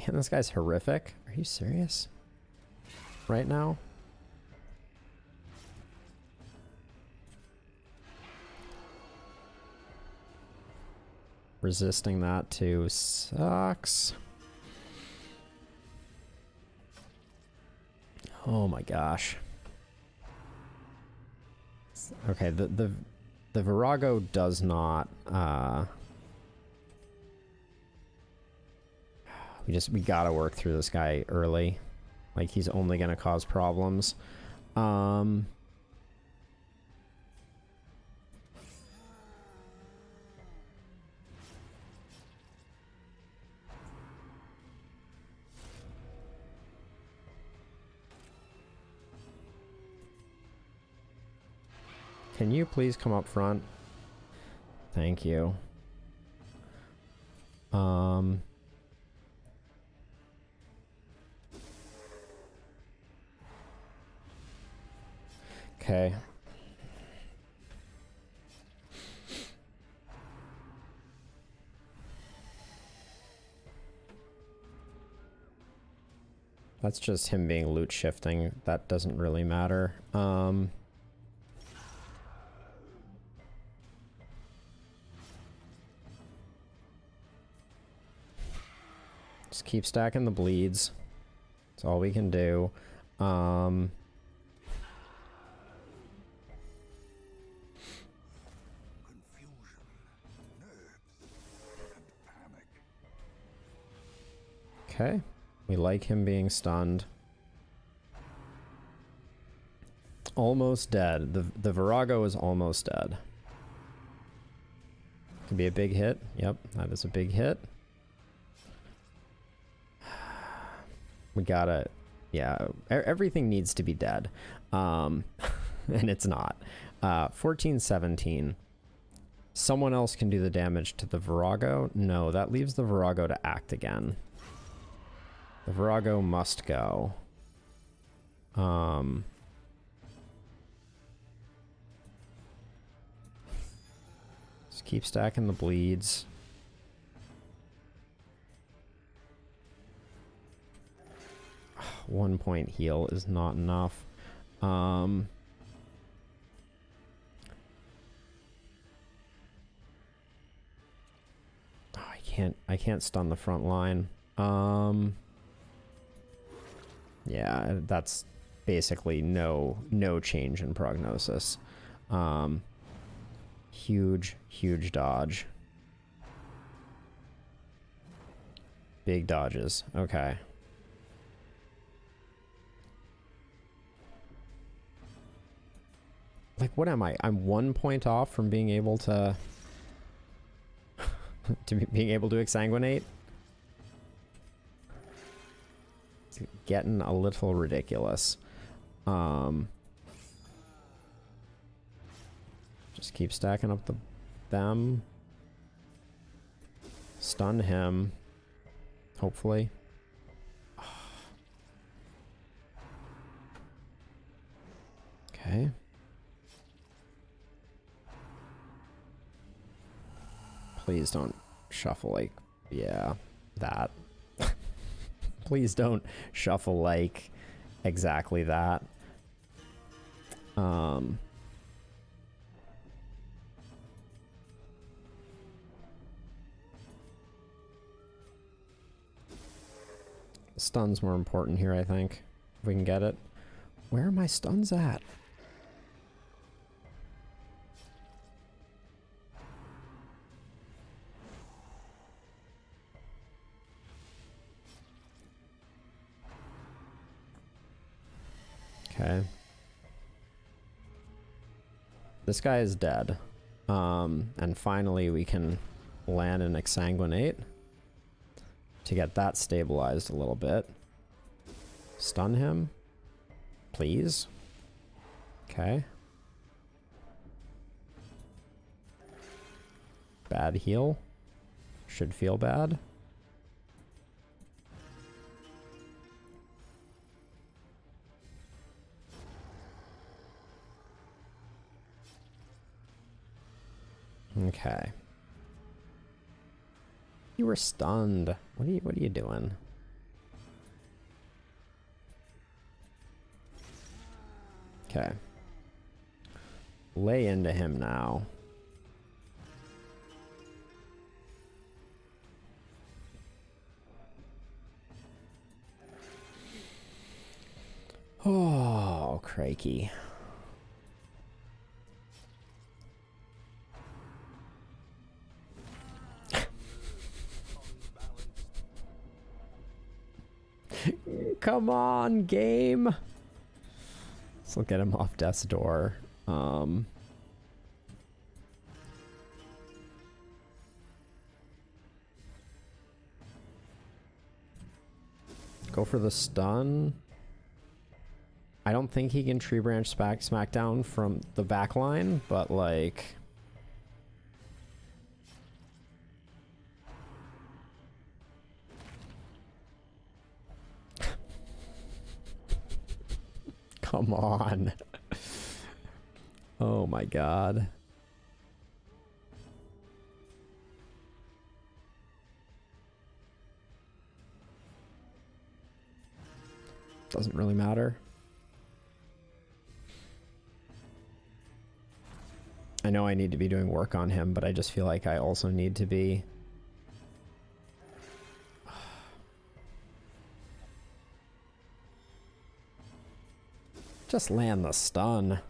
this guy's horrific. Are you serious? Right now? Resisting that too sucks. Oh my gosh. Okay, the Virago does not we gotta work through this guy early. Like he's only gonna cause problems. Can you please come up front? Thank you. Okay. That's just him being loot shifting. That doesn't really matter. Just keep stacking the bleeds. That's all we can do. Confusion, nerves, and panic. Okay. We like him being stunned. Almost dead. The Virago is almost dead. Could be a big hit. Yep, that is a big hit. We gotta... Yeah, everything needs to be dead. And it's not. 1417. Someone else can do the damage to the Virago? No, that leaves the Virago to act again. The Virago must go. Just keep stacking the bleeds. One point heal is not enough. I can't stun the front line. Yeah, that's basically no change in prognosis. Huge dodge. Big dodges. Okay. Like, what am I? I'm 1 point off from being able to... being able to exsanguinate? It's getting a little ridiculous. Just keep stacking up them. Stun him. Hopefully. Okay. Please don't shuffle like... Yeah, that. Please don't shuffle like exactly that. Stun's more important here, I think. If we can get it. Where are my stuns at? Okay. This guy is dead. And finally we can land an exsanguinate to get that stabilized a little bit. Stun him, please. Okay. Bad heal. Should feel bad. Okay. You were stunned. What are you doing? Okay. Lay into him now. Oh, crikey. Come on, game. So we'll get him off death's door. Go for the stun. I don't think he can tree branch smackdown from the back line, but like... Come on. Oh my god. Doesn't really matter. I know I need to be doing work on him, but I just feel like I also need to be... Just land the stun.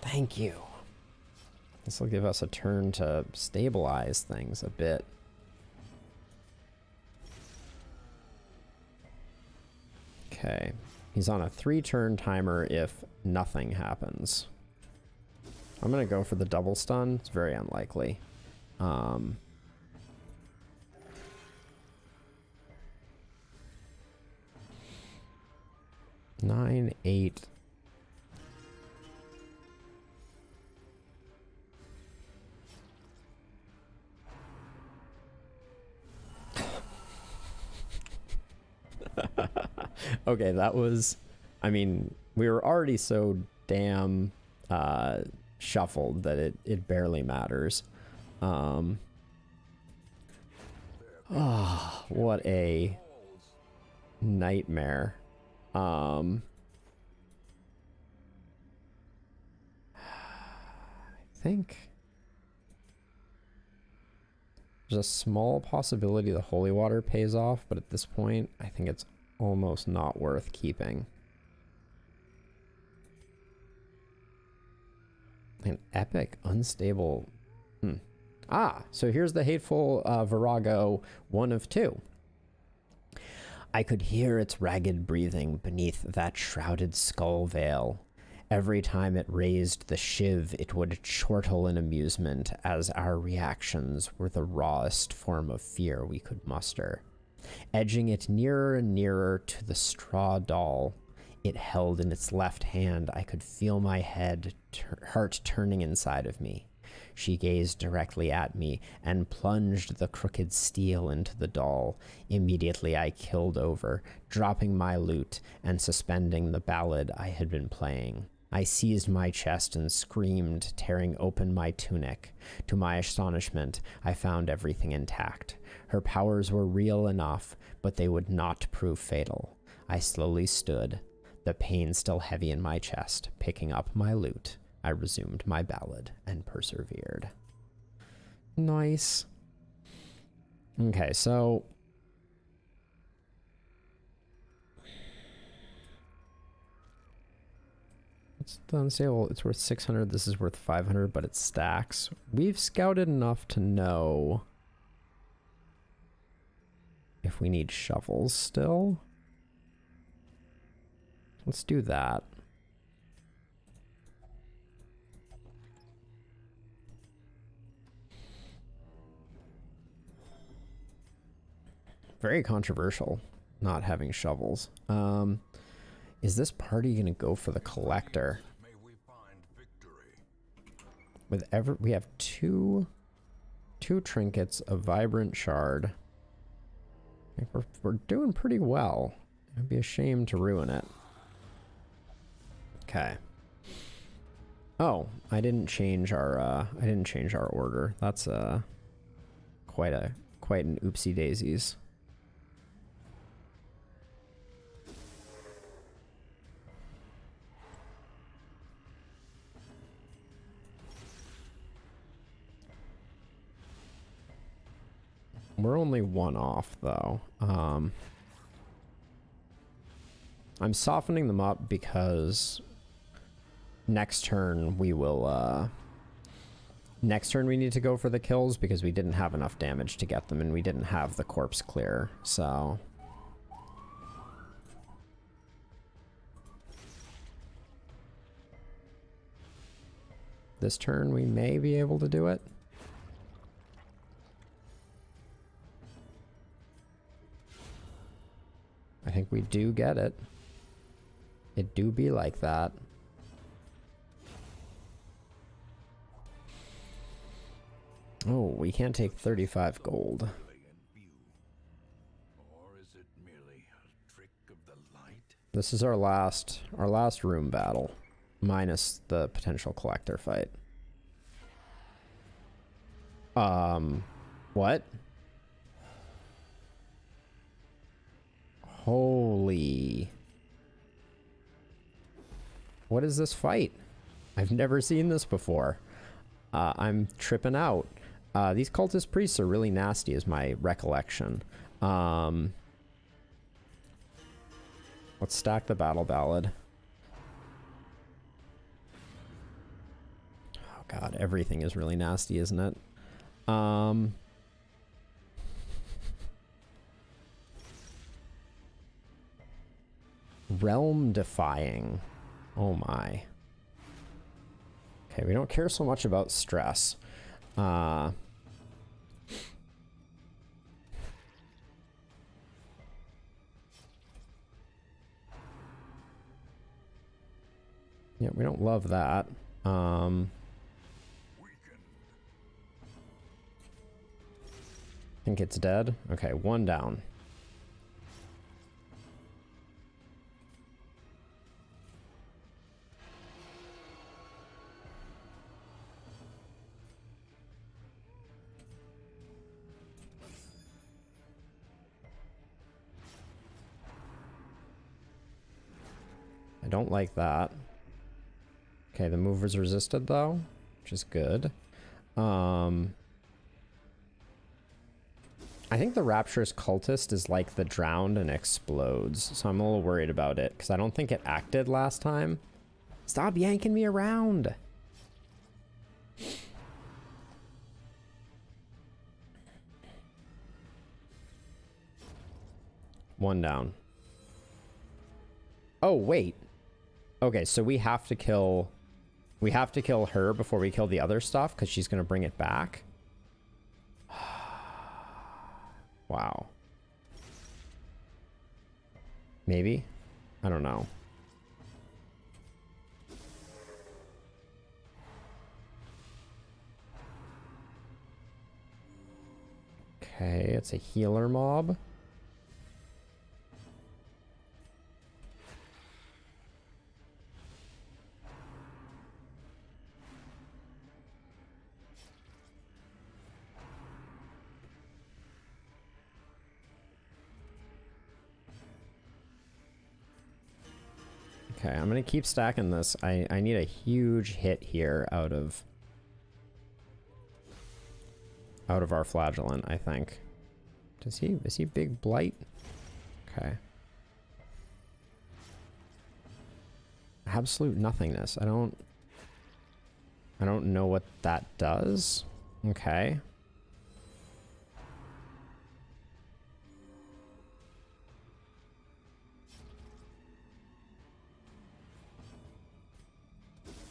Thank you. This will give us a turn to stabilize things a bit. Okay. He's on a 3-turn timer if nothing happens. I'm gonna go for the double stun. It's very unlikely. 9, 8. Okay, that was... I mean, we were already so damn shuffled that it barely matters. Oh, what a nightmare. I think there's a small possibility the holy water pays off, but at this point, I think it's almost not worth keeping. An epic unstable. So here's the hateful Virago, 1 of 2. I could hear its ragged breathing beneath that shrouded skull veil. Every time it raised the shiv, it would chortle in amusement, as our reactions were the rawest form of fear we could muster. Edging it nearer and nearer to the straw doll it held in its left hand, I could feel my heart turning inside of me. She gazed directly at me and plunged the crooked steel into the doll. Immediately I killed over, dropping my loot and suspending the ballad I had been playing. I seized my chest and screamed, tearing open my tunic. To my astonishment, I found everything intact. Her powers were real enough, but they would not prove fatal. I slowly stood, the pain still heavy in my chest. Picking up my loot, I resumed my ballad and persevered. Nice. Okay, so... it's unstable. It's worth 600. This is worth 500, but it stacks. We've scouted enough to know if we need shovels still. Let's do that. Very controversial, not having shovels. Is this party gonna go for the collector? May we find victory. We have two trinkets, a vibrant shard. I think we're doing pretty well. It'd be a shame to ruin it. Okay. Oh, I didn't change our order. That's quite an oopsie daisies. We're only 1 off, though. I'm softening them up because next turn we will... next turn we need to go for the kills because we didn't have enough damage to get them and we didn't have the corpse clear, so... this turn we may be able to do it. I think we do get it. It do be like that. Oh, we can't take 35 gold. Or is it merely a trick of the light? This is our last room battle, minus the potential collector fight. What? Holy. What is this fight? I've never seen this before. I'm tripping out. These cultist priests are really nasty is my recollection. Let's stack the battle ballad. Oh god, everything is really nasty, isn't it? Realm defying. Oh my. Okay, we don't care so much about stress. Yeah, we don't love that. Think it's dead? Okay, one down. I don't like that. Okay, the move was resisted though, which is good. I think the Rapturous Cultist is like the drowned and explodes, so I'm a little worried about it because I don't think it acted last time. Stop yanking me around. One down. Oh, wait. Okay, so we have to kill her before we kill the other stuff because she's going to bring it back. Wow. Maybe? I don't know. Okay, it's a healer mob. Okay, I'm gonna keep stacking this. I need a huge hit here out of our flagellant, I think. Is he big blight? Okay. Absolute nothingness. I don't know what that does. Okay.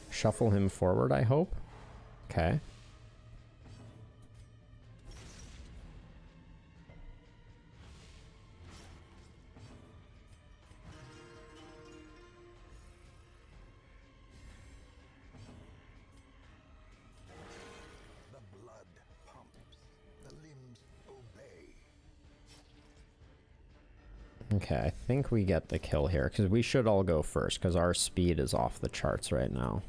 Shuffle him forward, I hope. Okay. The blood pumps, the limbs obey. Okay, I think we get the kill here because we should all go first because our speed is off the charts right now.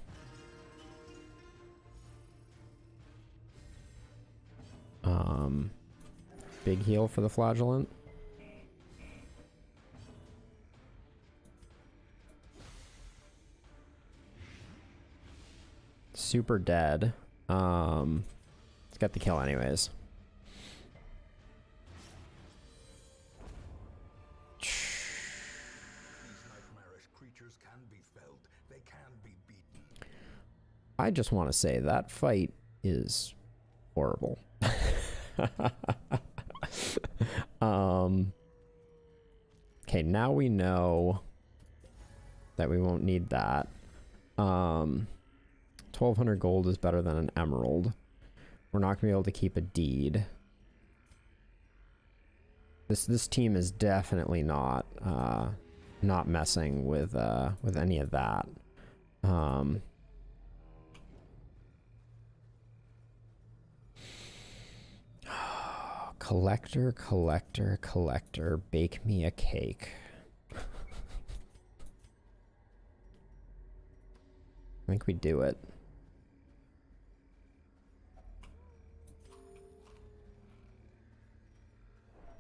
Big heal for the flagellant. Super dead. Let's get the kill anyways. These nightmarish creatures can be felled. They can be beaten. I just want to say that fight is horrible. Okay, now we know that we won't need that. 1,200 gold is better than an emerald. We're not gonna be able to keep a deed. This team is definitely not not messing with any of that. Collector, collector, collector, bake me a cake. I think we do it.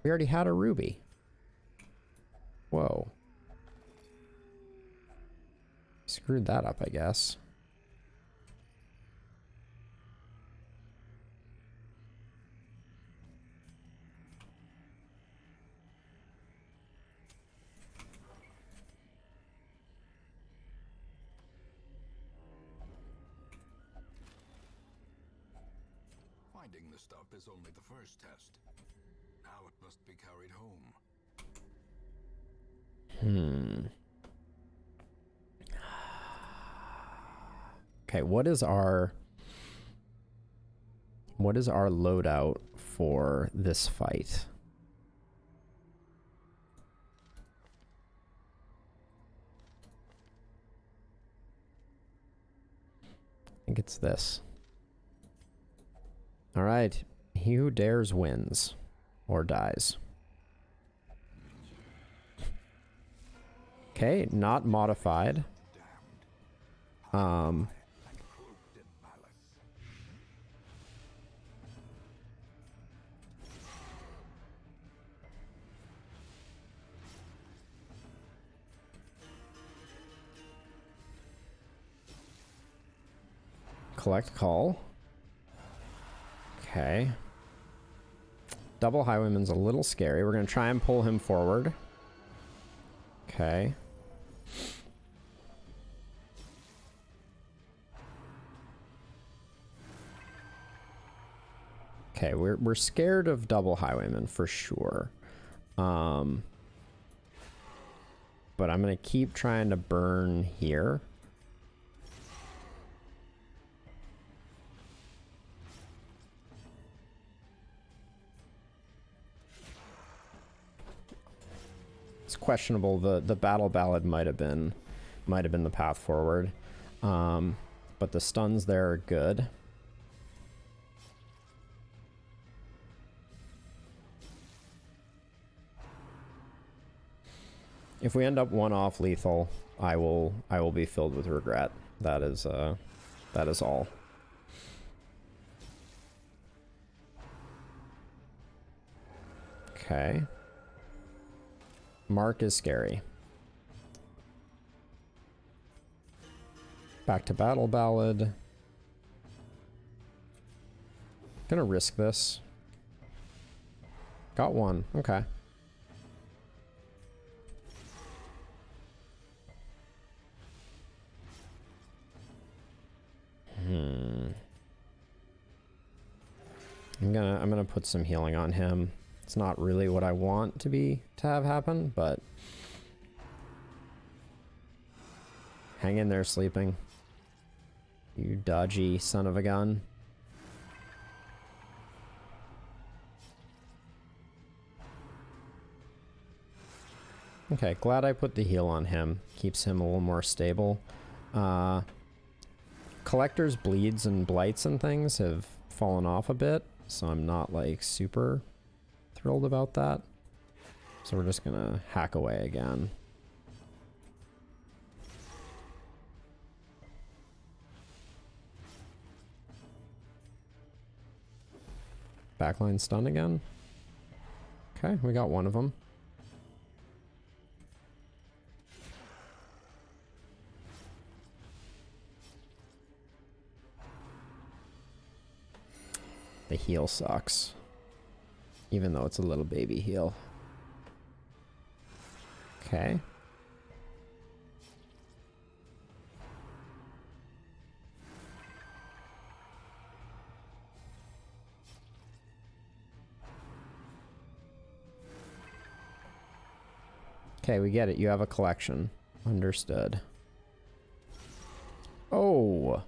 We already had a ruby. Whoa. Screwed that up, I guess. Finding the stuff is only the first test. Now it must be carried home. Okay, what is our loadout for this fight? I think it's this. All right, he who dares wins or dies. Okay, not modified. Collect call. Okay. Double Highwayman's a little scary. We're going to try and pull him forward. Okay. Okay, we're scared of Double Highwayman for sure. But I'm going to keep trying to burn here. It's questionable. The battle ballad might have been the path forward. But the stuns there are good. If we end up one off lethal, I will be filled with regret. That is all. Okay. Mark is scary. Back to battle ballad. Gonna risk this. Got one. Okay. I'm gonna put some healing on him. It's not really what I want to have happen, but hang in there, sleeping. You dodgy son of a gun. Okay, glad I put the heal on him. Keeps him a little more stable. Collector's bleeds and blights and things have fallen off a bit, so I'm not like super thrilled about that. So we're just gonna hack away again. Backline stun again. Okay, we got one of them. The heal sucks. Even though it's a little baby heal. Okay. Okay, we get it. You have a collection. Understood. Oh.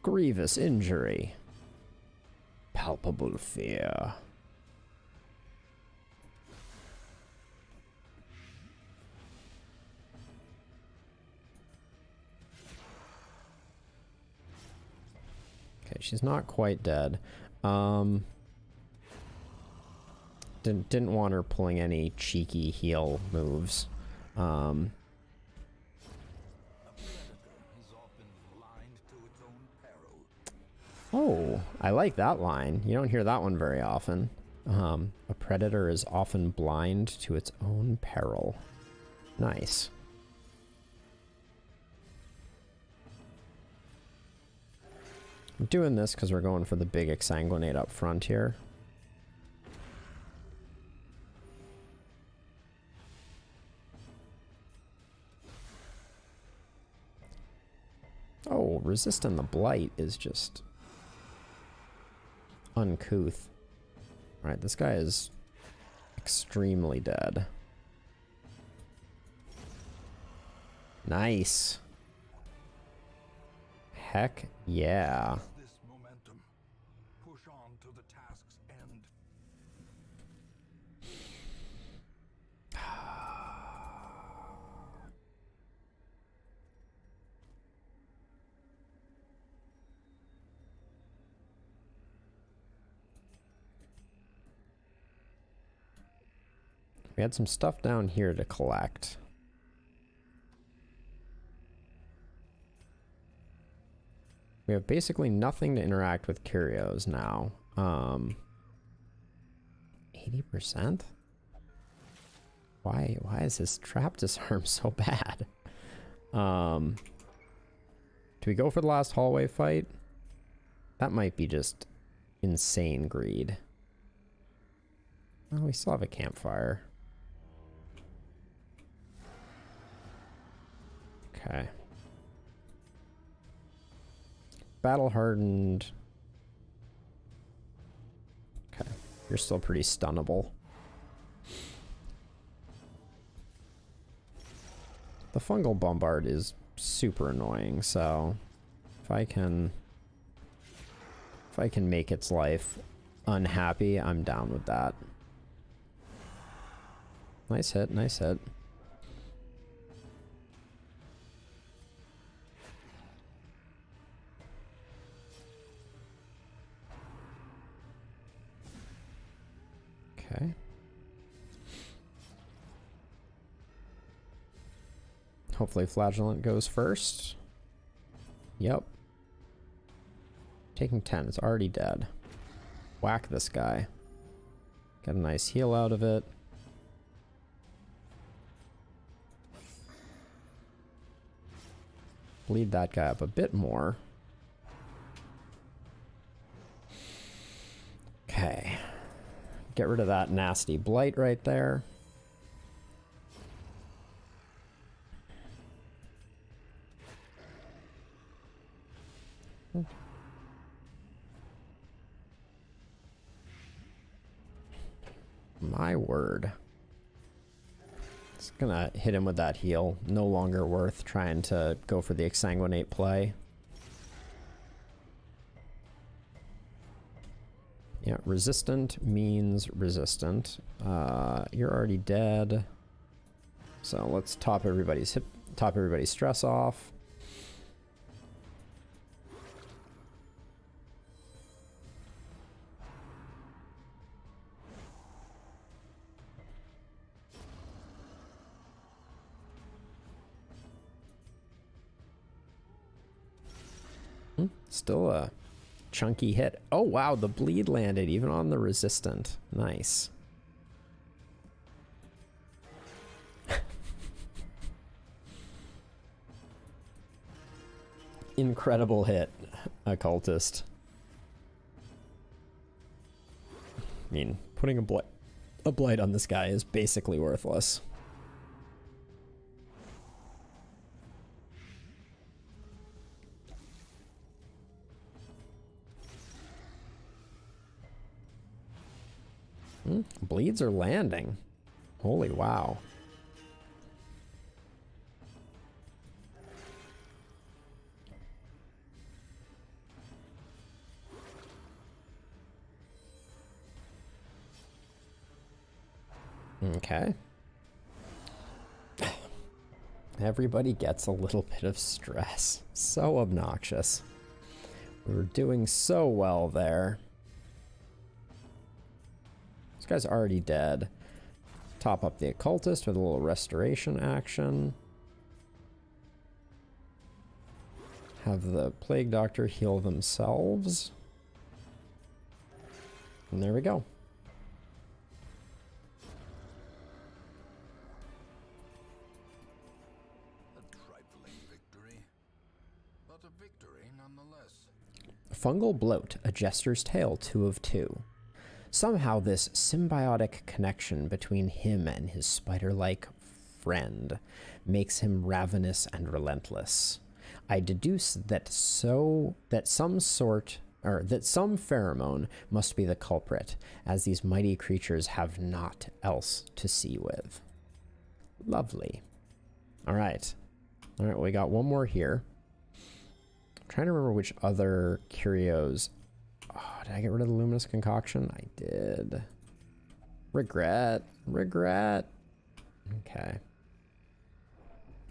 Grievous injury. Palpable fear. she's not quite dead. Didn't want her pulling any cheeky heal moves. A predator is often blind to its own peril. Oh, I like that line. You don't hear that one very often. A predator is often blind to its own peril. Nice. I'm doing this because we're going for the big exsanguinate up front here. Oh, resisting the blight is just uncouth. Alright, this guy is extremely dead. Nice. Heck yeah. This momentum. Push on to the task's end. We had some stuff down here to collect. We have basically nothing to interact with curios now. 80%? Why is his trap disarm so bad? Do we go for the last hallway fight? That might be just insane greed. Oh, we still have a campfire. Okay. Battle hardened. Okay. You're still pretty stunnable. The fungal bombard is super annoying, so if I can make its life unhappy, I'm down with that. Nice hit, nice hit. Okay. Hopefully Flagellant goes first. Yep. Taking 10. It's already dead. Whack this guy. Get a nice heal out of it. Bleed that guy up a bit more. Okay. Get rid of that nasty blight right there. My word. Just gonna hit him with that heal. No longer worth trying to go for the exsanguinate play. Yeah, resistant means resistant. You're already dead. So let's top everybody's stress off. Still a chunky hit. Oh wow, the bleed landed even on the resistant. Nice. Incredible hit, occultist. I mean, putting a blight on this guy is basically worthless. Bleeds are landing. Holy wow. Okay. Everybody gets a little bit of stress. So obnoxious. We were doing so well there. This guy's already dead. Top up the occultist with a little restoration action. Have the plague doctor heal themselves. And there we go. A trifling victory, but a victory nonetheless. Fungal bloat, a jester's tale, 2 of 2. Somehow this symbiotic connection between him and his spider-like friend makes him ravenous and relentless. I deduce that some pheromone must be the culprit, as these mighty creatures have naught else to see with. Lovely. All right, we got one more here. I'm trying to remember which other curios. Oh, did I get rid of the luminous concoction? I did. Regret. Okay.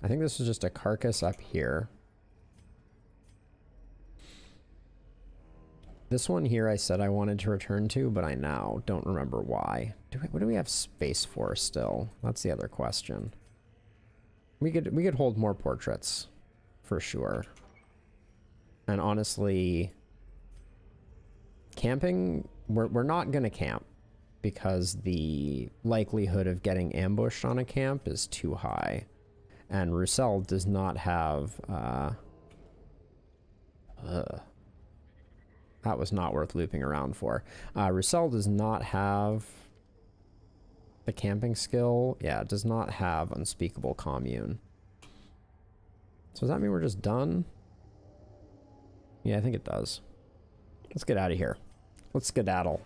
I think this was just a carcass up here. This one here I said I wanted to return to, but I now don't remember why. What do we have space for still? That's the other question. We could hold more portraits, for sure. And honestly, camping, we're not gonna camp because the likelihood of getting ambushed on a camp is too high. And Roussel does not have, that was not worth looping around for. Roussel does not have the camping skill. Yeah, it does not have Unspeakable Commune. So does that mean we're just done? Yeah, I think it does. Let's get out of here. Let's skedaddle.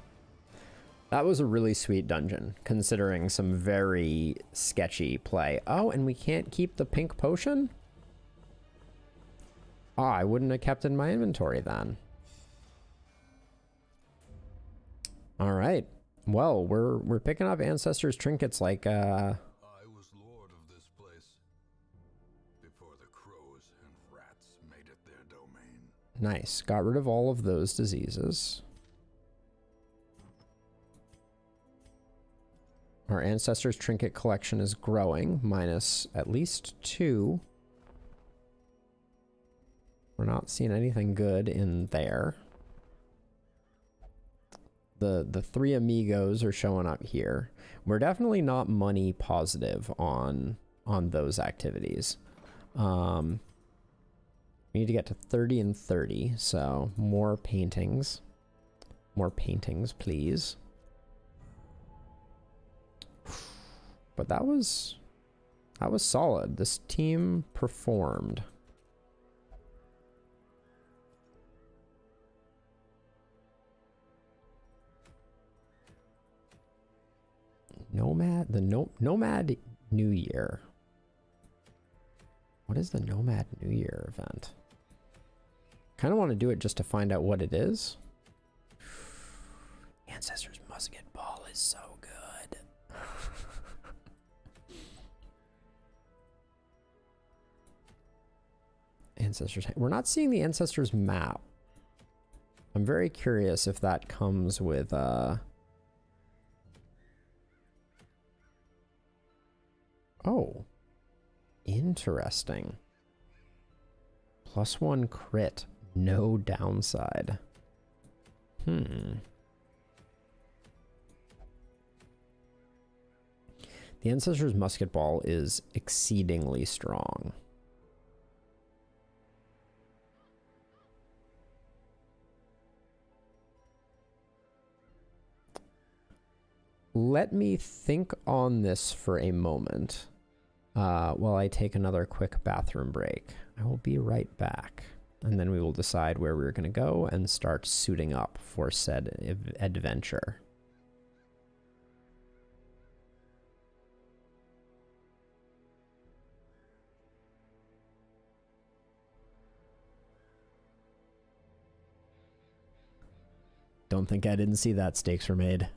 That was a really sweet dungeon, considering some very sketchy play. Oh, and we can't keep the pink potion? Ah, I wouldn't have kept it in my inventory then. All right. Well, we're picking up Ancestors trinkets like I was lord of this place before the crows and rats made it their domain. Nice. Got rid of all of those diseases. Our Ancestors trinket collection is growing, minus at least 2. We're not seeing anything good in there. The 3 amigos are showing up here. We're definitely not money positive on those activities. We need to get to 30 and 30, so more paintings. More paintings, please. But that was solid. This team performed. Nomad New Year. What is the Nomad New Year event? Kind of want to do it just to find out what it is. Ancestors Musket Ball is so good. Ancestors. We're not seeing the Ancestors map. I'm very curious if that comes with Oh, interesting. +1 crit, no downside. The Ancestors Musket Ball is exceedingly strong. Let me think on this for a moment. While I take another quick bathroom break. I will be right back. And then we will decide where we're going to go and start suiting up for said adventure. Don't think I didn't see that. Stakes were made.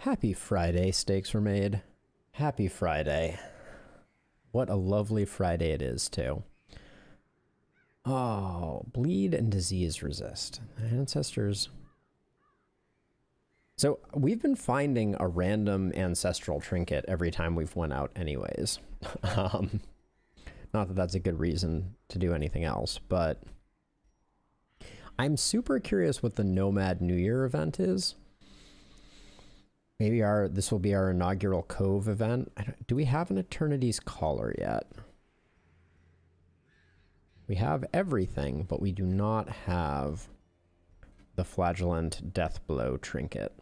Happy Friday, Steaks Were Made. Happy Friday. What a lovely Friday it is, too. Oh, bleed and disease resist. Ancestors. So we've been finding a random ancestral trinket every time we've went out anyways. Not that that's a good reason to do anything else, but I'm super curious what the Nomad New Year event is. Maybe this will be our inaugural Cove event. Do we have an Eternity's Caller yet? We have everything, but we do not have the Flagellant Death Blow trinket.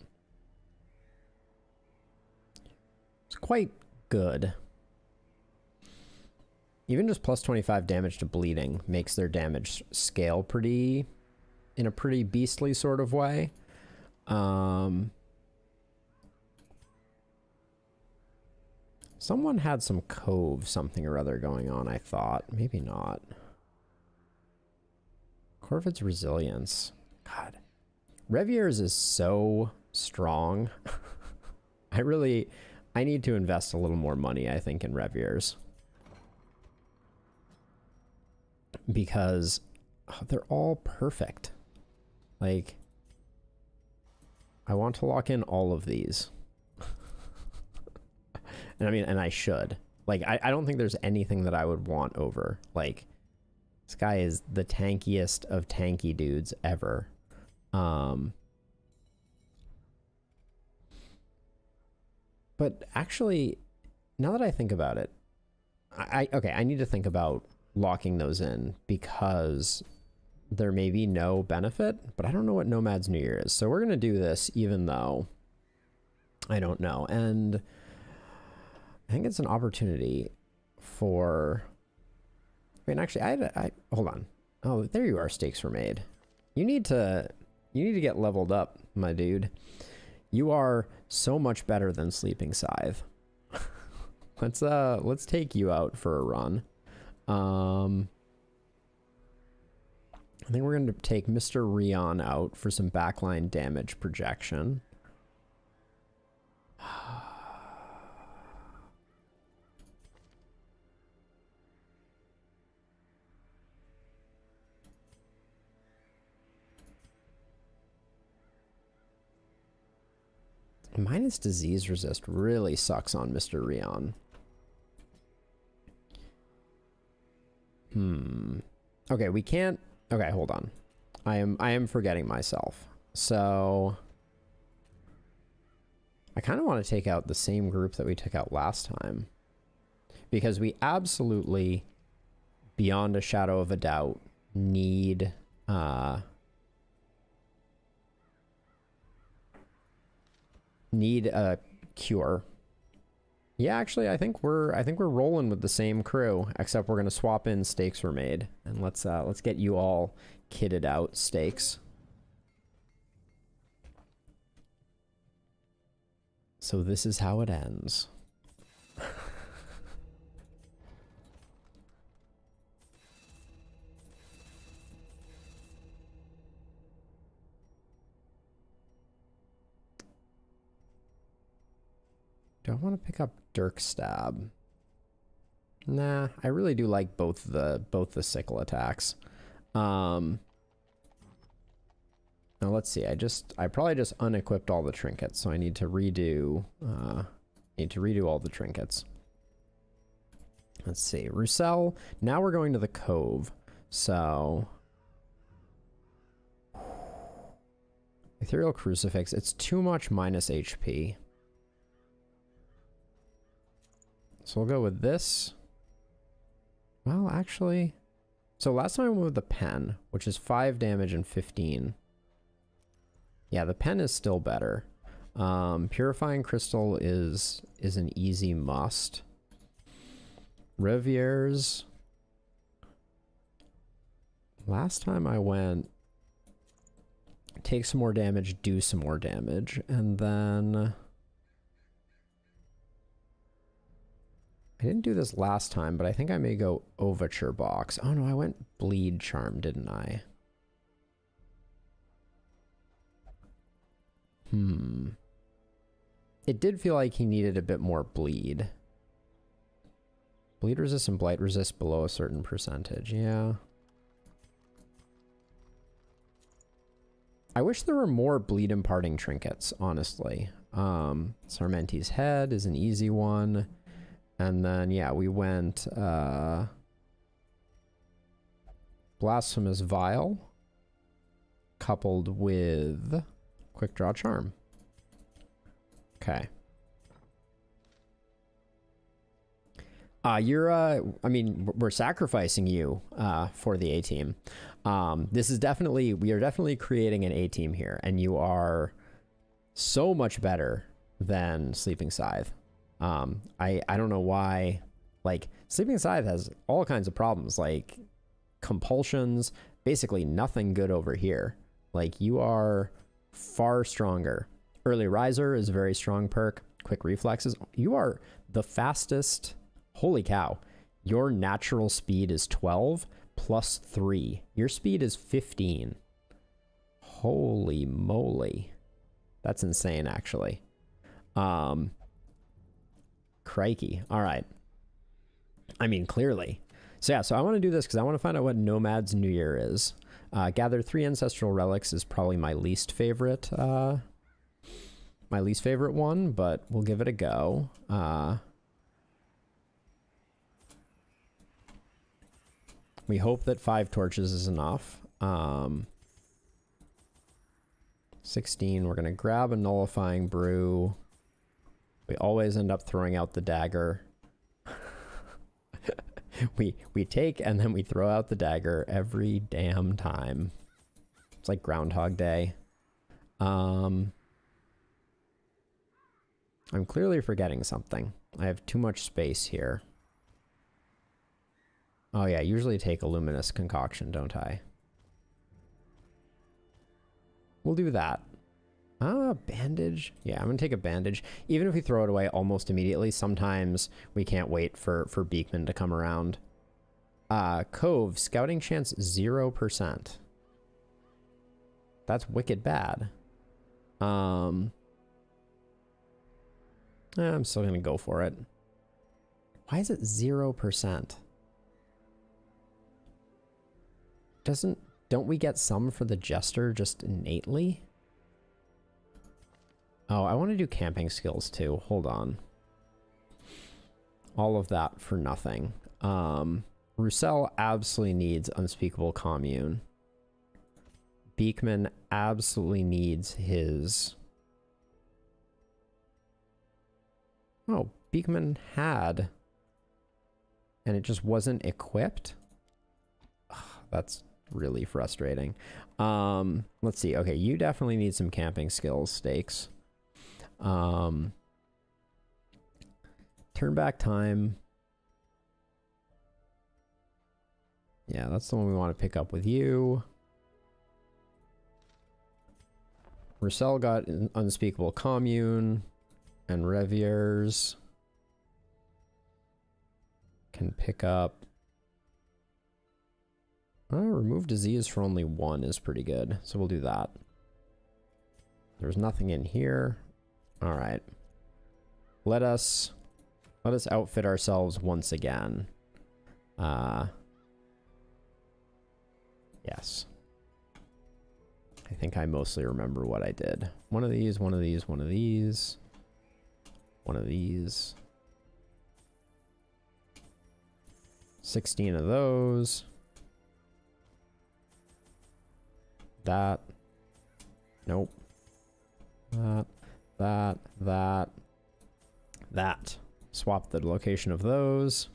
It's quite good. Even just plus 25 damage to bleeding makes their damage scale in a pretty beastly sort of way. Someone had some Cove something or other going on, I thought. Maybe not. Corvid's Resilience. God. Revier's is so strong. I need to invest a little more money, I think, in Revier's. Because they're all perfect. Like, I want to lock in all of these. And I mean, and I should. Like, I don't think there's anything that I would want over. Like, this guy is the tankiest of tanky dudes ever. But actually, now that I think about it, I need to think about locking those in because there may be no benefit, but I don't know what Nomad's New Year is. So we're going to do this even though I don't know. And I think it's an opportunity for... I mean, actually, I hold on. Oh, there you are, Steaks Were Made. You need to get leveled up, my dude. You are so much better than Sleeping Scythe. Let's take you out for a run. I think we're going to take Mr. Rion out for some backline damage projection. Minus disease resist really sucks on Mr. Rion. Okay, we can't... Okay, hold on. I am forgetting myself. So... I kind of want to take out the same group that we took out last time. Because we absolutely, beyond a shadow of a doubt, need... need a cure. Yeah, actually, I think we're rolling with the same crew, except we're gonna swap in Steaks Were Made, and let's get you all kitted out, Steaks. So this is how it ends. Do I want to pick up Dirk Stab? Nah, I really do like both the sickle attacks. Now let's see. I probably just unequipped all the trinkets, so I need to redo all the trinkets. Let's see. Roussel. Now we're going to the Cove. So Ethereal Crucifix. It's too much minus HP. So we'll go with this. Well, actually... So last time I went with the pen, which is 5 damage and 15. Yeah, the pen is still better. Purifying Crystal is an easy must. Revier's... Last time I went... Take some more damage, do some more damage, and then... I didn't do this last time, but I think I may go Overture Box. Oh no, I went Bleed Charm, didn't I? it did feel like he needed a bit more bleed. Bleed resist and blight resist below a certain percentage. Yeah. I wish there were more bleed imparting trinkets, honestly. Sarmenti's Head is an easy one. And then, yeah, we went Blasphemous Vial coupled with Quick Draw Charm. Okay. I mean, we're sacrificing you for the A team. We are definitely creating an A team here, and you are so much better than Sleeping Scythe. I don't know why, like, Sleeping Scythe has all kinds of problems, like compulsions, basically nothing good over here. Like, you are far stronger. Early Riser is a very strong perk. Quick Reflexes. You are the fastest. Holy cow. Your natural speed is 12 plus 3. Your speed is 15. Holy moly. That's insane, actually. Crikey. All right. I mean, clearly. So yeah, so I want to do this because I want to find out what Nomad's New Year is. Gather 3 Ancestral Relics is probably my least favorite one, but we'll give it a go. We hope that 5 torches is enough. 16, we're going to grab a Nullifying Brew. We always end up throwing out the dagger. we take and then we throw out the dagger every damn time. It's like Groundhog Day. I'm clearly forgetting something. I have too much space here. Oh yeah, I usually take a Luminous Concoction, don't I? We'll do that. Bandage. Yeah, I'm gonna take a bandage. Even if we throw it away almost immediately, sometimes we can't wait for Beekman to come around. Cove, scouting chance 0%. That's wicked bad. I'm still gonna go for it. Why is it 0%? Don't we get some for the Jester just innately? Oh, I want to do camping skills too. Hold on. All of that for nothing. Roussel absolutely needs Unspeakable Commune. Beekman absolutely needs his... Oh, Beekman had... and it just wasn't equipped? Ugh, that's really frustrating. Let's see. Okay, you definitely need some camping skills, Stakes. Turn back time. Yeah, that's the one we want to pick up with you. Roussel got an Unspeakable Commune, and Revieres can pick up. Remove disease for only 1 is pretty good, so we'll do that. There's nothing in here. All right. Let us outfit ourselves once again. Yes. I think I mostly remember what I did. One of these, one of these, one of these. One of these. 16 of those. That. Nope. That. Swap the location of those.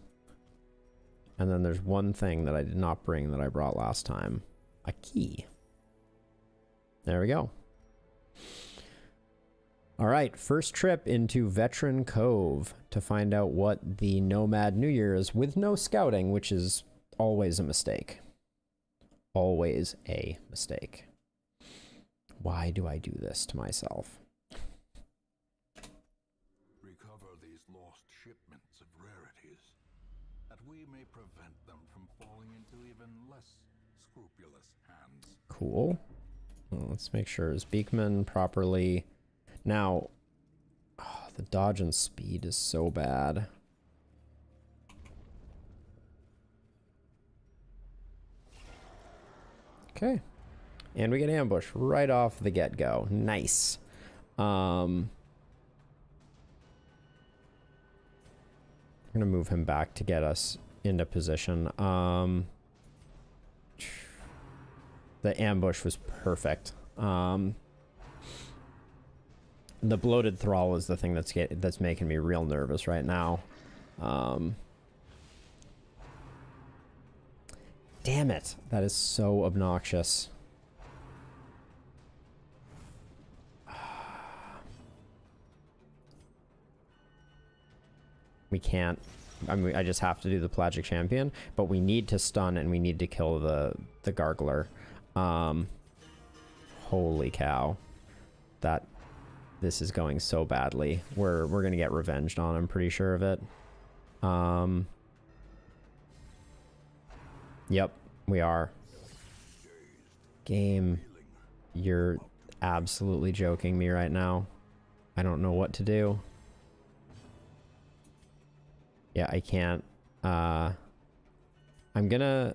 And then there's one thing that I did not bring that I brought last time. A key. There we go. All right, first trip into Veteran Cove to find out what the Nomad New Year is with no scouting, which is always a mistake. Always a mistake. Why do I do this to myself? Recover these lost shipments of rarities, that we may prevent them from falling into even less scrupulous hands. Cool. Well, let's make sure is Beekman properly. Now, The dodge and speed is so bad. Okay. And we get ambushed right off the get-go. Nice. I'm gonna move him back to get us into position. The ambush was perfect. The bloated thrall is the thing that's making me real nervous right now. Damn it. That is so obnoxious. We can't. I mean, I just have to do the Pelagic Champion, but we need to stun and we need to kill the Gargler. Holy cow. This is going so badly. We're gonna get revenged on, I'm pretty sure of it. Yep, we are. Game, you're absolutely joking me right now. I don't know what to do. Yeah, I can't. I'm gonna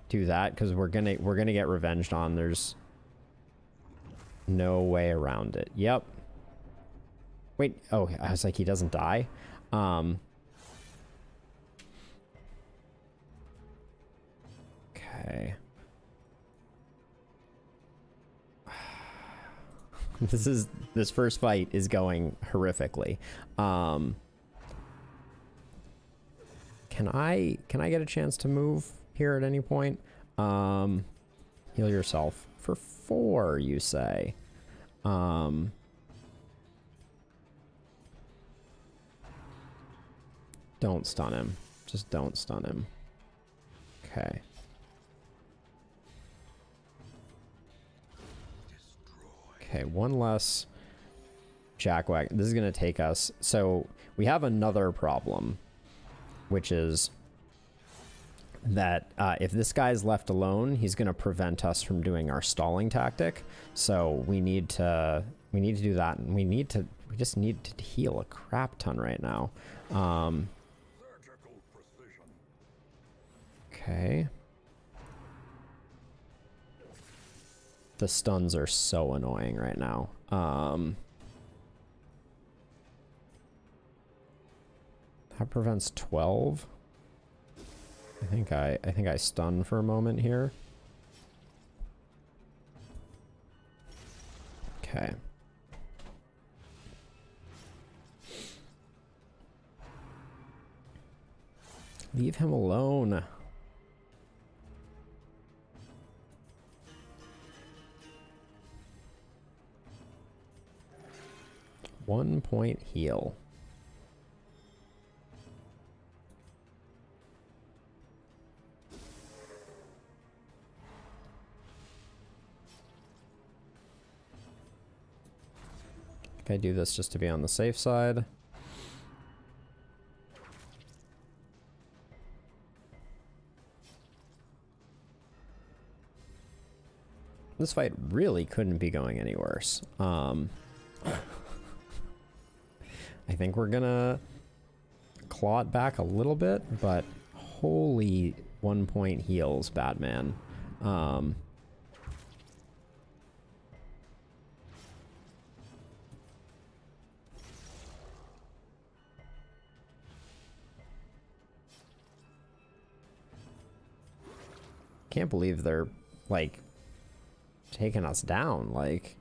do that because we're gonna get revenged on. There's no way around it. Yep. Wait. Oh, I was like, he doesn't die. Okay. This first fight is going horrifically. Can I get a chance to move here at any point? Heal yourself for 4, you say. Don't stun him. Just don't stun him. Okay. Okay, one less jackwag. This is going to take us. So we have another problem, which is that if this guy's left alone, he's going to prevent us from doing our stalling tactic. So we need to do that, and we just need to heal a crap ton right now. Okay. The stuns are so annoying right now. That prevents 12. I think I stun for a moment here. Okay. Leave him alone. One point heal. I do this just to be on the safe side. This fight really couldn't be going any worse. I think we're gonna claw it back a little bit, but holy 1 point heals, Batman. Can't believe they're like taking us down, like.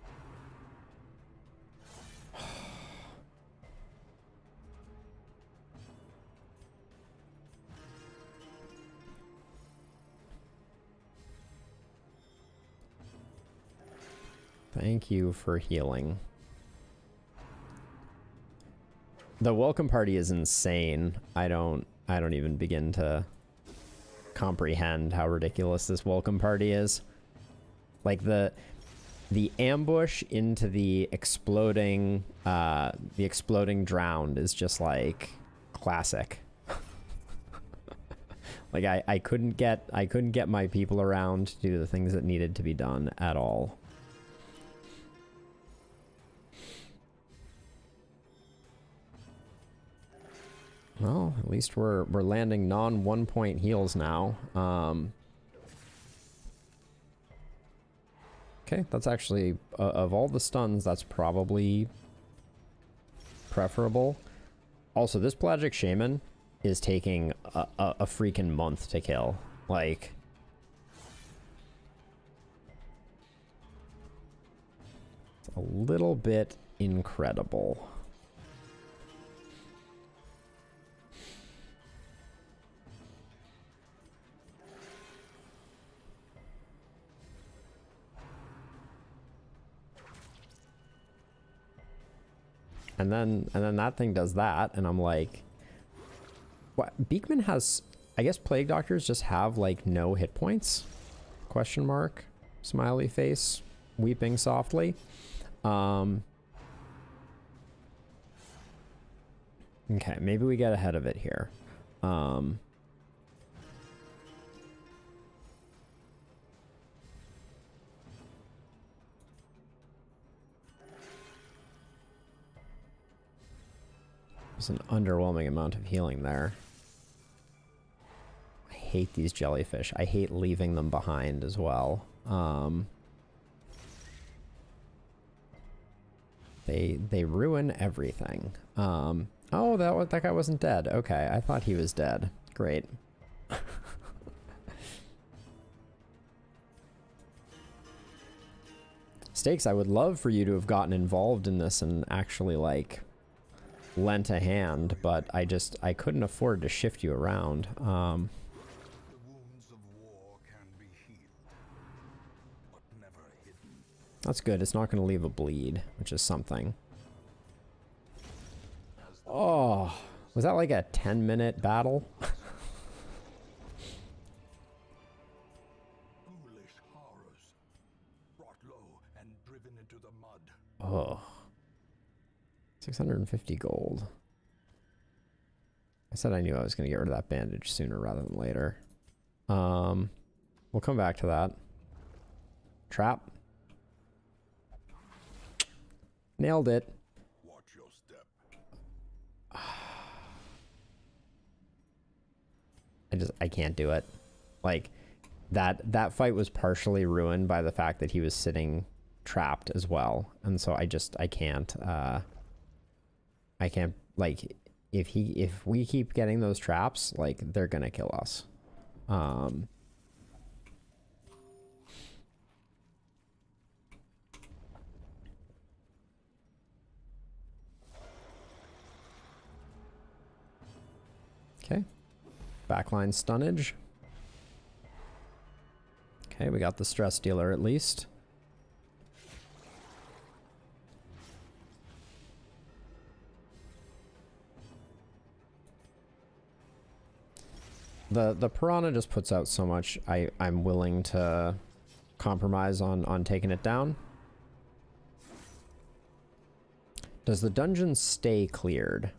Thank you for healing. The welcome party is insane. I don't even begin to comprehend how ridiculous this welcome party is. Like the ambush into the exploding drowned is just like classic. Like I couldn't get my people around to do the things that needed to be done at all. Well, at least we're landing non 1-point heals now. Okay, that's actually of all the stuns, that's probably preferable. Also, this Pelagic Shaman is taking a freaking month to kill. Like, it's a little bit incredible. And then that thing does that, and I'm like, what? Beekman has, I guess Plague Doctors just have like no hit points? Question mark, smiley face, weeping softly. Okay, maybe we get ahead of it here. There's an underwhelming amount of healing there. I hate these jellyfish. I hate leaving them behind as well. They ruin everything. Oh, that guy wasn't dead. Okay, I thought he was dead. Great. Stakes, I would love for you to have gotten involved in this and actually, like, lent a hand, but I couldn't afford to shift you around. The wounds of war can be healed, but never hidden. That's good. It's not going to leave a bleed, which is something. Oh, was that like a 10-minute battle? Ghoulish horrors, brought low and driven into the mud. Oh. 650 gold. I said I knew I was going to get rid of that bandage sooner rather than later. We'll come back to that. Trap. Nailed it. Watch your step. I can't do it. Like, that fight was partially ruined by the fact that he was sitting trapped as well. And so I can't, like, if we keep getting those traps, like, they're gonna kill us. Okay. Backline stunnage. Okay, we got the stress dealer at least. The Piranha just puts out so much, I'm willing to compromise on taking it down. Does the dungeon stay cleared?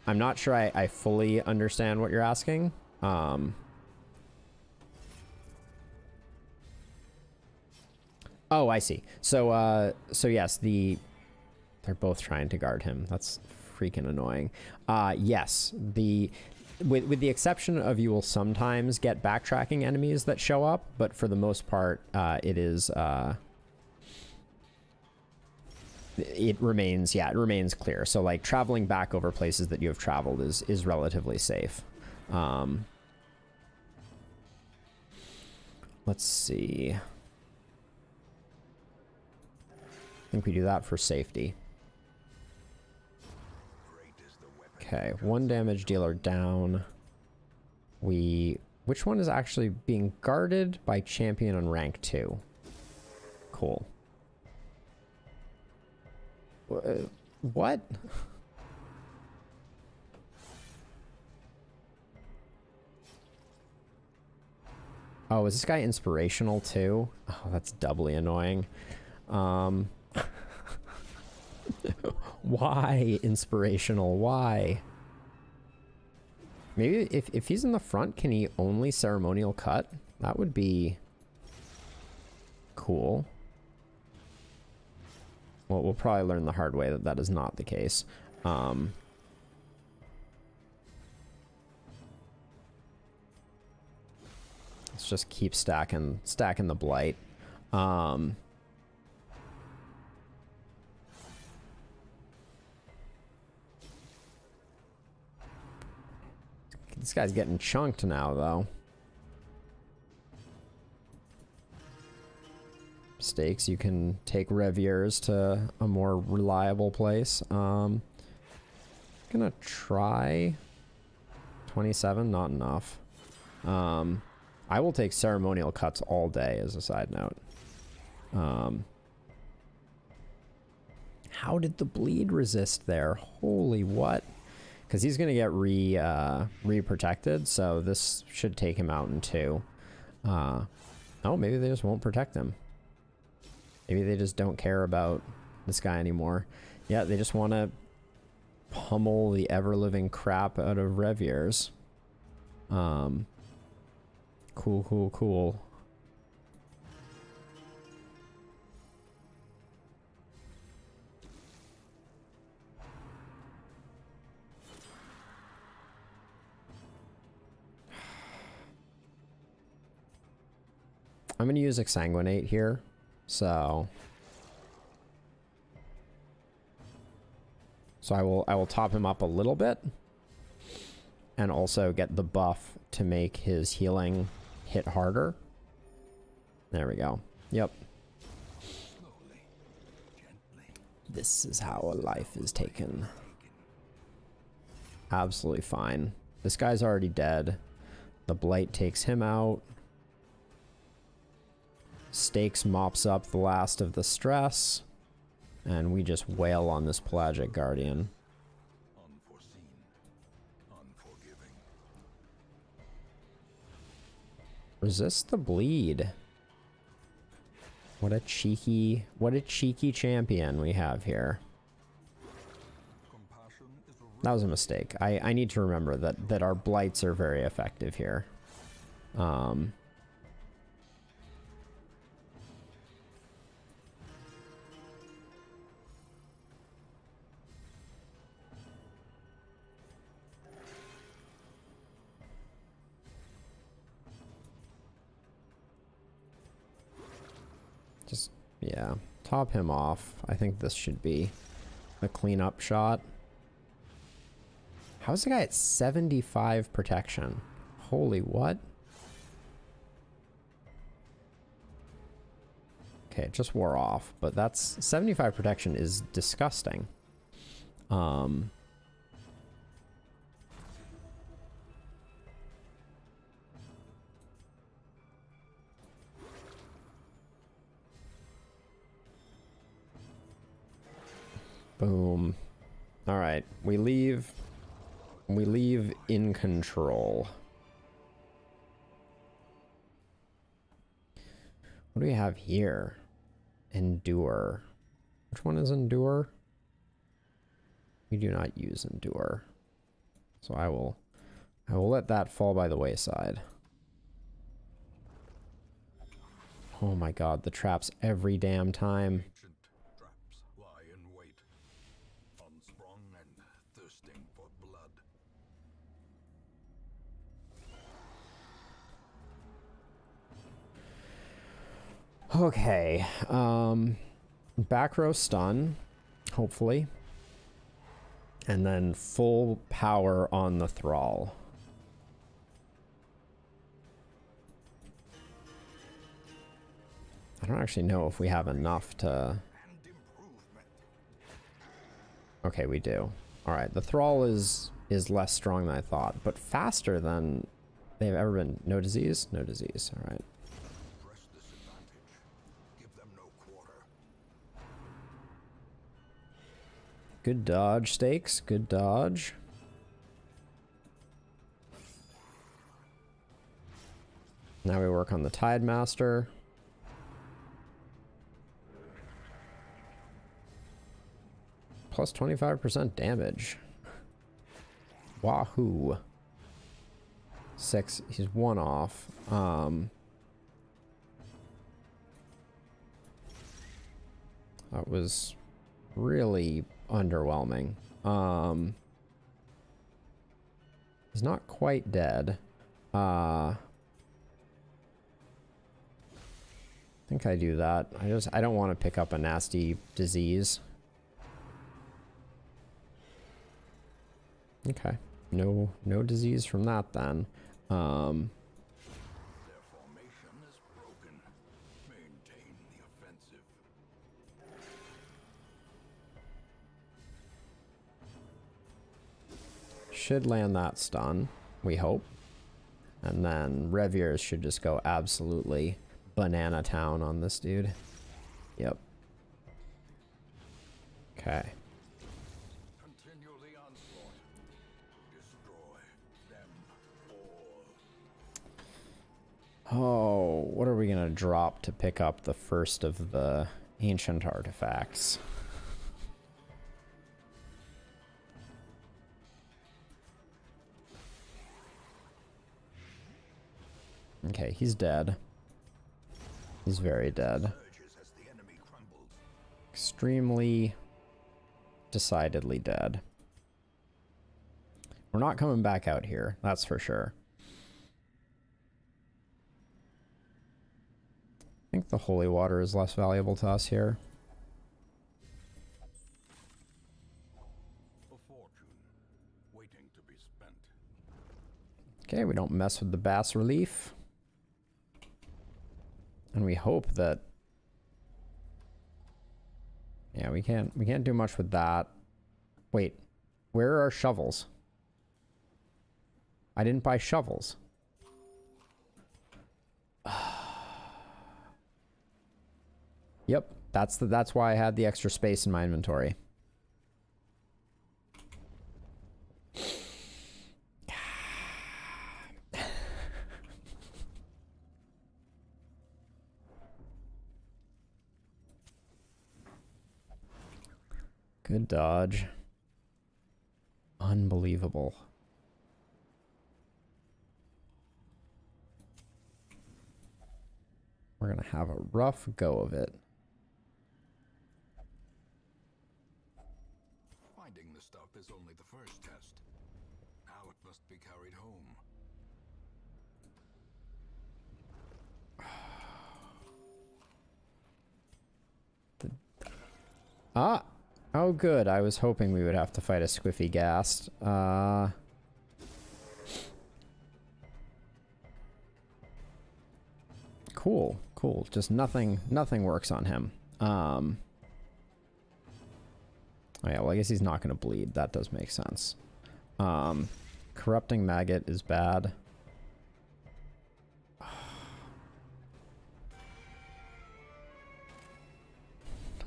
I'm not sure I fully understand what you're asking. Oh, I see. So yes, they're both trying to guard him. That's freaking annoying. Yes, with the exception of you will sometimes get backtracking enemies that show up, but for the most part, it remains clear. So like traveling back over places that you have traveled is relatively safe. Let's see. I think we do that for safety. Okay, 1 damage dealer down. Which one is actually being guarded by champion on rank 2? Cool. What? Oh, is this guy inspirational too? Oh, that's doubly annoying. Why inspirational? Why? Maybe if he's in the front, can he only ceremonial cut? That would be cool. Well, we'll probably learn the hard way that that is not the case. just keep stacking the blight. This guy's getting chunked now, though. Stakes, you can take Reviers to a more reliable place. Gonna try 27, not enough. I will take ceremonial cuts all day as a side note. How did the bleed resist there? Holy what? Because he's gonna get re-protected, so this should take him out in 2. Oh, maybe they just won't protect him. Maybe they just don't care about this guy anymore. Yeah, they just want to pummel the ever-living crap out of Reviers. Cool. I'm going to use Exsanguinate here. So I will top him up a little bit and also get the buff to make his healing hit harder. There we go. Yep. Slowly, gently. This is how a life is taken. Absolutely fine. This guy's already dead. The blight takes him out. Stakes mops up the last of the stress, and we just wail on this Pelagic Guardian. Unforeseen, unforgiving. Resist the bleed. What a cheeky champion we have here. Compassion is a That was a mistake. I need to remember that our blights are very effective here. Just, yeah, top him off. I think this should be a cleanup shot. How's the guy at 75 protection? Holy what? Okay, it just wore off, but that's 75 protection is disgusting. Boom. All right, we leave in control. What do we have here? Endure. Which one is Endure? We do not use Endure. So I will let that fall by the wayside. Oh my god, the traps every damn time. ancient traps lie in wait, unsprung and thirsting for blood. Okay, back row stun, hopefully. And then full power on the Thrall. I don't actually know if we have enough to... Okay, we do. Alright, the Thrall is less strong than I thought, but faster than they've ever been. No disease? No disease, alright. Press this advantage. Give them no quarter. Good dodge, Stakes. Good dodge. Now we work on the Tide Master. Plus 25% damage. Wahoo. 6. He's 1 off. That was really underwhelming. He's not quite dead. think I do that. I don't want to pick up a nasty disease. Okay. No disease from that then. Their formation is broken. Maintain the offensive. Should land that stun, we hope. And then Reviers should just go absolutely banana town on this dude. Yep. Okay. Continue the onslaught. Destroy them all. Oh, what are we gonna drop to pick up the first of the ancient artifacts? Okay, he's dead. He's very dead. Surges as the enemy crumbles. Extremely, decidedly dead. We're not coming back out here, that's for sure. I think the holy water is less valuable to us here. A fortune waiting to be spent. Okay, we don't mess with the bas relief. And we hope that... Yeah, we can't do much with that. Wait, where are our shovels? I didn't buy shovels. Yep, that's why I had the extra space in my inventory. Good dodge. Unbelievable. We're gonna have a rough go of it. Finding the stuff is only the first test. Now it must be carried home. Ah! Oh good, I was hoping we would have to fight a Squiffy Ghast. Cool, cool. Just nothing works on him. Oh yeah, well I guess he's not gonna bleed. That does make sense. Corrupting Maggot is bad.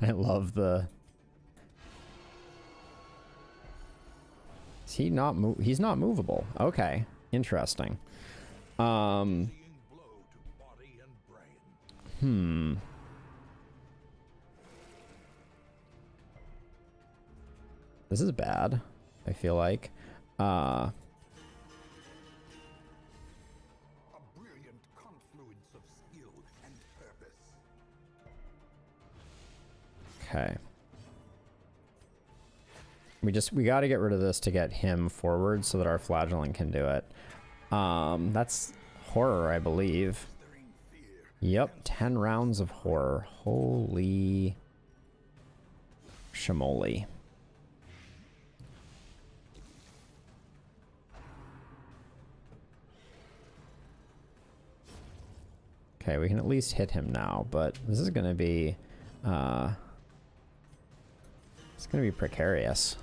I love the... Is he not he's not movable. Okay, interesting. Seeing blow to body and brain. This is bad, I feel like. A brilliant confluence of skill and purpose. Okay. We got to get rid of this to get him forward so that our flagellant can do it. That's horror, I believe. Yep, 10 rounds of horror. Holy shamoli. Okay, we can at least hit him now, but this is going to be it's going to be precarious.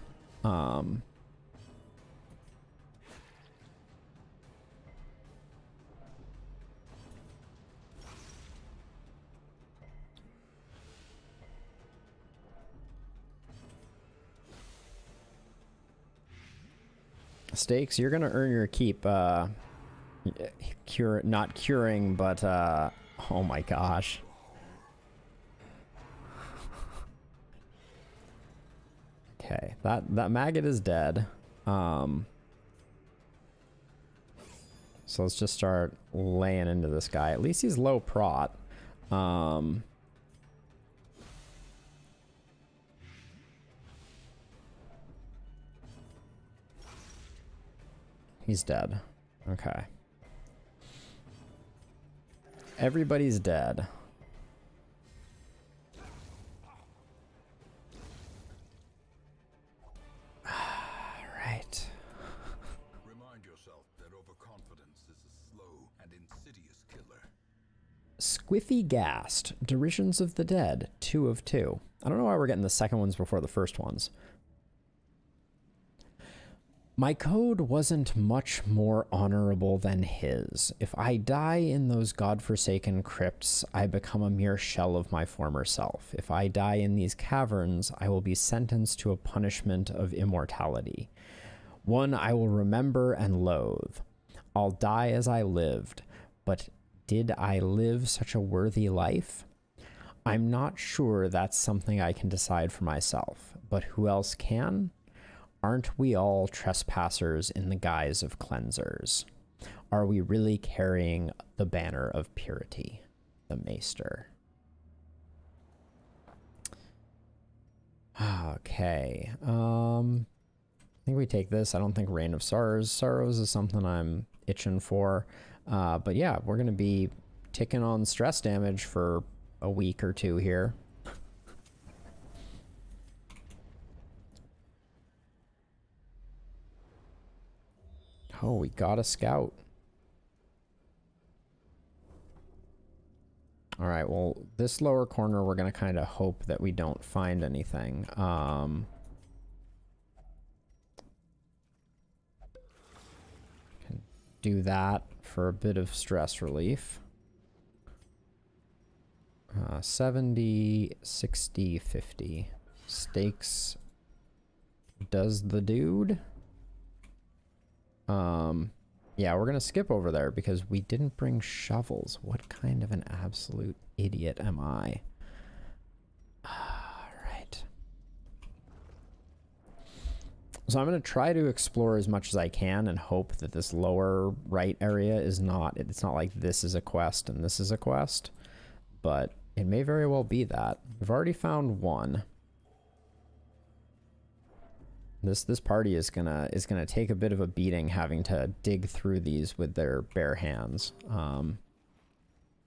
Stakes, you're going to earn your keep. Not curing, but oh my gosh. Okay, that maggot is dead. So let's just start laying into this guy. At least he's low prot. He's dead. Okay. Everybody's dead. Squiffy Gast, Derisions of the Dead, 2 of 2. I don't know why we're getting the second ones before the first ones. My code wasn't much more honorable than his. If I die in those godforsaken crypts, I become a mere shell of my former self. If I die in these caverns, I will be sentenced to a punishment of immortality. One I will remember and loathe. I'll die as I lived, but did I live such a worthy life? I'm not sure that's something I can decide for myself, but who else can? Aren't we all trespassers in the guise of cleansers? Are we really carrying the banner of purity? The Maester. Okay. I think we take this. I don't think Reign of Sorrows is something I'm itching for. But yeah, we're going to be ticking on stress damage for a week or two here. Oh, we got a scout. All right, well, this lower corner, we're going to kind of hope that we don't find anything. Can do that for a bit of stress relief. 70, 60, 50. Stakes does the dude. Yeah, we're gonna skip over there because we didn't bring shovels. What kind of an absolute idiot am I? Alright. So I'm gonna try to explore as much as I can and hope that this lower right area is not, it's not like this is a quest and this is a quest, but it may very well be that. We've already found one. This party is gonna take a bit of a beating having to dig through these with their bare hands. And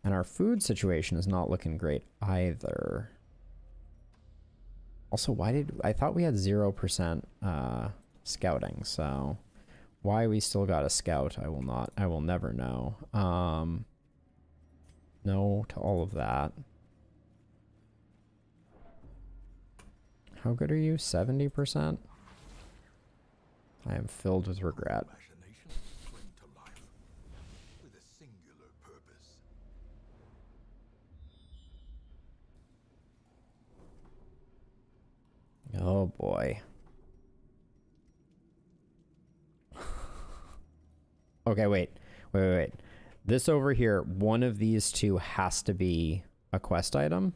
our food situation is not looking great either. Also, I thought we had 0% scouting, so why we still got a scout, I will never know. No to all of that. How good are you? 70%? I am filled with regret. Imaginations spring to life with a singular purpose. Oh boy. Okay, wait. This over here, one of these two has to be a quest item.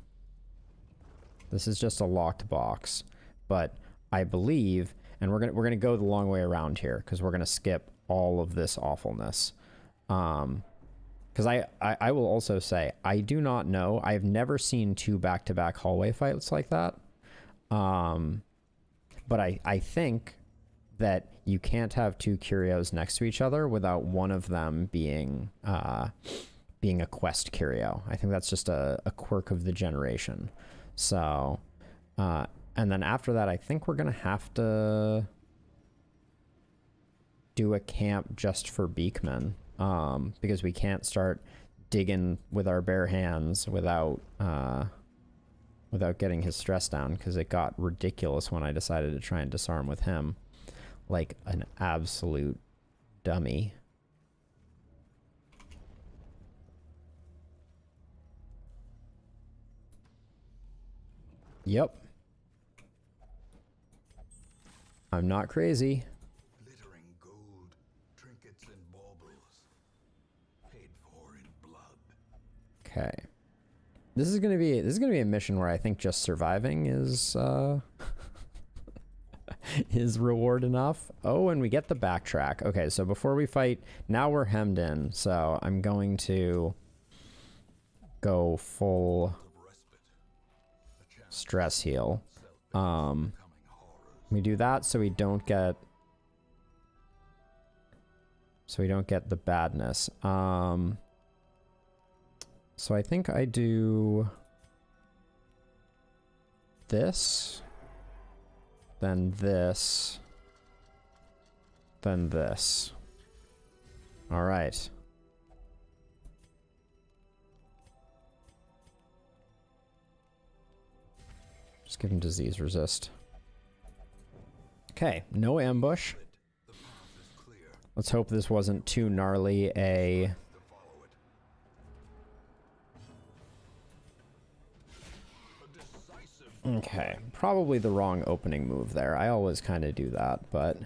This is just a locked box, but I believe, and we're gonna go the long way around here because we're gonna skip all of this awfulness. Because I will also say I do not know. I've never seen two back-to-back hallway fights like that. But I think that you can't have two curios next to each other without one of them being a quest curio. I think that's just a quirk of the generation. So, and then after that, I think we're gonna have to do a camp just for Beakman, because we can't start digging with our bare hands without getting his stress down, because it got ridiculous when I decided to try and disarm with him like an absolute dummy. Yep. I'm not crazy. Glittering gold, trinkets and baubles, paid for in blood. Okay. This is gonna be a mission where I think just surviving is is reward enough. Oh, and we get the backtrack. Okay, so before we fight, now we're hemmed in, so I'm going to go full stress heal. We do that so we don't get the badness. So I think I do this, then this, then this. All right. Just give him disease resist. Okay, no ambush. Let's hope this wasn't too gnarly a... Okay, probably the wrong opening move there. I always kind of do that, but...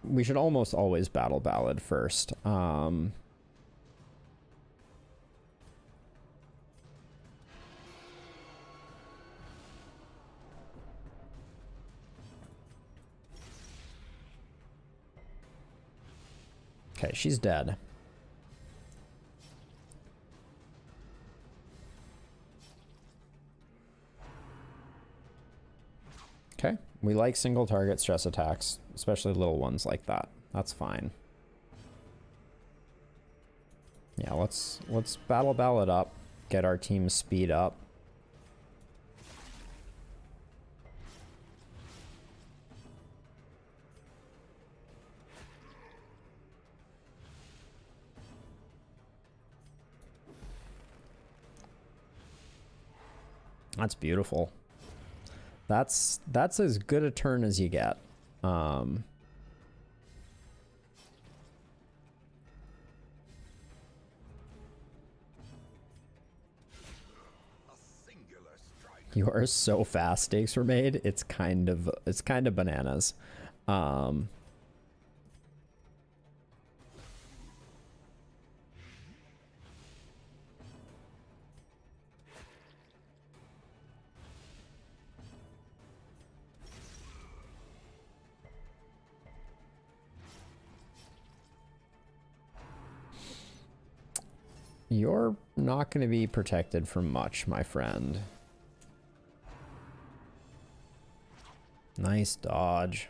We should almost always battle Ballad first. Okay, she's dead. Okay, we like single target stress attacks, especially little ones like that. That's fine. Yeah, let's battle Ballad up, get our team speed up. That's beautiful. That's as good a turn as you get. You are so fast. Stakes were made. It's kind of bananas. You're not going to be protected from much, my friend. Nice dodge.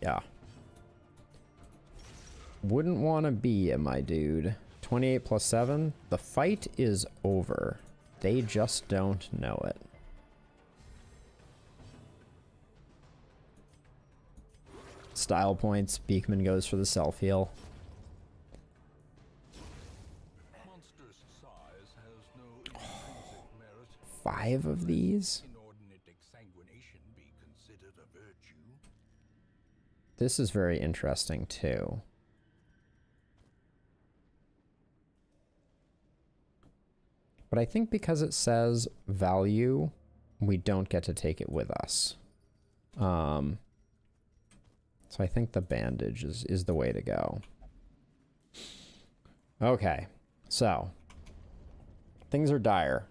Yeah. Wouldn't want to be it, my dude. 28 plus 7. The fight is over. They just don't know it. Style points. Beekman goes for the self-heal. Five of these? This is very interesting too. But I think because it says value, we don't get to take it with us. So I think the bandage is the way to go. Okay, so things are dire.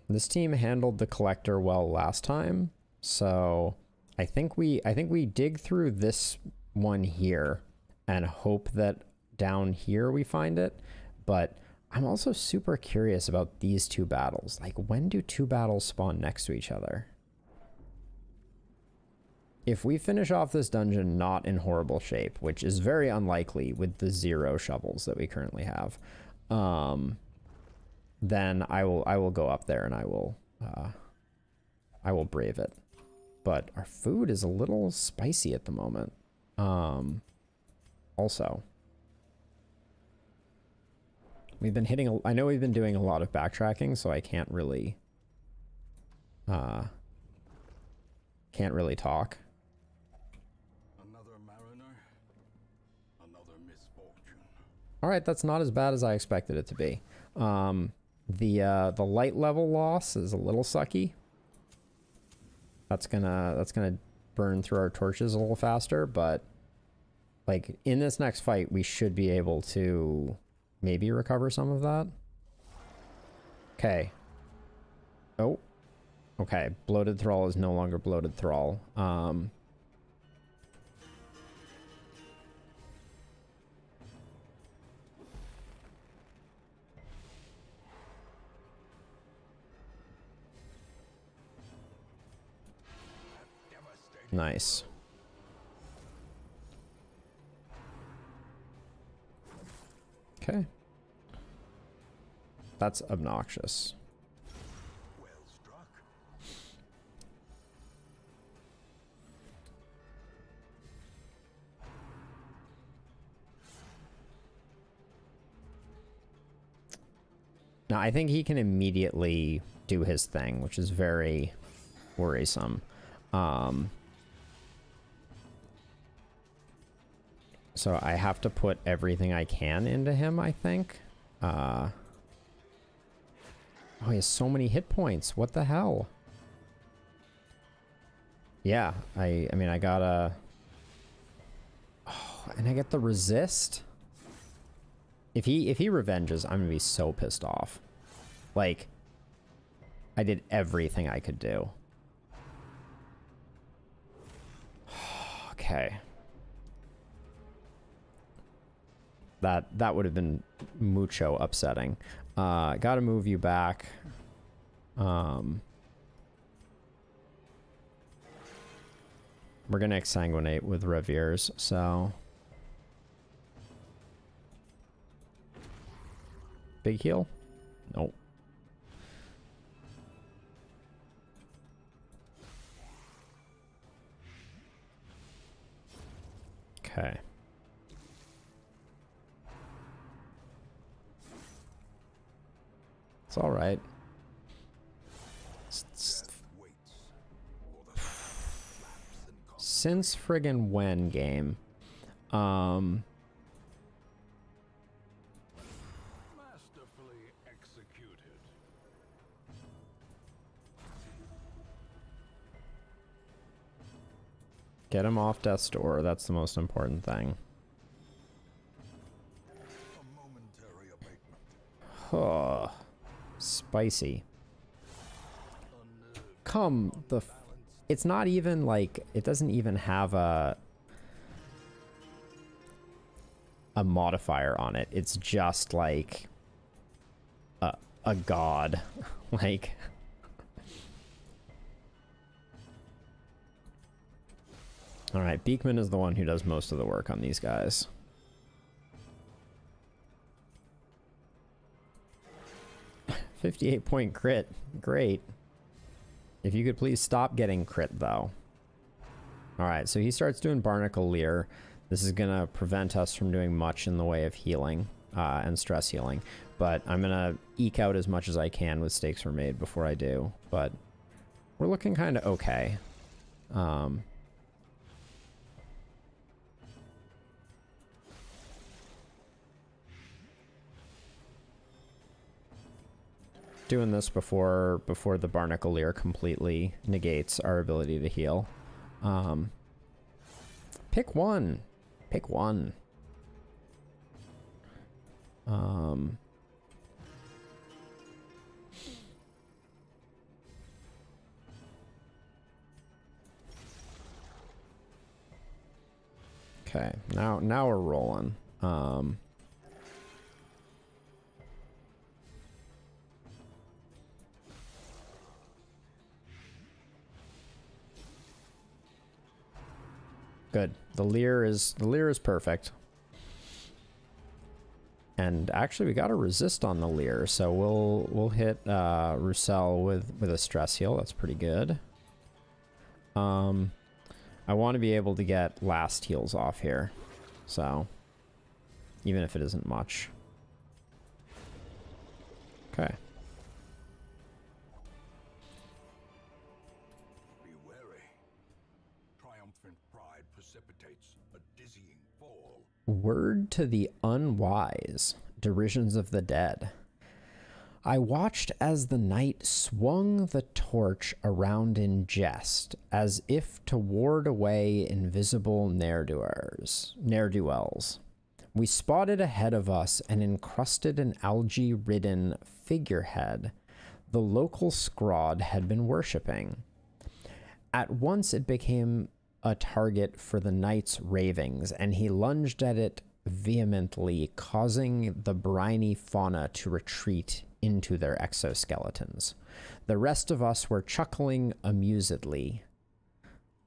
This team handled the collector well last time, so I think we dig through this one here and hope that down here we find it. But I'm also super curious about these two battles. Like, when do two battles spawn next to each other? If we finish off this dungeon not in horrible shape, which is very unlikely with the 0 shovels that we currently have, then I will go up there and I will brave it. But our food is a little spicy at the moment. Also, we've been hitting I know we've been doing a lot of backtracking, so I can't really talk. Another mariner, another misfortune. All right, that's not as bad as I expected it to be. The light level loss is a little sucky. That's gonna burn through our torches a little faster, but like in this next fight, we should be able to maybe recover some of that. Okay. Oh. Okay, bloated thrall is no longer bloated thrall. Nice. Okay. That's obnoxious. Well struck. Now, I think he can immediately do his thing, which is very worrisome. So I have to put everything I can into him, I think. Oh, he has so many hit points. What the hell? Yeah, I mean, I gotta... Oh, and I get the resist? If he revenges, I'm gonna be so pissed off. Like, I did everything I could do. Okay. That would have been mucho upsetting. Gotta move you back. We're gonna exsanguinate with Reviers, so... Big heal? Nope. Okay. It's all right. Since friggin' when game? Masterfully executed. Get him off death's door. That's the most important thing. A momentary abatement. Oh, spicy. Come the... It's not even like... It doesn't even have a modifier on it. It's just like... a god. Like... Alright, Beekman is the one who does most of the work on these guys. .58 crit. Great. If you could please stop getting crit, though. Alright, so he starts doing Barnacle Leer. This is going to prevent us from doing much in the way of healing and stress healing. But I'm going to eke out as much as I can with Stakes Were Made before I do. But we're looking kind of okay. Doing this before the Barnacle Leer completely negates our ability to heal. Pick one. Pick one. Okay, now we're rolling. Good. The Leer is perfect. And actually we got a resist on the Leer, so we'll hit Roussel with a stress heal. That's pretty good. I want to be able to get last heals off here. So even if it isn't much. Okay. Be wary. Triumphant pride precipitates a dizzying fall. Word to the unwise, derisions of the dead. I watched as the knight swung the torch around in jest, as if to ward away invisible ne'er-do-wells. We spotted ahead of us an encrusted and algae-ridden figurehead the local scrod had been worshipping. At once it became a target for the knight's ravings, and he lunged at it vehemently, causing the briny fauna to retreat into their exoskeletons. The rest of us were chuckling amusedly,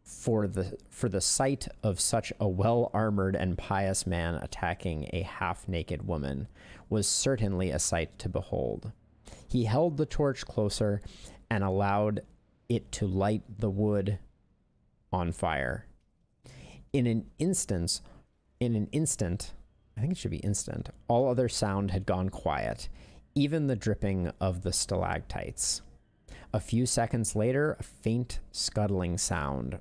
for the sight of such a well-armored and pious man attacking a half-naked woman was certainly a sight to behold. He held the torch closer and allowed it to light the wood on fire. In an instant, I think it should be instant, all other sound had gone quiet, even the dripping of the stalactites. A few seconds later, a faint scuttling sound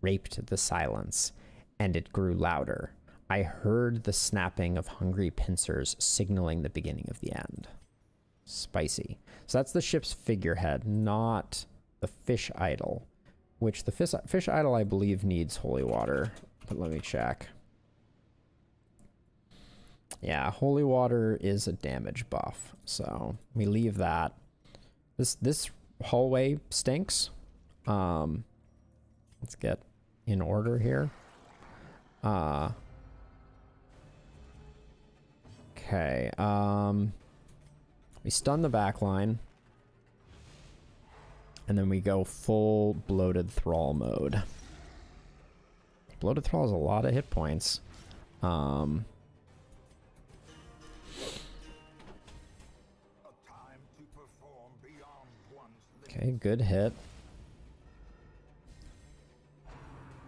raped the silence, and it grew louder. I heard the snapping of hungry pincers signaling the beginning of the end. Spicy. So that's the ship's figurehead, not the fish idol, which the fish idol, I believe, needs holy water. But let me check. Yeah, holy water is a damage buff, so we leave that. This hallway stinks. Let's get in order here. Okay. We stun the back line, and then we go full bloated thrall mode. Bloated thrall has a lot of hit points. Okay, good hit.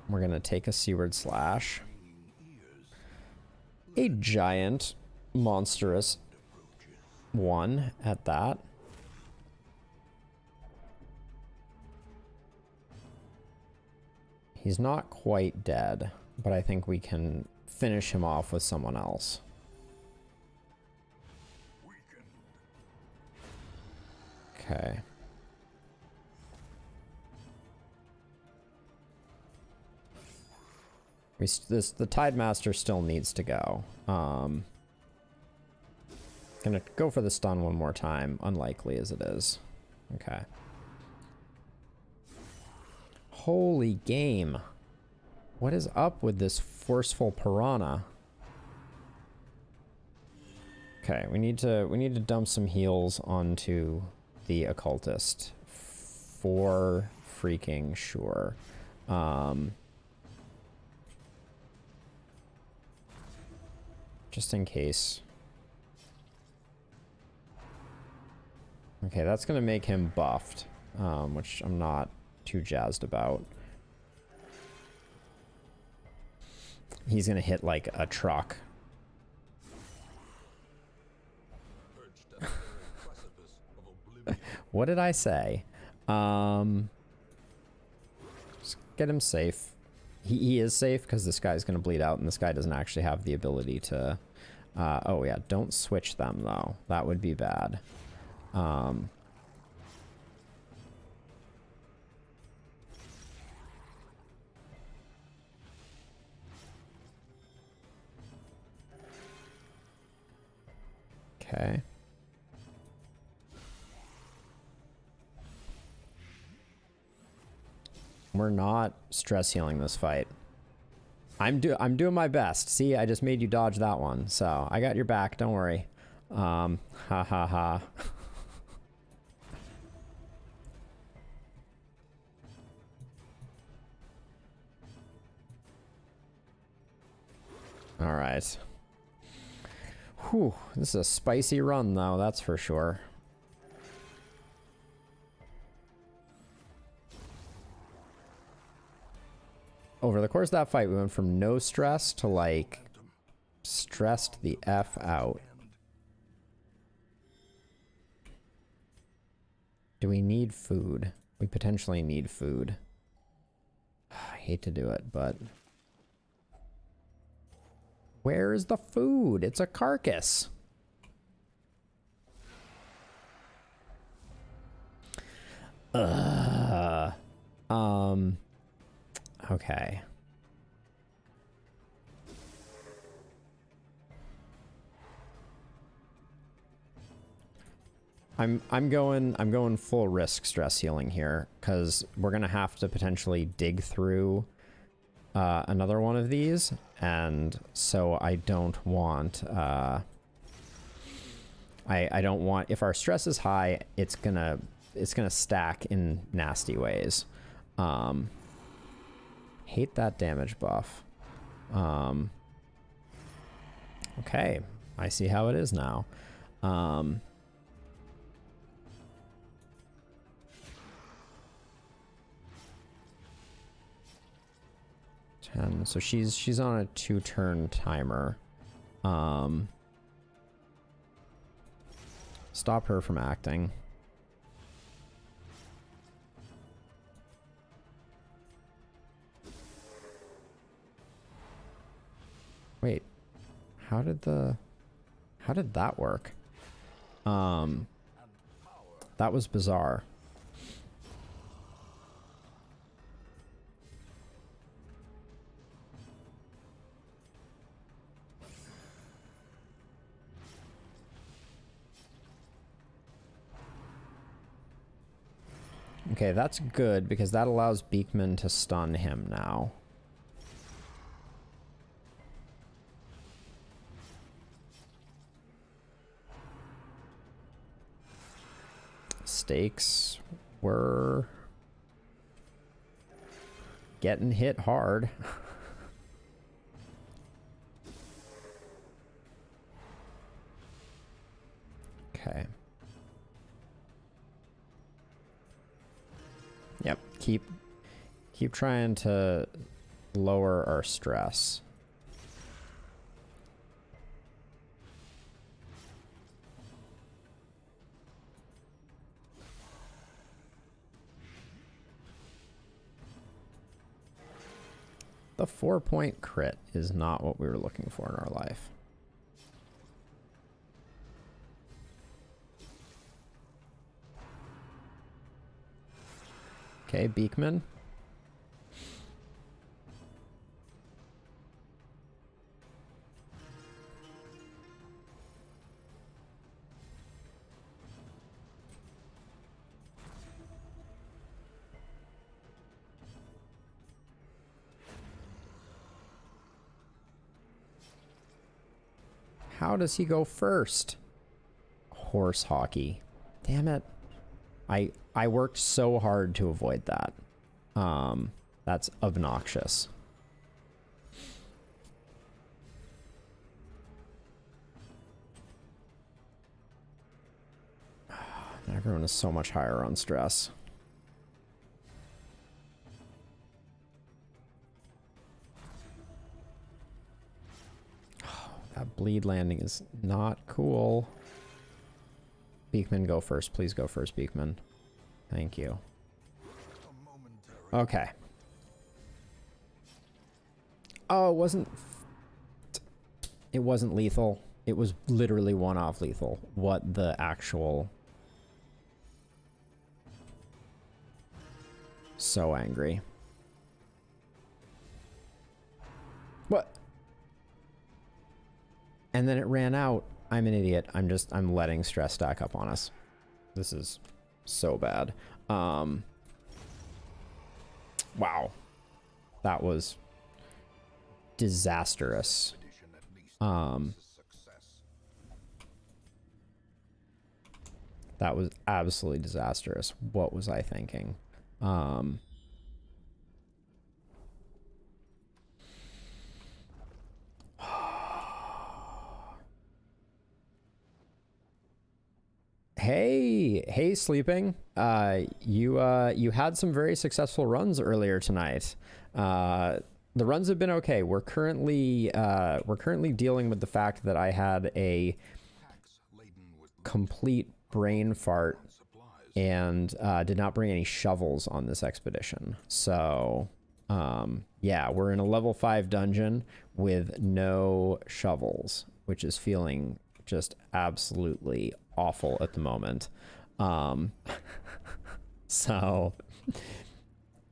We're gonna take a Seaward Slash. A giant, monstrous one at that. He's not quite dead, but I think we can finish him off with someone else. Okay. The Tidemaster still needs to go. Gonna go for the stun one more time, unlikely as it is. Okay. Holy game. What is up with this forceful piranha? Okay, we need to dump some heals onto the occultist. For freaking sure. Just in case. Okay, that's gonna make him buffed, which I'm not too jazzed about. He's gonna hit like a truck. What did I say? Just get him safe. He is safe because this guy's going to bleed out and this guy doesn't actually have the ability to... oh yeah, don't switch them though. That would be bad. Okay. We're not stress healing this fight. I'm doing my best. See, I just made you dodge that one, so I got your back. Don't worry. Ha ha ha. All right. Whew, this is a spicy run, though. That's for sure. Over the course of that fight, we went from no stress to, like, stressed the F out. Do we need food? We potentially need food. I hate to do it, but... Where is the food? It's a carcass. Okay. I'm going full risk stress healing here because we're gonna have to potentially dig through another one of these, and so I don't want I don't want, if our stress is high, it's gonna stack in nasty ways. Hate that damage buff. Okay, I see how it is now. 10. So she's on a 2-turn timer. Stop her from acting. Wait, how did that work? That was bizarre. Okay, that's good because that allows Beekman to stun him now. Stakes were getting hit hard. Okay. Yep, keep trying to lower our stress. The 4-point crit is not what we were looking for in our life. Okay, Beekman. How does he go first? Horse hockey. Damn it. I worked so hard to avoid that. That's obnoxious. Everyone is so much higher on stress. That bleed landing is not cool. Beekman, go first. Please go first, Beekman. Thank you. Okay. Oh, it wasn't lethal. It was literally one-off lethal. What the actual... So angry. What? And then it ran out. I'm an idiot. I'm letting stress stack up on us. This is so bad. Wow. That was disastrous. That was absolutely disastrous. What was I thinking? Hey, sleeping. You had some very successful runs earlier tonight. The runs have been okay. We're currently dealing with the fact that I had a complete brain fart and did not bring any shovels on this expedition. So, yeah, we're in a level 5 dungeon with no shovels, which is feeling just absolutely awful at the moment. So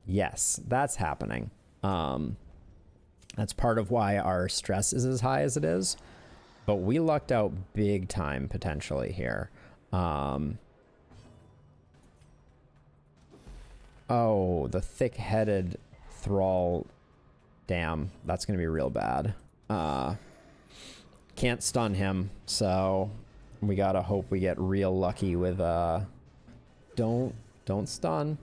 yes, that's happening. That's part of why our stress is as high as it is, but we lucked out big time potentially here. Oh, the thick-headed thrall. Damn, that's gonna be real bad. Can't stun him, so we gotta hope we get real lucky with don't stun.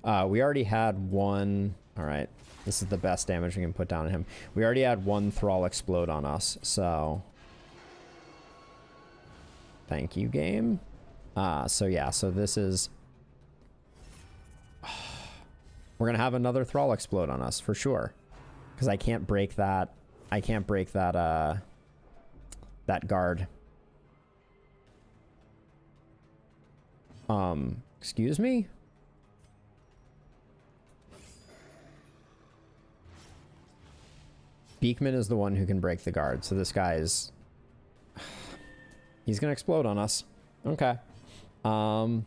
We already had one. All right, this is the best damage we can put down on him. We already had one thrall explode on us, so thank you, game. So yeah, so this is we're gonna have another thrall explode on us for sure. Because I can't break that. I can't break that, that guard. Excuse me? Beekman is the one who can break the guard, so this guy is... He's gonna explode on us. Okay. I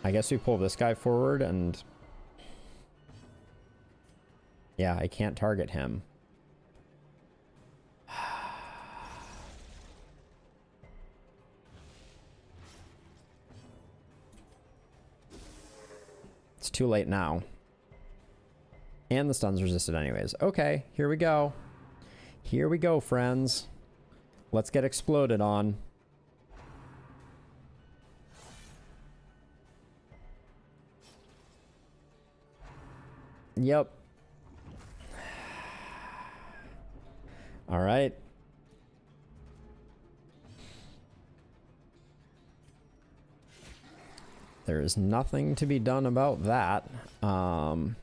guess we pull this guy forward and... Yeah, I can't target him. It's too late now. And the stun's resisted anyways. Okay, here we go. Here we go, friends. Let's get exploded on. Yep. All right. There is nothing to be done about that. I'm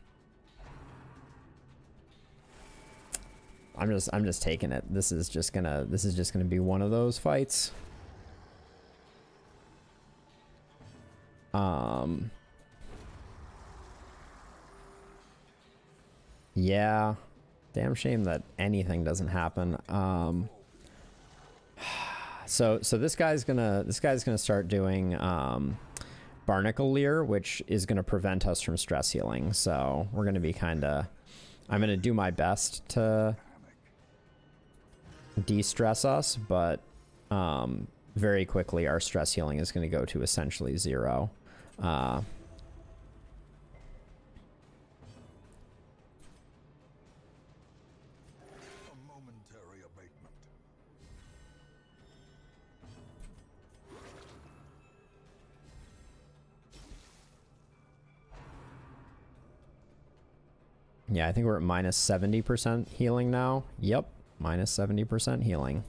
just taking it. This is just gonna be one of those fights. Yeah. Damn shame that anything doesn't happen. So this guy's gonna start doing Barnacle Leer, which is gonna prevent us from stress healing. So we're gonna be I'm gonna do my best to de-stress us, but very quickly our stress healing is gonna go to essentially 0. Yeah, I think we're at minus 70% healing now. Yep, minus 70% healing.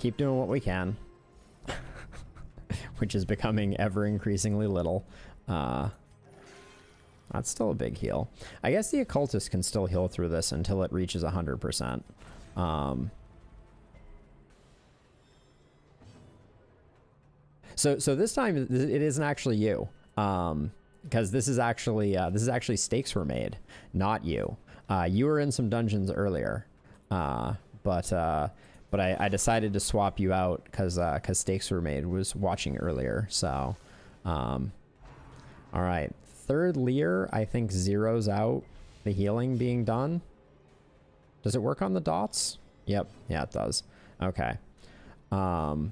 Keep doing what we can. Which is becoming ever increasingly little. That's still a big heal. I guess the occultist can still heal through this until it reaches 100%. So this time it isn't actually you. Because this is actually stakes were made, not you. You were in some dungeons earlier, but I decided to swap you out because stakes were made was watching earlier. So, all right, third Leer I think zeroes out the healing being done. Does it work on the dots? Yep, yeah it does. Okay. Oh,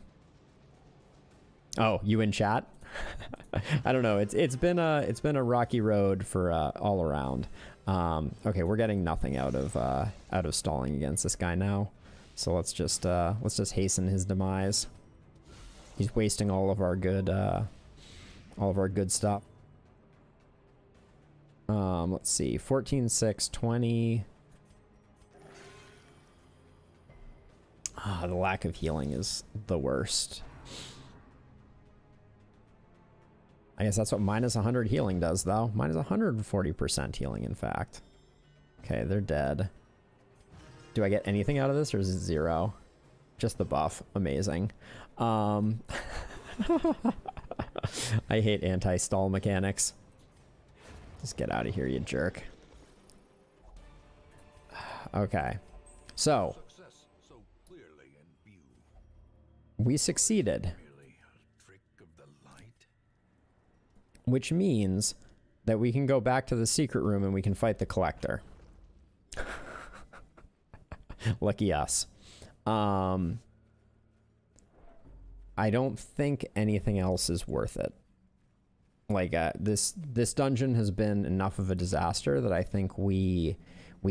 you in chat? I don't know. It's been a rocky road for all around. Okay, we're getting nothing out of stalling against this guy now. So let's just hasten his demise. He's wasting all of our good stuff. Let's see. 14, 6, 20. The lack of healing is the worst. I guess that's what minus 100 healing does, though. Minus 140% healing, in fact. Okay, they're dead. Do I get anything out of this, or is it 0? Just the buff. Amazing. I hate anti-stall mechanics. Just get out of here, you jerk. Okay. So. We succeeded. Which means that we can go back to the secret room and we can fight the collector. Lucky us. I don't think anything else is worth it. Like this dungeon has been enough of a disaster that I think we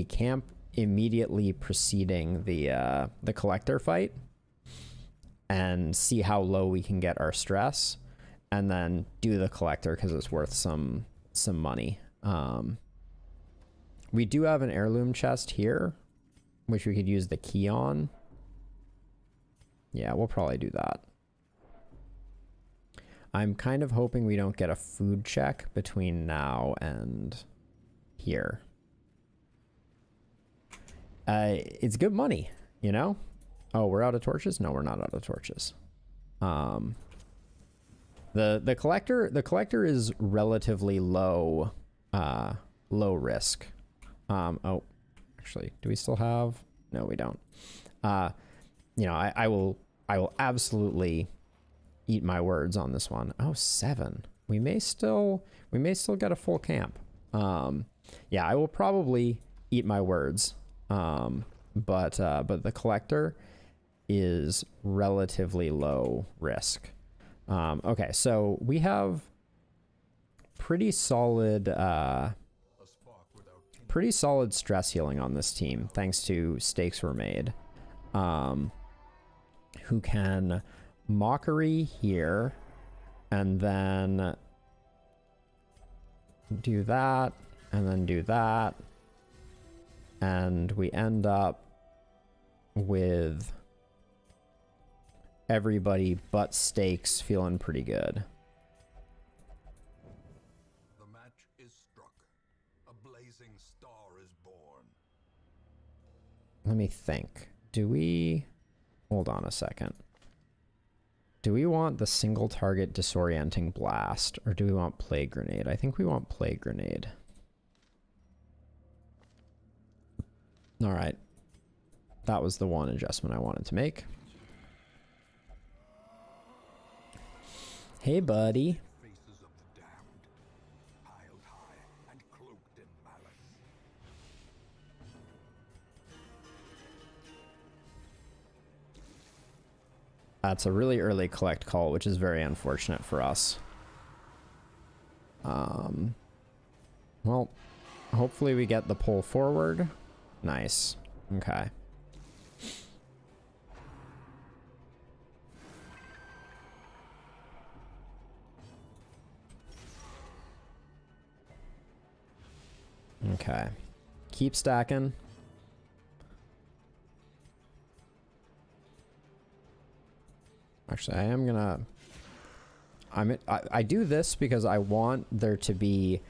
camp immediately preceding the collector fight and see how low we can get our stress. And then do the collector because it's worth some money. We do have an heirloom chest here, which we could use the key on. Yeah, we'll probably do that. I'm kind of hoping we don't get a food check between now and here. It's good money, you know? Oh, we're out of torches? No, we're not out of torches. The collector is relatively low risk. Oh, actually, do we still have? No, we don't. You know, I will absolutely eat my words on this one. Oh, 7. We may still get a full camp. Yeah, I will probably eat my words. But the collector is relatively low risk. Okay, so we have pretty solid stress healing on this team, thanks to Stakes Were Made, who can Mockery here, and then do that, and then do that, and we end up with everybody but Stakes feeling pretty good. The match is struck. A blazing star is born. Let me think. Do we... Hold on a second. Do we want the single target disorienting blast, or do we want plague grenade? I think we want plague grenade. All right. That was the one adjustment I wanted to make. Hey, buddy. Faces of the damned, piled high and cloaked in malice. That's a really early collect call, which is very unfortunate for us. Well, hopefully we get the pull forward. Nice. Okay. Okay. Keep stacking. Actually, I am gonna... I do this because I want there to be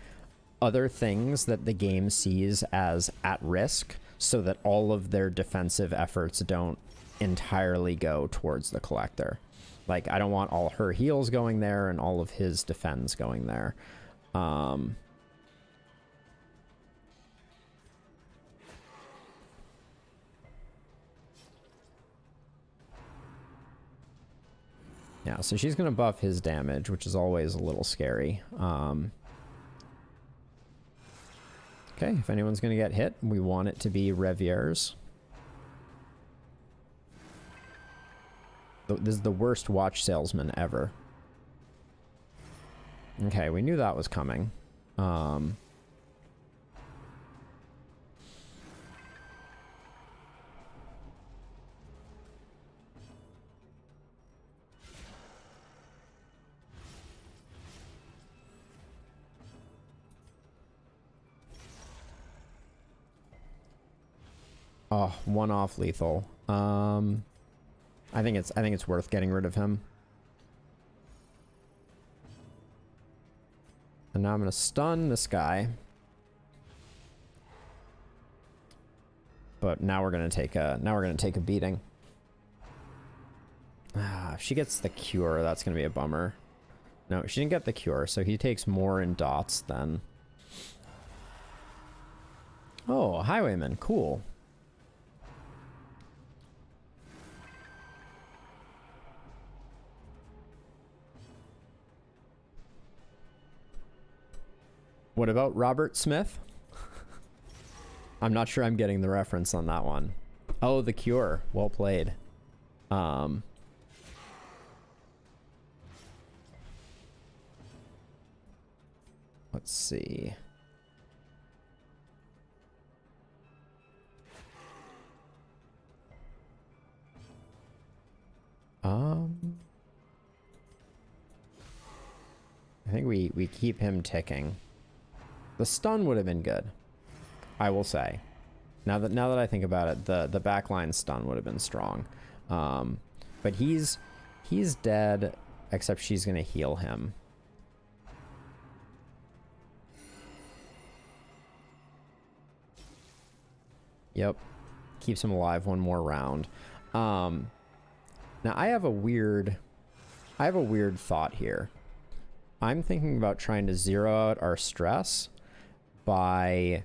other things that the game sees as at risk, so that all of their defensive efforts don't entirely go towards the collector. Like, I don't want all her heals going there and all of his defense going there. Yeah, so she's going to buff his damage, which is always a little scary. Okay, if anyone's going to get hit, we want it to be Revier's. This is the worst watch salesman ever. Okay, we knew that was coming. Oh, one off lethal. I think it's worth getting rid of him. And now I'm gonna stun this guy. But now we're gonna take a beating. If she gets the cure, that's gonna be a bummer. No, she didn't get the cure, so he takes more in dots then. Oh, Highwayman, cool. What about Robert Smith? I'm not sure I'm getting the reference on that one. Oh, the cure. Well played. Let's see. I think we keep him ticking. The stun would have been good, I will say. Now that I think about it, the backline stun would have been strong. But he's dead, except she's gonna heal him. Yep. Keeps him alive one more round. Now I have a weird thought here. I'm thinking about trying to zero out our stress by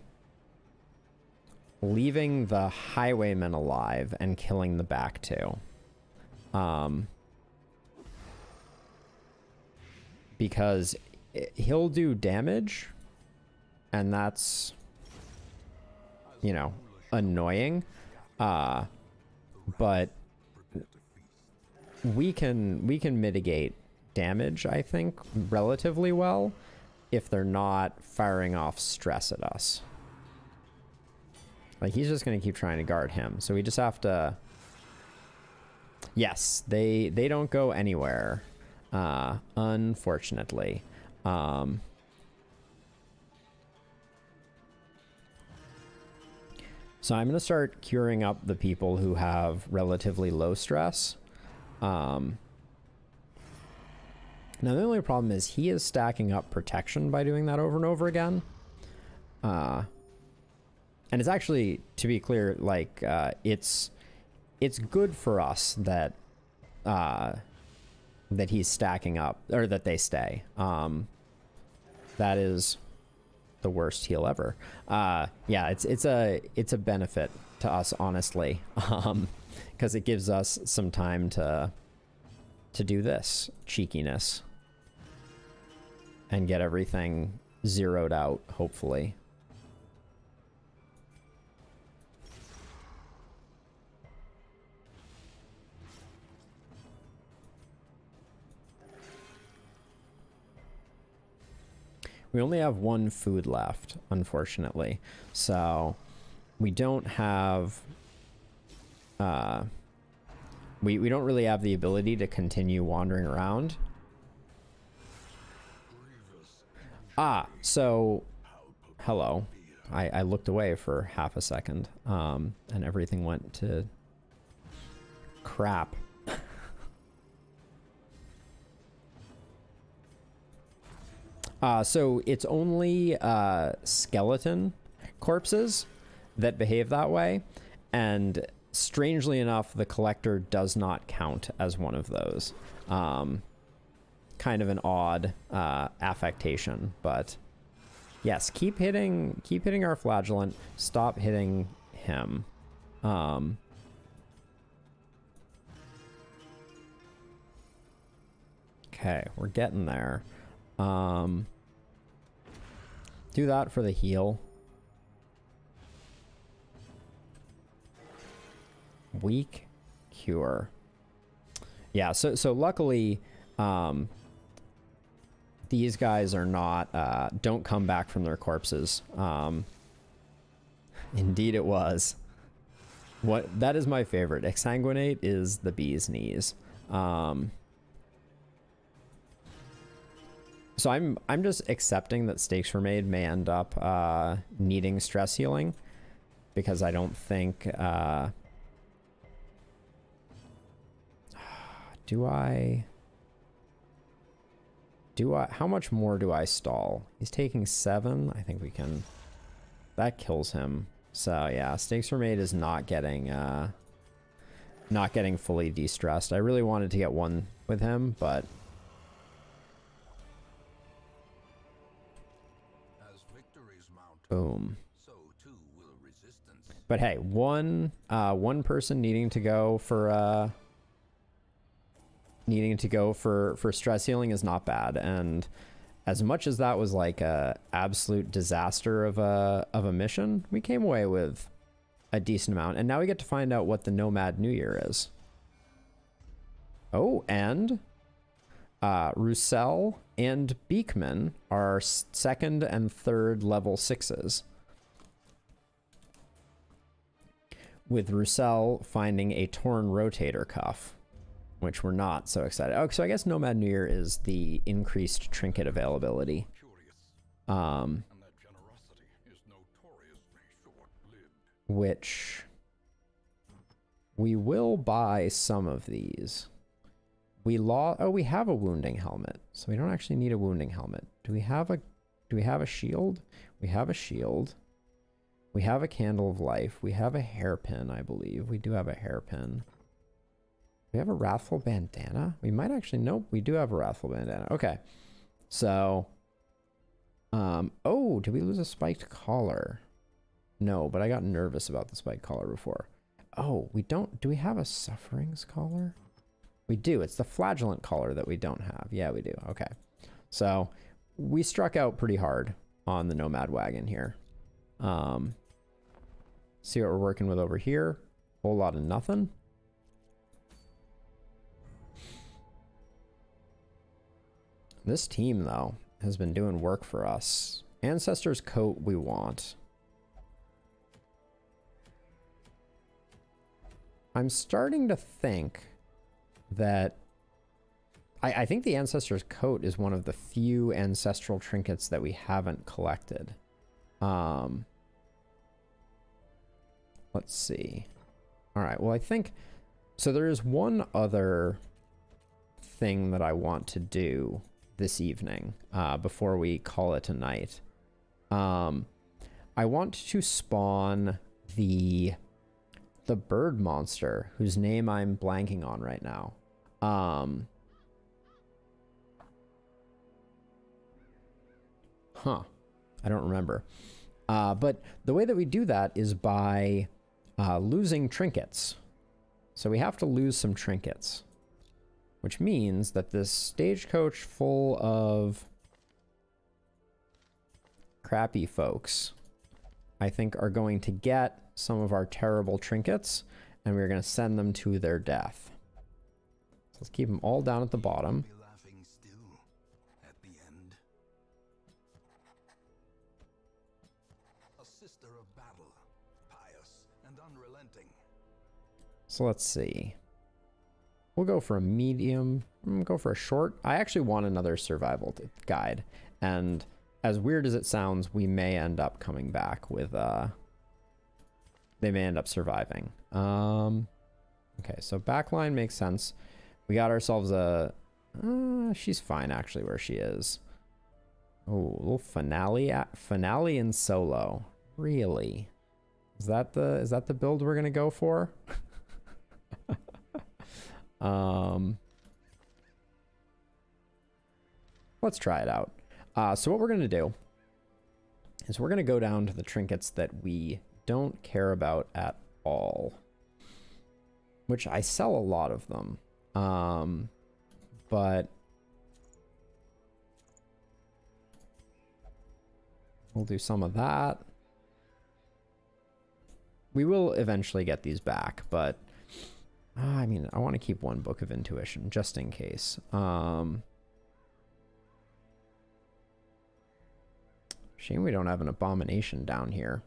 leaving the highwayman alive and killing the back two. Because he'll do damage, and that's, you know, annoying. But we can mitigate damage, I think, relatively well if they're not firing off stress at us. Like, he's just going to keep trying to guard him. So we just have to... Yes, they don't go anywhere, unfortunately. So I'm going to start curing up the people who have relatively low stress. Now, the only problem is he is stacking up protection by doing that over and over again. And it's actually, to be clear, like, it's good for us that that he's stacking up, or that they stay. That is the worst heal ever. Yeah, it's a benefit to us, honestly, because it gives us some time to do this cheekiness and get everything zeroed out, hopefully. We only have one food left, unfortunately. So we don't have... we don't really have the ability to continue wandering around. So... Hello. I looked away for half a second, and everything went to crap. So it's only skeleton corpses that behave that way, and strangely enough, the collector does not count as one of those. Kind of an odd affectation, but yes, keep hitting our flagellant. Stop hitting him. Okay, we're getting there. Do that for the heal. Weak cure. Yeah, so luckily, these guys are not, don't come back from their corpses. Indeed it was. That is my favorite. Exsanguinate is the bee's knees. So I'm just accepting that Stakes Were Made may end up needing stress healing, because I don't think do I how much more do I stall? He's taking 7. I think we can, that kills him. So yeah, Stakes Were Made is not getting fully de-stressed. I really wanted to get one with him, but boom. So too will resistance. But hey, one person needing to go for stress healing is not bad. And as much as that was like a absolute disaster of a mission, we came away with a decent amount. And now we get to find out what the Nomad New Year is. Oh, and Roussel and Beekman are 2nd and 3rd level 6s. With Roussel finding a torn rotator cuff, which we're not so excited. Oh, so I guess Nomad New Year is the increased trinket availability. And that generosity is notoriously short-lived. Which we will buy some of these. We have a wounding helmet, so we don't actually need a wounding helmet. Do we have a shield? We have a shield. We have a Candle of Life. We have a hairpin, I believe. We do have a hairpin. We have a Wrathful Bandana? We might actually... Nope, we do have a Wrathful Bandana. Okay. So... oh, did we lose a spiked collar? No, but I got nervous about the spiked collar before. Oh, we don't... Do we have a Sufferings collar? We do. It's the Flagellant collar that we don't have. Yeah, we do. Okay. So, we struck out pretty hard on the Nomad Wagon here. See what we're working with over here. Whole lot of nothing. This team, though, has been doing work for us. Ancestor's Coat we want. I'm starting to think that... I think the Ancestor's Coat is one of the few ancestral trinkets that we haven't collected. Let's see. All right, well, I think... So there is one other thing that I want to do this evening before we call it a night. I want to spawn the bird monster whose name I'm blanking on right now. I don't remember. But the way that we do that is by losing trinkets. So we have to lose some trinkets, which means that this stagecoach full of crappy folks, I think, are going to get some of our terrible trinkets, and we're going to send them to their death. So let's keep them all down at the bottom. So let's see. We'll go for a medium. Go for a short. I actually want another survival guide. And as weird as it sounds, we may end up coming back with... they may end up surviving. Okay, so backline makes sense. We got ourselves a... she's fine, actually, where she is. Oh, a little finale in solo. Really? Is that the build we're gonna go for? Let's try it out. So what we're going to do is we're going to go down to the trinkets that we don't care about at all, which I sell a lot of them. But we'll do some of that. We will eventually get these back, but I mean, I want to keep one Book of Intuition just in case. Shame we don't have an Abomination down here.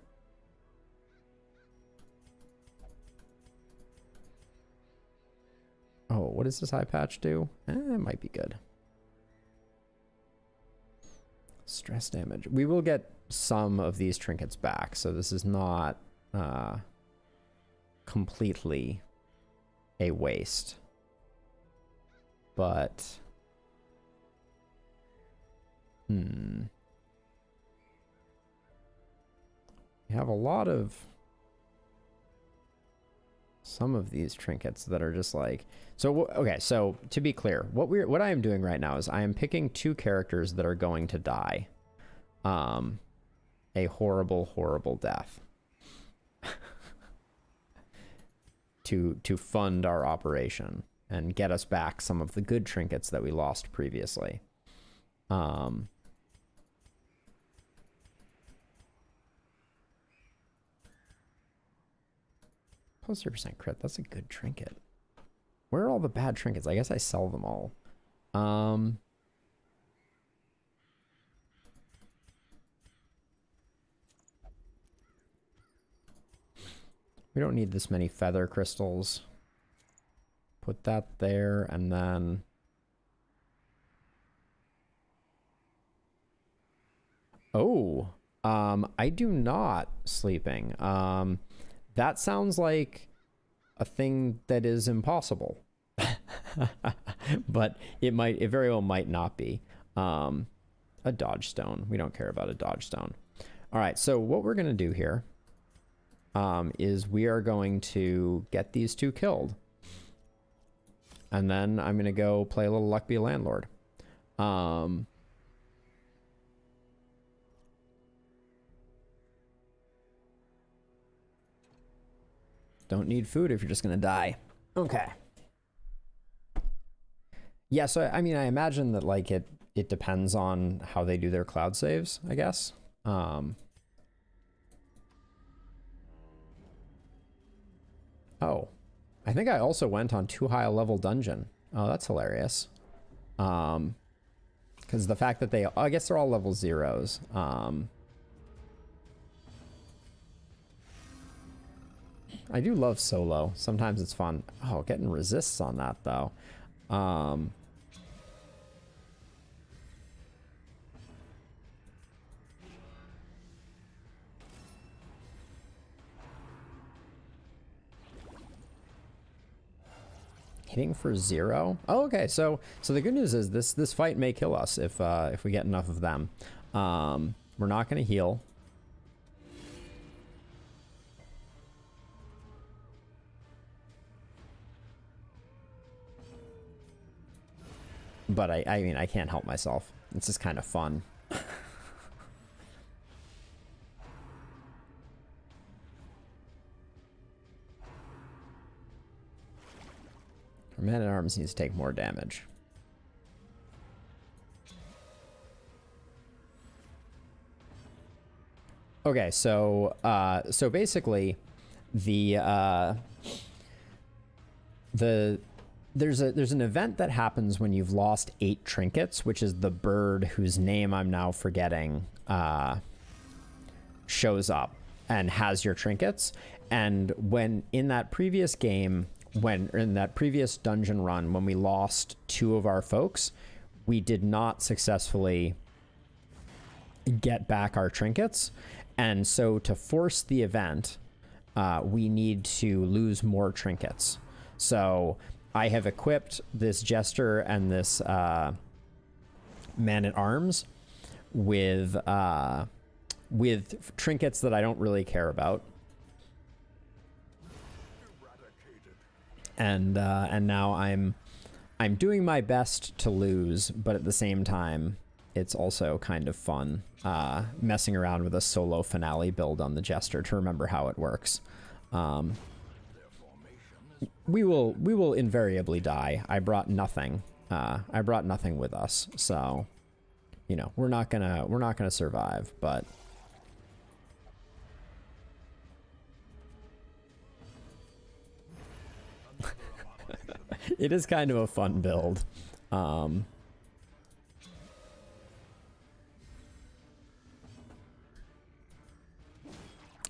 Oh, what does this eye patch do? It might be good. Stress damage. We will get some of these trinkets back, so this is not completely a waste. But... we have a lot of some of these trinkets that are just like... So, okay, so to be clear, what I am doing right now is I am picking two characters that are going to die. A horrible, horrible death. to fund our operation and get us back some of the good trinkets that we lost previously. Plus 0% crit, that's a good trinket. Where are all the bad trinkets? I guess I sell them all. We don't need this many feather crystals. Put that there, and then... Oh, I do not sleeping. That sounds like a thing that is impossible. But it very well might not be. A dodge stone. We don't care about a dodge stone. All right, so what we're going to do here is we are going to get these two killed. And then I'm going to go play a little Luck Be a Landlord. Don't need food if you're just going to die. Okay. Yeah, so I mean, I imagine that like it depends on how they do their cloud saves, I guess. Oh, I think I also went on too high a level dungeon. Oh, that's hilarious. Because the fact that I guess they're all level 0s. I do love solo. Sometimes it's fun. Oh, getting resists on that though. Hitting for 0. Oh, okay. So the good news is this fight may kill us if we get enough of them. We're not going to heal. But I mean, I can't help myself. It's just kind of fun. Our Man-at-Arms needs to take more damage. Okay, so basically there's an event that happens when you've lost 8 trinkets, which is the bird whose name I'm now forgetting shows up and has your trinkets. And when in that previous game, in that previous dungeon run, when we lost 2 of our folks, we did not successfully get back our trinkets. And so to force the event, we need to lose more trinkets. So I have equipped this Jester and this Man-at-Arms with trinkets that I don't really care about. And now I'm doing my best to lose, but at the same time, it's also kind of fun messing around with a solo finale build on the Jester to remember how it works. We will invariably die. I brought nothing. I brought nothing with us, so you know we're not gonna survive, but. It is kind of a fun build. I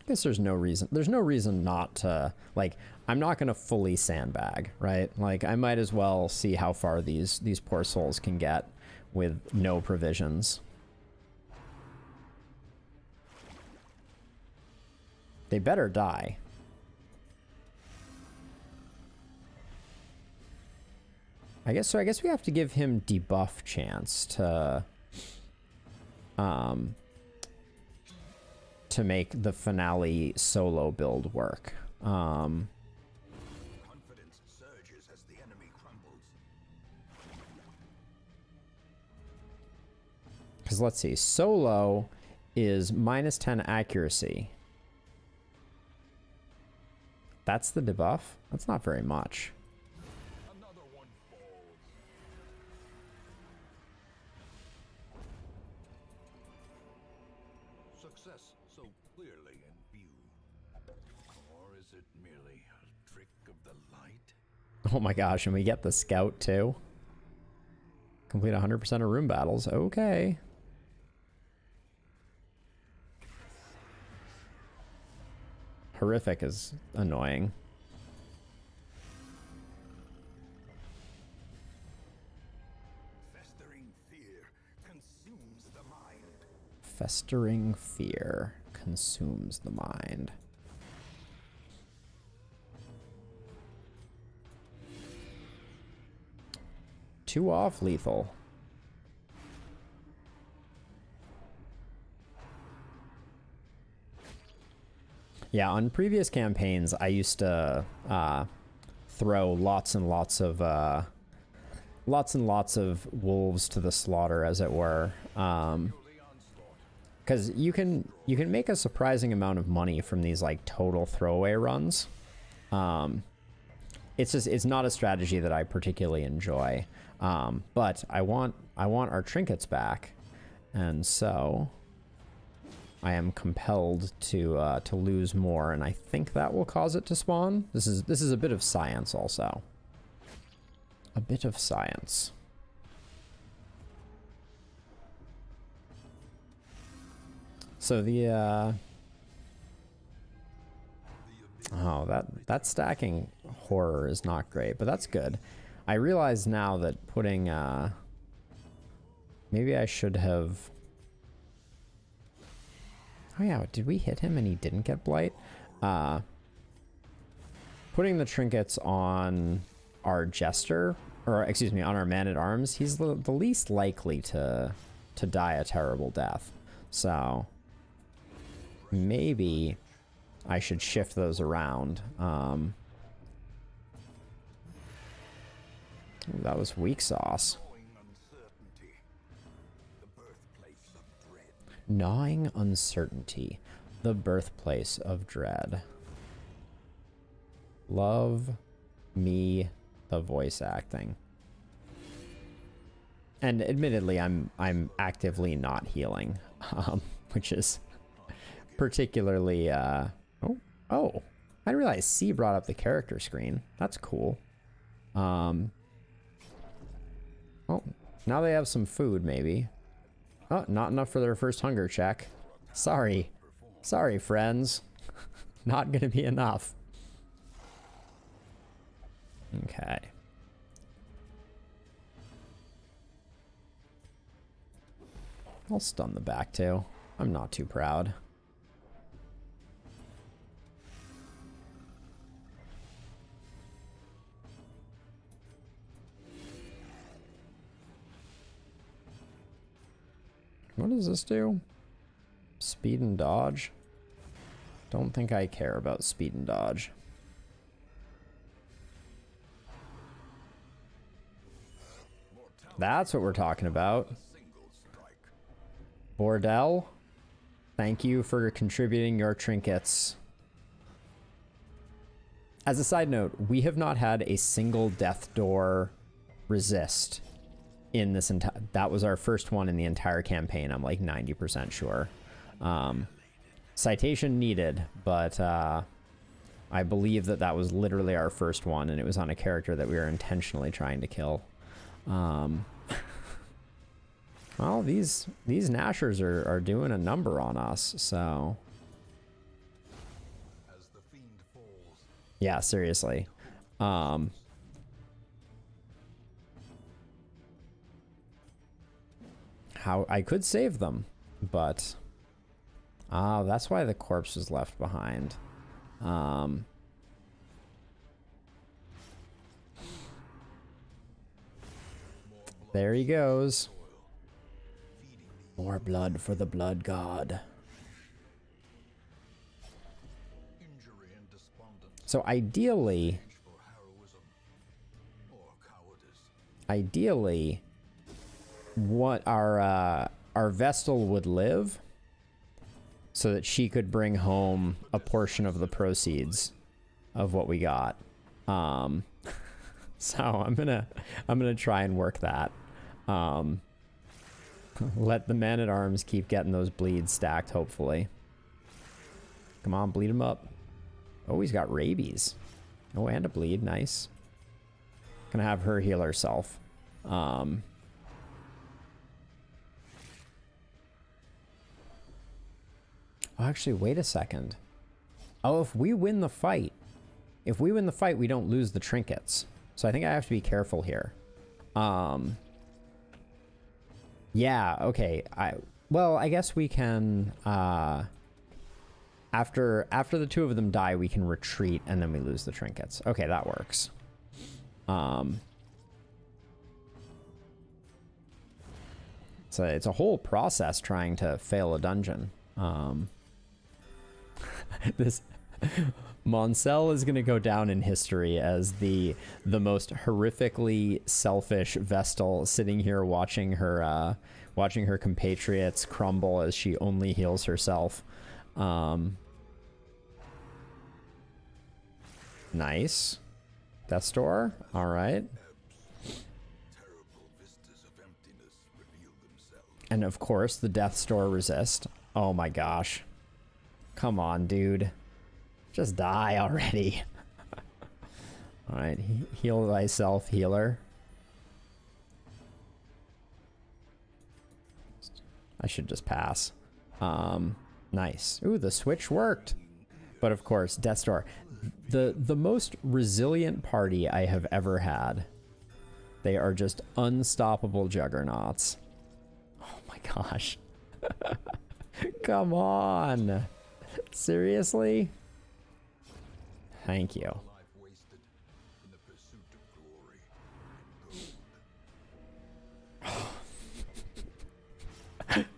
guess there's no reason not to, like, I'm not going to fully sandbag, right? Like, I might as well see how far these poor souls can get with no provisions. They better die. I guess we have to give him debuff chance to make the finale solo build work. Confidence surges as the enemy crumbles. Because let's see, solo is -10 accuracy. That's the debuff? That's not very much. Success so clearly in view. Or is it merely a trick of the light? Oh my gosh, and we get the scout too. Complete 100% of room battles. Okay. Horrific is annoying. Festering fear consumes the mind. Festering fear consumes the mind. Two off lethal. Yeah, on previous campaigns, I used to throw lots and lots of wolves to the slaughter, as it were, because you can make a surprising amount of money from these like total throwaway runs. It's not a strategy that I particularly enjoy, but I want our trinkets back, and so I am compelled to lose more, and I think that will cause it to spawn. This is a bit of science also. A bit of science. So the oh, that stacking horror is not great, but that's good. I realize now that putting maybe I should have. Oh yeah, did we hit him and he didn't get blight? Putting the trinkets on our jester, or excuse me, on our man-at-arms, he's the least likely to die a terrible death. So maybe I should shift those around. That was weak sauce. Gnawing uncertainty, the birthplace of dread. Love me the voice acting. And admittedly, I'm actively not healing, which is particularly oh, I didn't realize C brought up the character screen. That's cool. Oh, now they have some food, maybe. Oh, not enough for their first hunger check. Sorry, friends. Not gonna be enough. Okay. I'll stun the back too. I'm not too proud. What does this do? Speed and dodge? Don't think I care about speed and dodge. That's what we're talking about. Bordel, thank you for contributing your trinkets. As a side note, we have not had a single death door resist in this entire. That was our first one in the entire campaign. I'm like 90% sure. Citation needed, but I believe that was literally our first one, and it was on a character that we were intentionally trying to kill. Well, these Nashers are doing a number on us, so. As the fiend falls. Yeah, seriously. How I could save them, but that's why the corpse was left behind. There he goes. More blood for the blood god. Injury and despondence. So ideally, For heroism or cowardice. ideally, what our Vestal would live, so that she could bring home a portion of the proceeds of what we got. So I'm gonna try and work that. Let the man-at-arms keep getting those bleeds stacked, hopefully. Come on, bleed him up. Oh, he's got rabies. Oh, and a bleed, nice. Gonna have her heal herself. Oh, actually, wait a second. Oh, if we win the fight, we don't lose the trinkets. So I think I have to be careful here. Yeah, okay. I guess we can, after the two of them die, we can retreat and then we lose the trinkets. Okay, that works. It's a whole process trying to fail a dungeon. Moncel is going to go down in history as the most horrifically selfish Vestal, sitting here watching her compatriots crumble as she only heals herself. Nice. Death's Door. All right. And of course, the Death's Door resist. Oh my gosh. Come on, dude. Just die already. All right, heal thyself, healer. I should just pass. Nice. Ooh, the switch worked. But of course, Death's Door. The most resilient party I have ever had. They are just unstoppable juggernauts. Oh my gosh. Come on. Seriously? Thank you.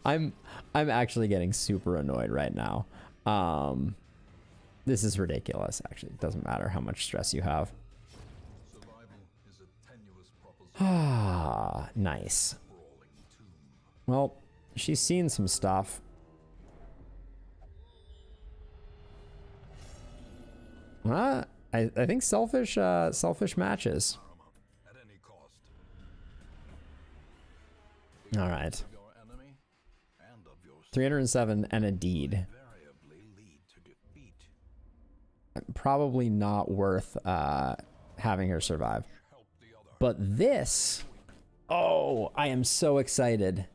I'm actually getting super annoyed right now. This is ridiculous, actually. It doesn't matter how much stress you have. Ah, nice. Well, she's seen some stuff. I think selfish matches. All right. 307 and a deed. Probably not worth having her survive. But this, oh, I am so excited.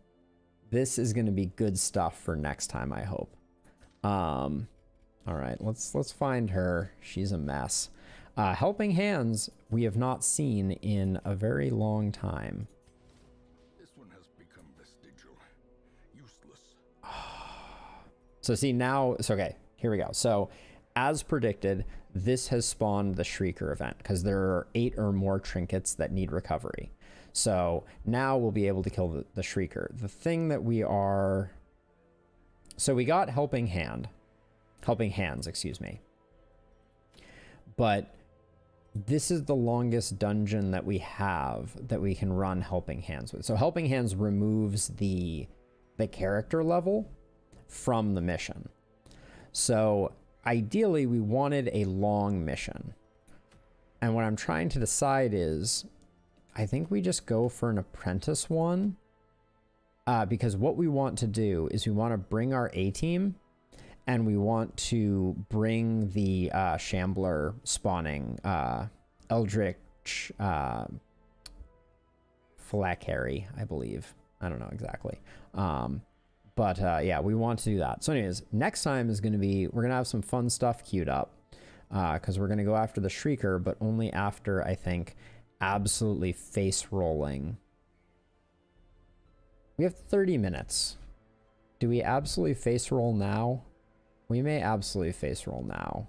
This is going to be good stuff for next time, I hope. All right, let's find her. She's a mess. Helping Hands, we have not seen in a very long time. This one has become vestigial, useless. So see now, it's okay. Here we go. So as predicted, this has spawned the Shrieker event because there are 8 or more trinkets that need recovery. So now we'll be able to kill the Shrieker. The thing that we are, so we got Helping Hands, excuse me. But this is the longest dungeon that we have that we can run Helping Hands with. So Helping Hands removes the character level from the mission. So ideally we wanted a long mission. And what I'm trying to decide is, I think we just go for an apprentice one. Because what we want to do is we want to bring our A-team and we want to bring the Shambler spawning Eldritch Flacary, I believe. I don't know exactly. But yeah, we want to do that. So anyways, next time is going to be, we're going to have some fun stuff queued up because we're going to go after the Shrieker, but only after, I think, absolutely face rolling. We have 30 minutes. Do we absolutely face roll now? We may absolutely face roll now.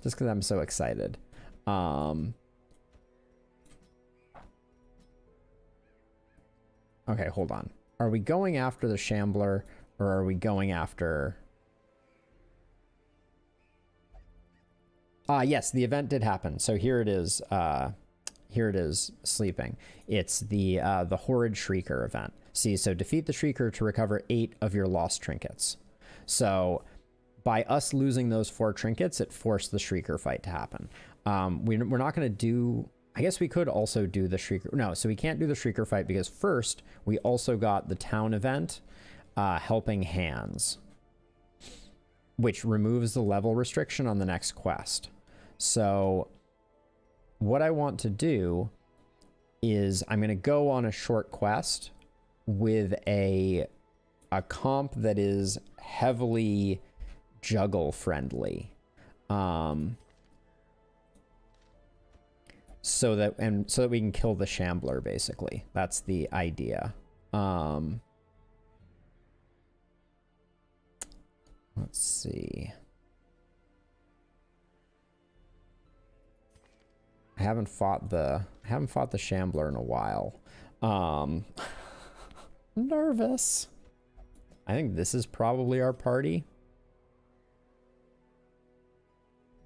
Just because I'm so excited. Okay, hold on. Are we going after the Shambler or are we going after... yes, the event did happen. So here it is. Here it is sleeping. It's the Horrid Shrieker event. See, so defeat the Shrieker to recover 8 of your lost trinkets. So by us losing those 4 trinkets, it forced the Shrieker fight to happen. We're not going to do... I guess we could also do the Shrieker... No, so we can't do the Shrieker fight because first, we also got the town event, Helping Hands, which removes the level restriction on the next quest. So what I want to do is I'm going to go on a short quest with a comp that is heavily juggle friendly. So that we can kill the Shambler, basically. That's the idea. Let's see. I haven't fought the Shambler in a while. Nervous. I think this is probably our party.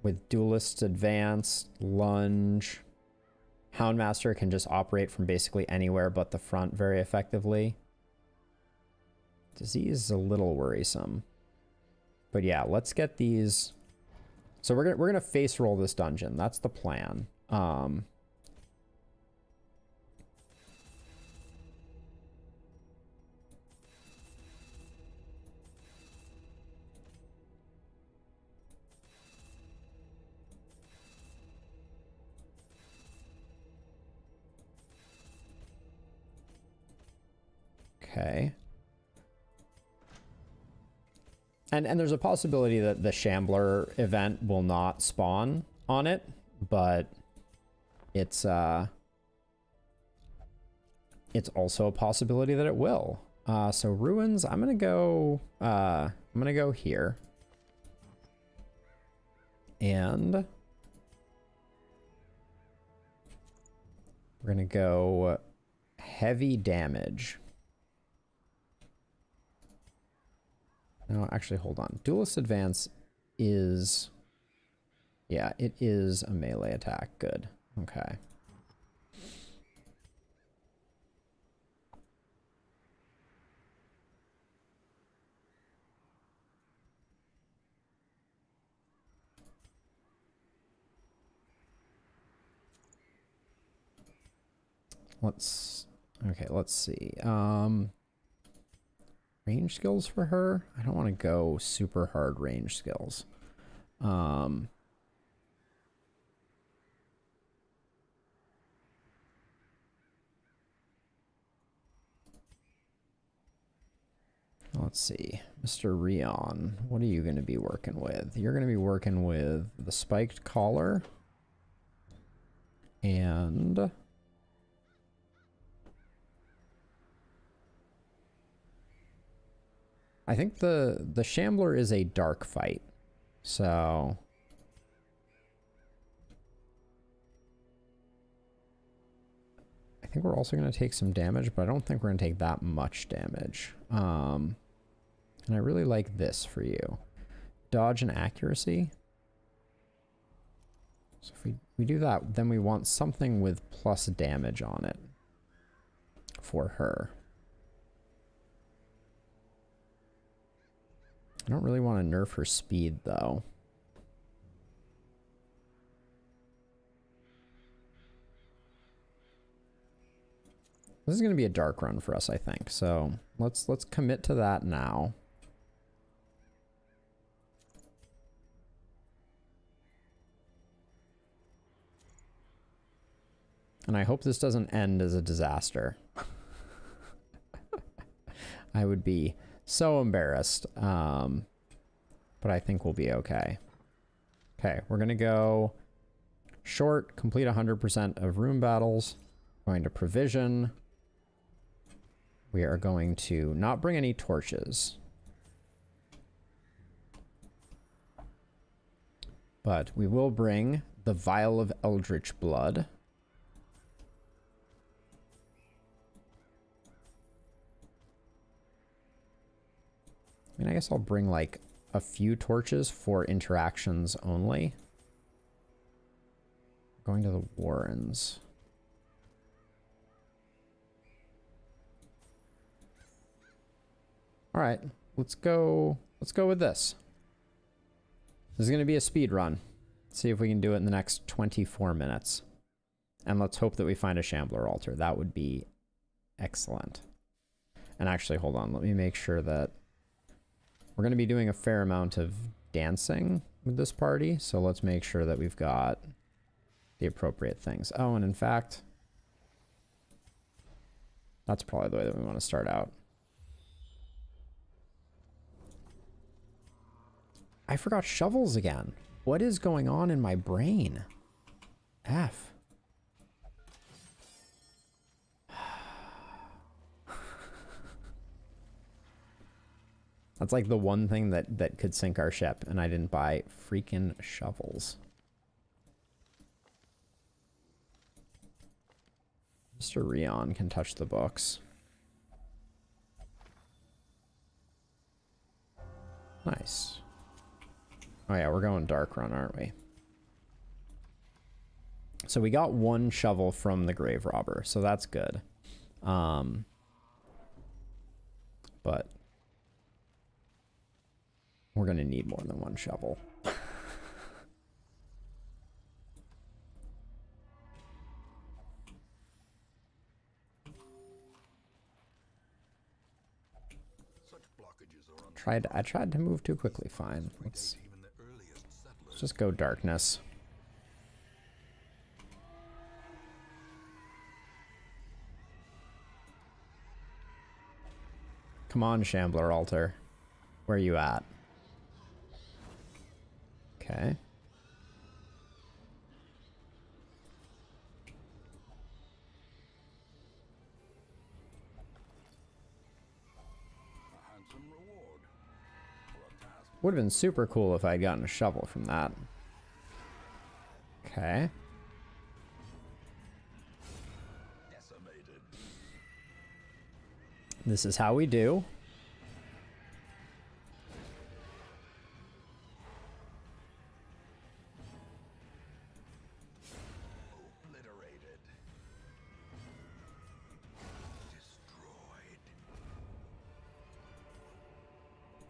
with Duelist's Advance, Lunge. Houndmaster can just operate from basically anywhere but the front very effectively. Disease is a little worrisome. But yeah, let's get these. So we're gonna face roll this dungeon. That's the plan. Okay. And there's a possibility that the Shambler event will not spawn on it, but it's also a possibility that it will. So ruins, I'm gonna go here. And we're gonna go heavy damage. No, actually, hold on. Duelist Advance is... Yeah, it is a melee attack. Good. Okay. Let's see. Range skills for her? I don't want to go super hard range skills. Let's see. Mr. Rion, what are you going to be working with? You're going to be working with the spiked collar. And... I think the Shambler is a dark fight, so I think we're also going to take some damage, but I don't think we're going to take that much damage. And I really like this for you. Dodge and accuracy. So if we do that, then we want something with plus damage on it for her. I don't really want to nerf her speed, though. This is going to be a dark run for us, I think. So let's commit to that now. And I hope this doesn't end as a disaster. I would be so embarrassed, but I think we'll be okay. Okay, we're gonna go short, complete 100% of room battles. Going to provision. We are going to not bring any torches, but we will bring the Vial of Eldritch Blood. I mean, I guess I'll bring like a few torches for interactions only. Going to the Warrens. All right, let's go with this. This is going to be a speed run. See if we can do it in the next 24 minutes. And let's hope that we find a Shambler altar. That would be excellent. And actually, hold on. Let me make sure that we're going to be doing a fair amount of dancing with this party, so let's make sure that we've got the appropriate things. Oh, and in fact, that's probably the way that we want to start out. I forgot shovels again. What is going on in my brain? F. That's like the one thing that could sink our ship, and I didn't buy freaking shovels. Mr. Rion can touch the books. Nice. Oh yeah, we're going dark run, aren't we? So we got one shovel from the grave robber, so that's good. But we're gonna need more than one shovel. I tried to move too quickly. Fine. Let's just go darkness. Come on, Shambler Altar. Where are you at? Okay. Would have been super cool if I had gotten a shovel from that. Okay. This is how we do. Obliterated. Destroyed.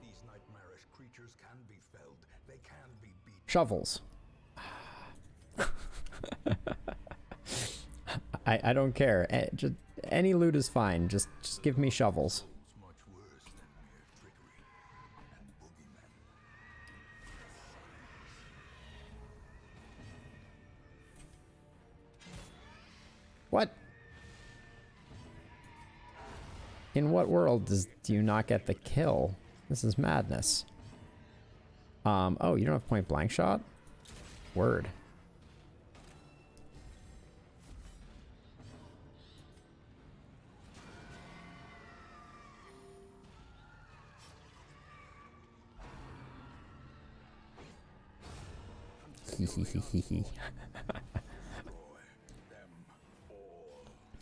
These nightmarish creatures can be felled. They can be beaten. Shovels. I don't care. Just any loot is fine. Just give me shovels. Much worse than mere trickery and boogeymen. What? In what world do you not get the kill? This is madness. Oh, you don't have point blank shot? Word.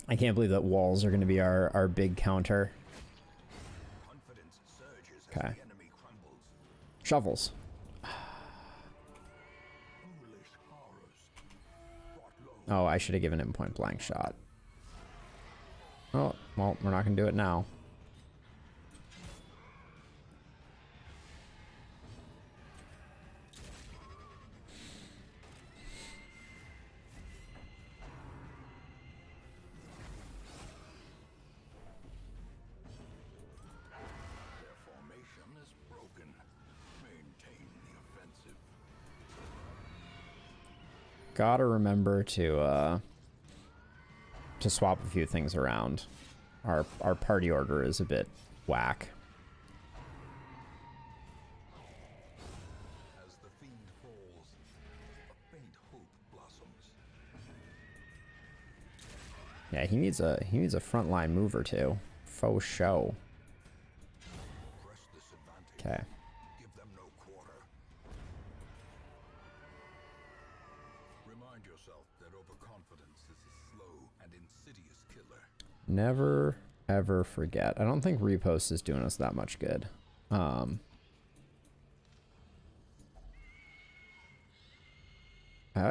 I can't believe that walls are going to be our big counter. Okay. Shovels. Oh, I should have given him point blank shot. Oh, well, we're not going to do it now. Gotta remember to swap a few things around. Our party order is a bit whack. As the fiend falls, a faint hope blossoms. Yeah, he needs a frontline move or two. Faux show. Press this advantage. Okay. Give them no quarter. Remind yourself that overconfidence is a slow and insidious killer. Never ever forget. I don't think repost is doing us that much good. I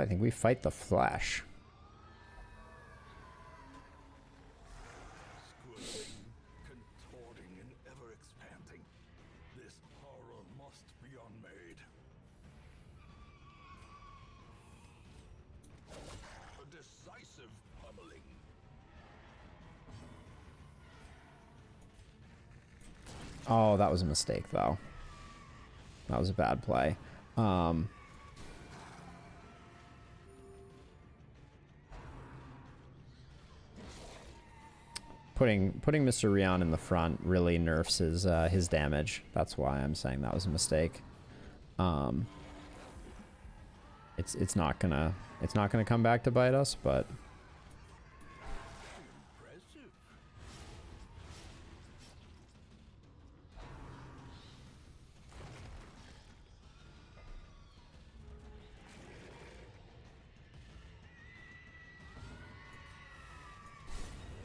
think we fight the flesh. Squirming, contorting, and ever expanding. This horror must be unmade. A decisive pummeling. Oh, that was a mistake, though. That was a bad play. Putting Mr. Rion in the front really nerfs his damage. That's why I'm saying that was a mistake. It's not gonna come back to bite us, but Impressive.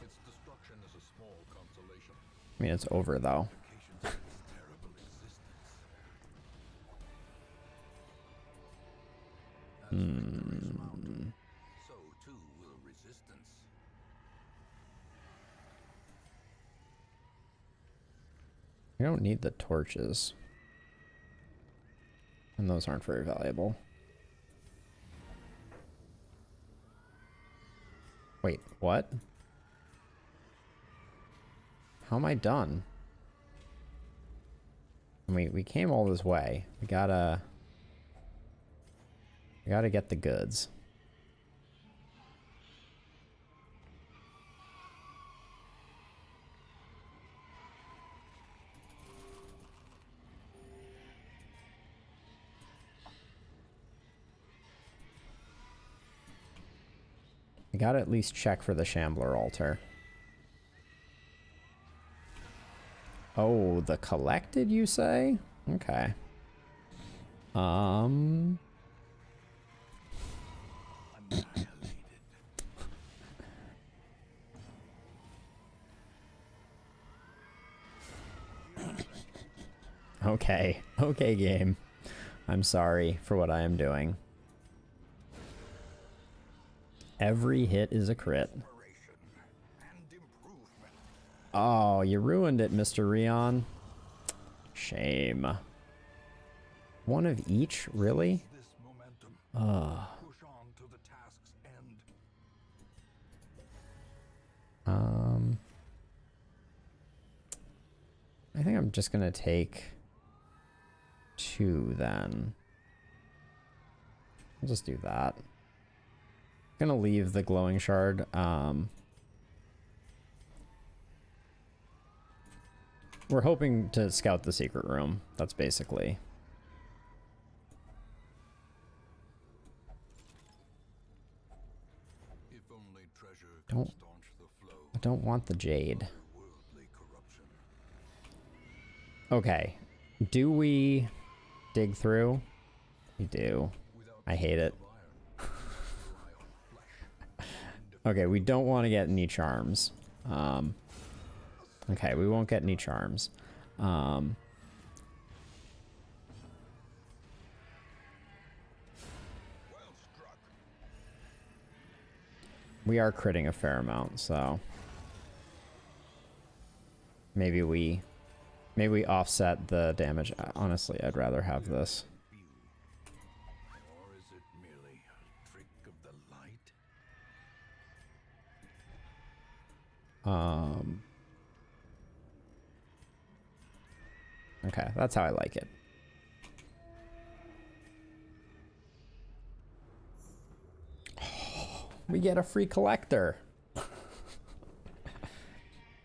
Its destruction is a small consolation. I mean, it's over though. Implications of its terrible existence. As victories mount, so We don't need the torches. And those aren't very valuable. Wait, what? How am I done? We came all this way. We gotta get the goods. We gotta at least check for the Shambler altar. Oh, the collected, you say? Okay. Okay. Okay, game. I'm sorry for what I am doing. Every hit is a crit. Oh, you ruined it, Mr. Rion. Shame. One of each? Really? I think I'm just gonna take 2 then. I'll just do that. Gonna leave the glowing shard. We're hoping to scout the secret room. That's basically. If only treasure Don't- can staunch the flow I don't want the jade. of worldly corruption. Okay. Do we dig through? We do. I hate it. Okay, we don't want to get any charms. Okay, we won't get any charms. We are critting a fair amount, so maybe we offset the damage. Honestly, I'd rather have this. Or is it merely a trick of the light? Okay, that's how I like it. We get a free collector.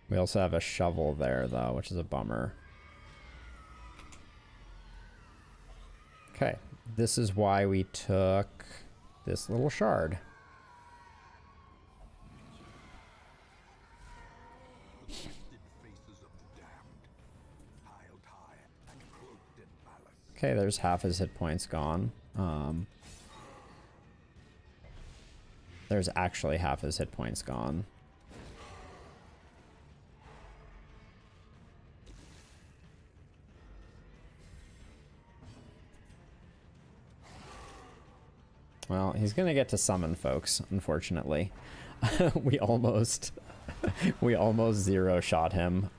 We also have a shovel there, though, which is a bummer. Okay, this is why we took this little shard. Okay, there's half his hit points gone. There's actually half his hit points gone. Well, he's gonna get to summon folks, unfortunately. we almost zero shot him.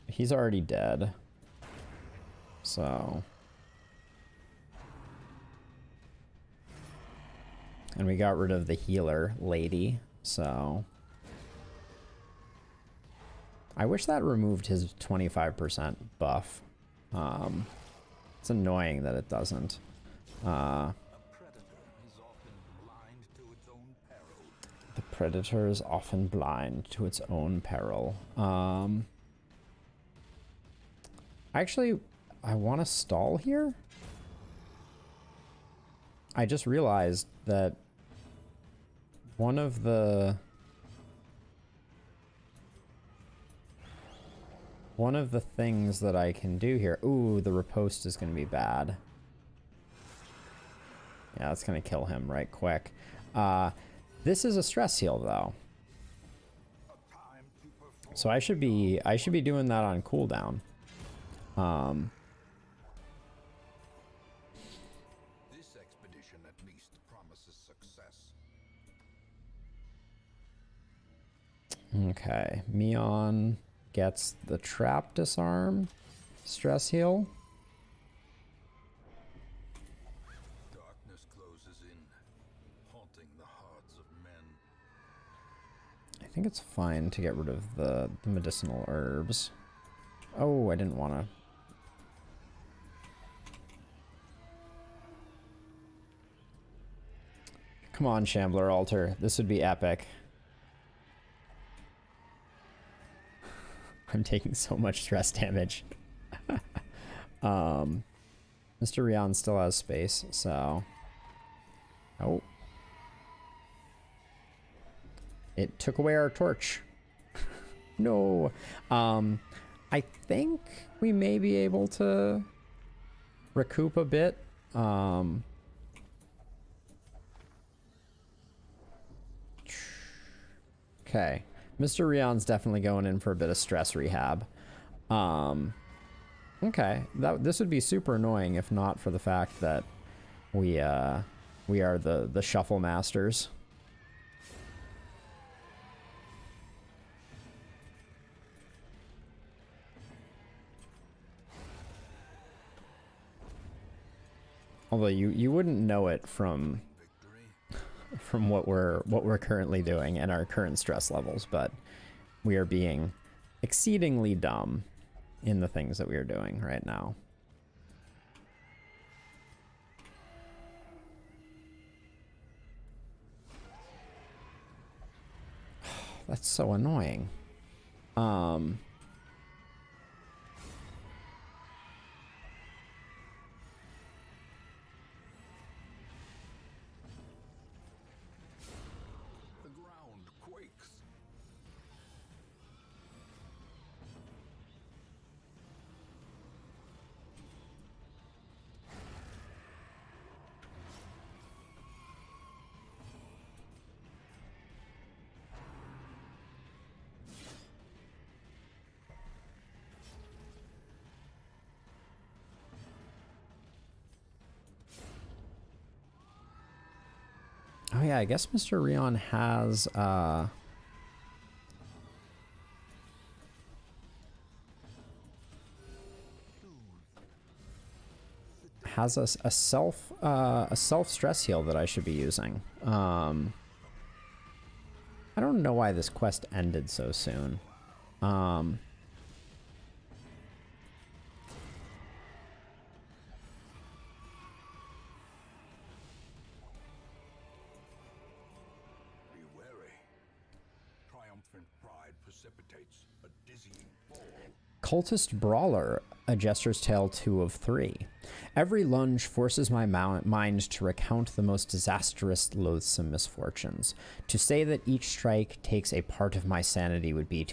He's already dead. So. And we got rid of the healer lady, so. I wish that removed his 25% buff. It's annoying that it doesn't. The predator is often blind to its own peril. Actually, I want to stall here. I just realized that one of the things that I can do here. Ooh, the riposte is going to be bad. Yeah, that's going to kill him right quick. This is a stress heal though. So I should be doing that on cooldown. This Okay, Mion gets the trap disarm, stress heal. Darkness closes in, haunting the hearts of men. I think it's fine to get rid of the medicinal herbs. Oh, I didn't want to. Come on, Shambler Altar. This would be epic. I'm taking so much stress damage. Mr. Rion still has space, so... Oh. It took away our torch. No. I think we may be able to recoup a bit. Okay. Mr. Rion's definitely going in for a bit of stress rehab. Okay. This would be super annoying if not for the fact that we are the shuffle masters. Although you wouldn't know it from what we're currently doing and our current stress levels, but we are being exceedingly dumb in the things that we are doing right now. That's so annoying. The ground quakes. Oh yeah, I guess Mr. Rion has a self stress heal that I should be using. I don't know why this quest ended so soon. Be wary. Triumphant pride precipitates a dizzying fall. Cultist Brawler, a Jester's Tale 2 of 3. Every lunge forces my mind to recount the most disastrous, loathsome misfortunes. To say that each strike takes a part of my sanity would be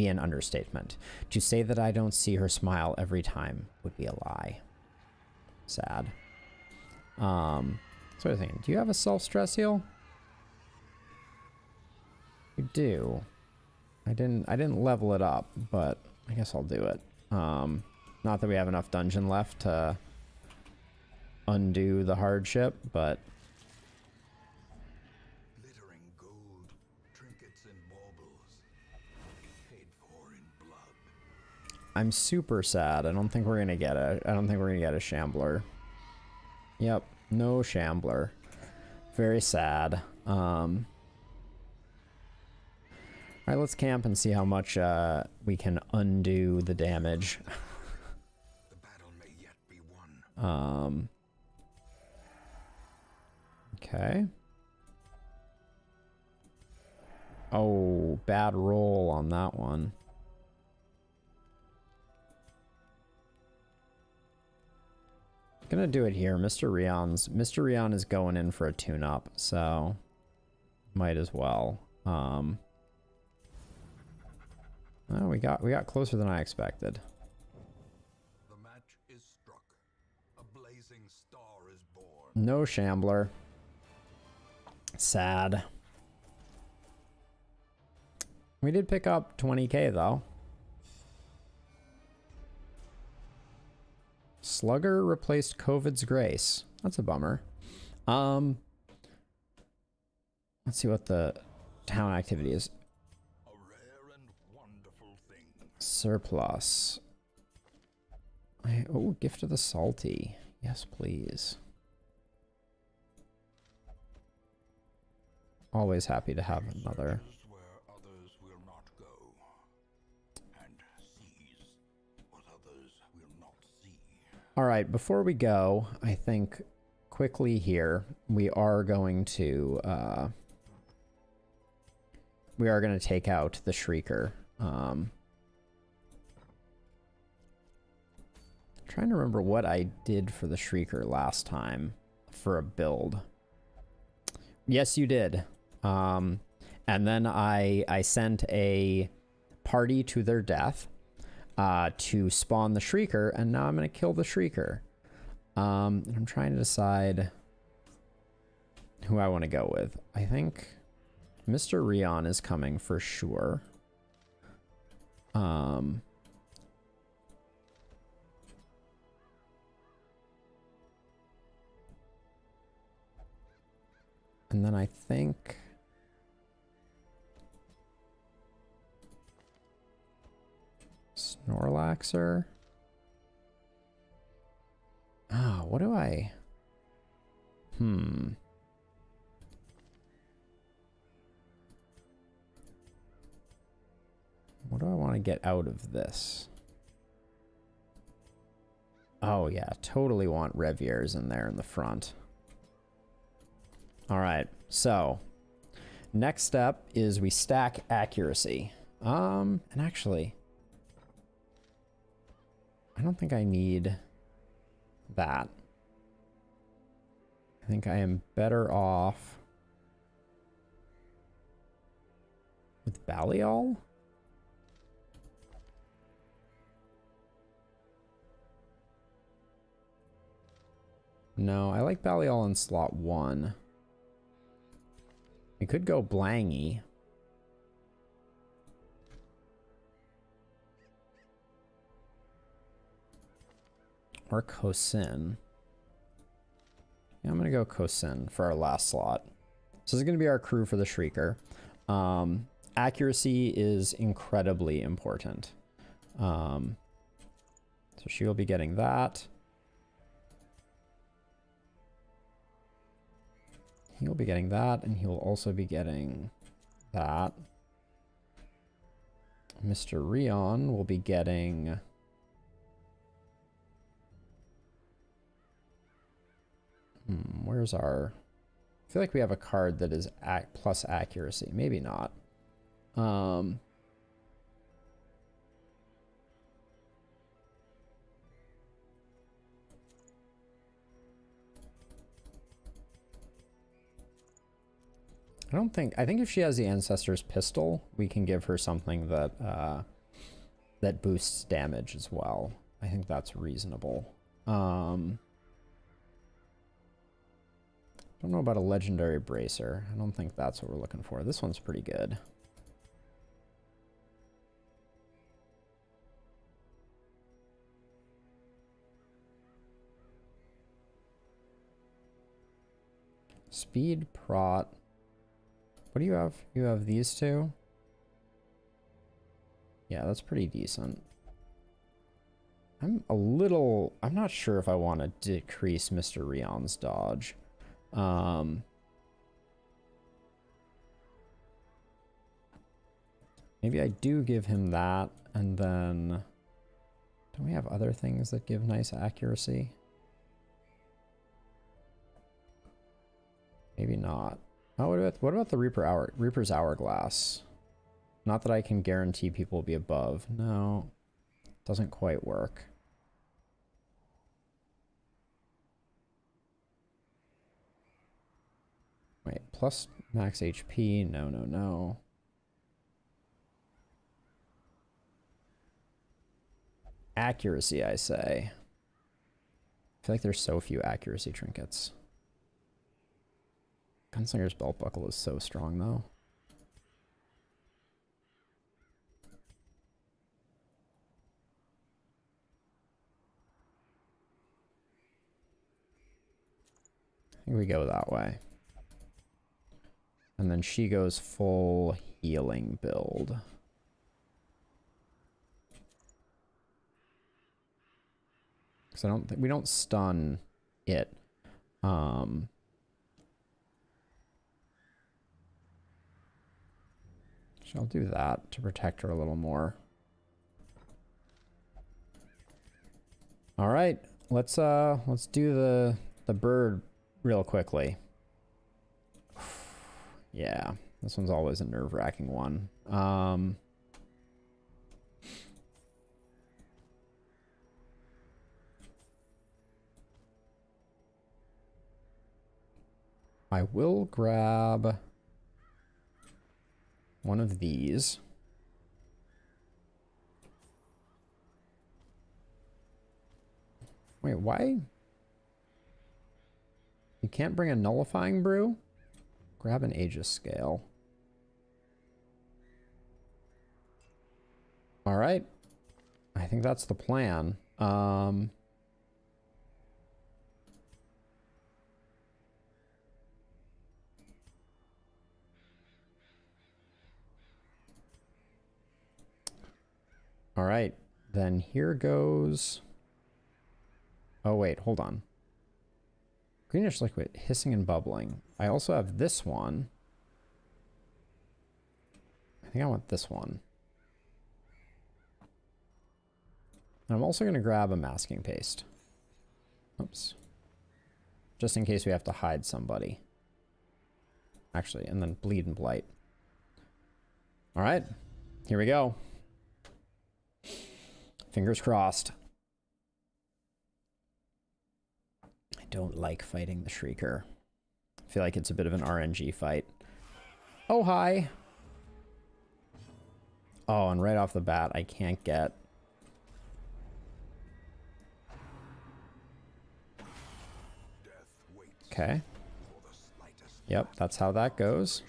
an understatement. To say that I don't see her smile every time would be a lie. Sad. So I was thinking, do you have a self-stress heal? You do. I didn't level it up, but I guess I'll do it. Not that we have enough dungeon left to undo the hardship, but Glittering gold, trinkets and baubles, paid for in blood. I'm super sad. I don't think we're gonna get a Shambler. Yep, no Shambler. Very sad. Alright, let's camp and see how much we can undo the damage. The battle may yet be won. Okay. Oh, bad roll on that one. Gonna do it here. Mr. Rion is going in for a tune-up, so might as well. Oh, we got closer than I expected. The match is struck. A blazing star is born. No Shambler. Sad. We did pick up 20k though. Slugger replaced COVID's Grace. That's a bummer. Let's see what the town activity is. A Surplus. Oh, gift of the salty. Yes, please. Always happy to have another. Where others will not go, and seize what others will not see. All right, before we go, I think quickly here we are going to take out the Shrieker. Trying to remember what I did for the Shrieker last time for a build. Yes, you did. And then I sent a party to their death to spawn the Shrieker, and now I'm going to kill the Shrieker. And I'm trying to decide who I want to go with. I think Mr. Rion is coming for sure. And then I think Snorlaxer. Ah, what do I... What do I want to get out of this? Oh yeah, totally want Reviers in there in the front. All right, so next step is we stack accuracy. And actually, I don't think I need that. I think I am better off with Baliol. No, I like Baliol in slot 1. We could go Blangy. Or Kosin. Yeah, I'm going to go Kosin for our last slot. So this is going to be our crew for the Shrieker. Accuracy is incredibly important. So she will be getting that. He'll be getting that, and he will also be getting that. Mr. Rion will be getting... where's our... I feel like we have a card that is plus accuracy. Maybe not. I think if she has the Ancestor's Pistol, we can give her something that that boosts damage as well. I think that's reasonable. I don't know about a Legendary Bracer. I don't think that's what we're looking for. This one's pretty good. Speed, Prot. What do you have? You have these two? Yeah, that's pretty decent. I'm not sure if I want to decrease Mr. Rion's dodge. Maybe I do give him that, and then... Don't we have other things that give nice accuracy? Maybe not. Oh, what about the Reaper's Hourglass? Not that I can guarantee people will be above. No, doesn't quite work. Wait, plus max HP? No, no, no. Accuracy, I say. I feel like there's so few accuracy trinkets. Gunslinger's Belt Buckle is so strong, though. I think we go that way. And then she goes full healing build. Because I don't think we don't stun it. So I'll do that to protect her a little more. All right, let's do the bird real quickly. Yeah, this one's always a nerve-wracking one. I will grab one of these. Wait, why? You can't bring a nullifying brew? Grab an Aegis scale. All right. I think that's the plan. All right, then here goes. Oh, wait, hold on. Greenish liquid, hissing and bubbling. I also have this one. I think I want this one. And I'm also going to grab a masking paste. Oops. Just in case we have to hide somebody. Actually, and then bleed and blight. All right, here we go. Fingers crossed. I don't like fighting the Shrieker. I feel like it's a bit of an RNG fight. Oh, hi. Oh, and right off the bat, I can't get... Okay. Yep, that's how that goes.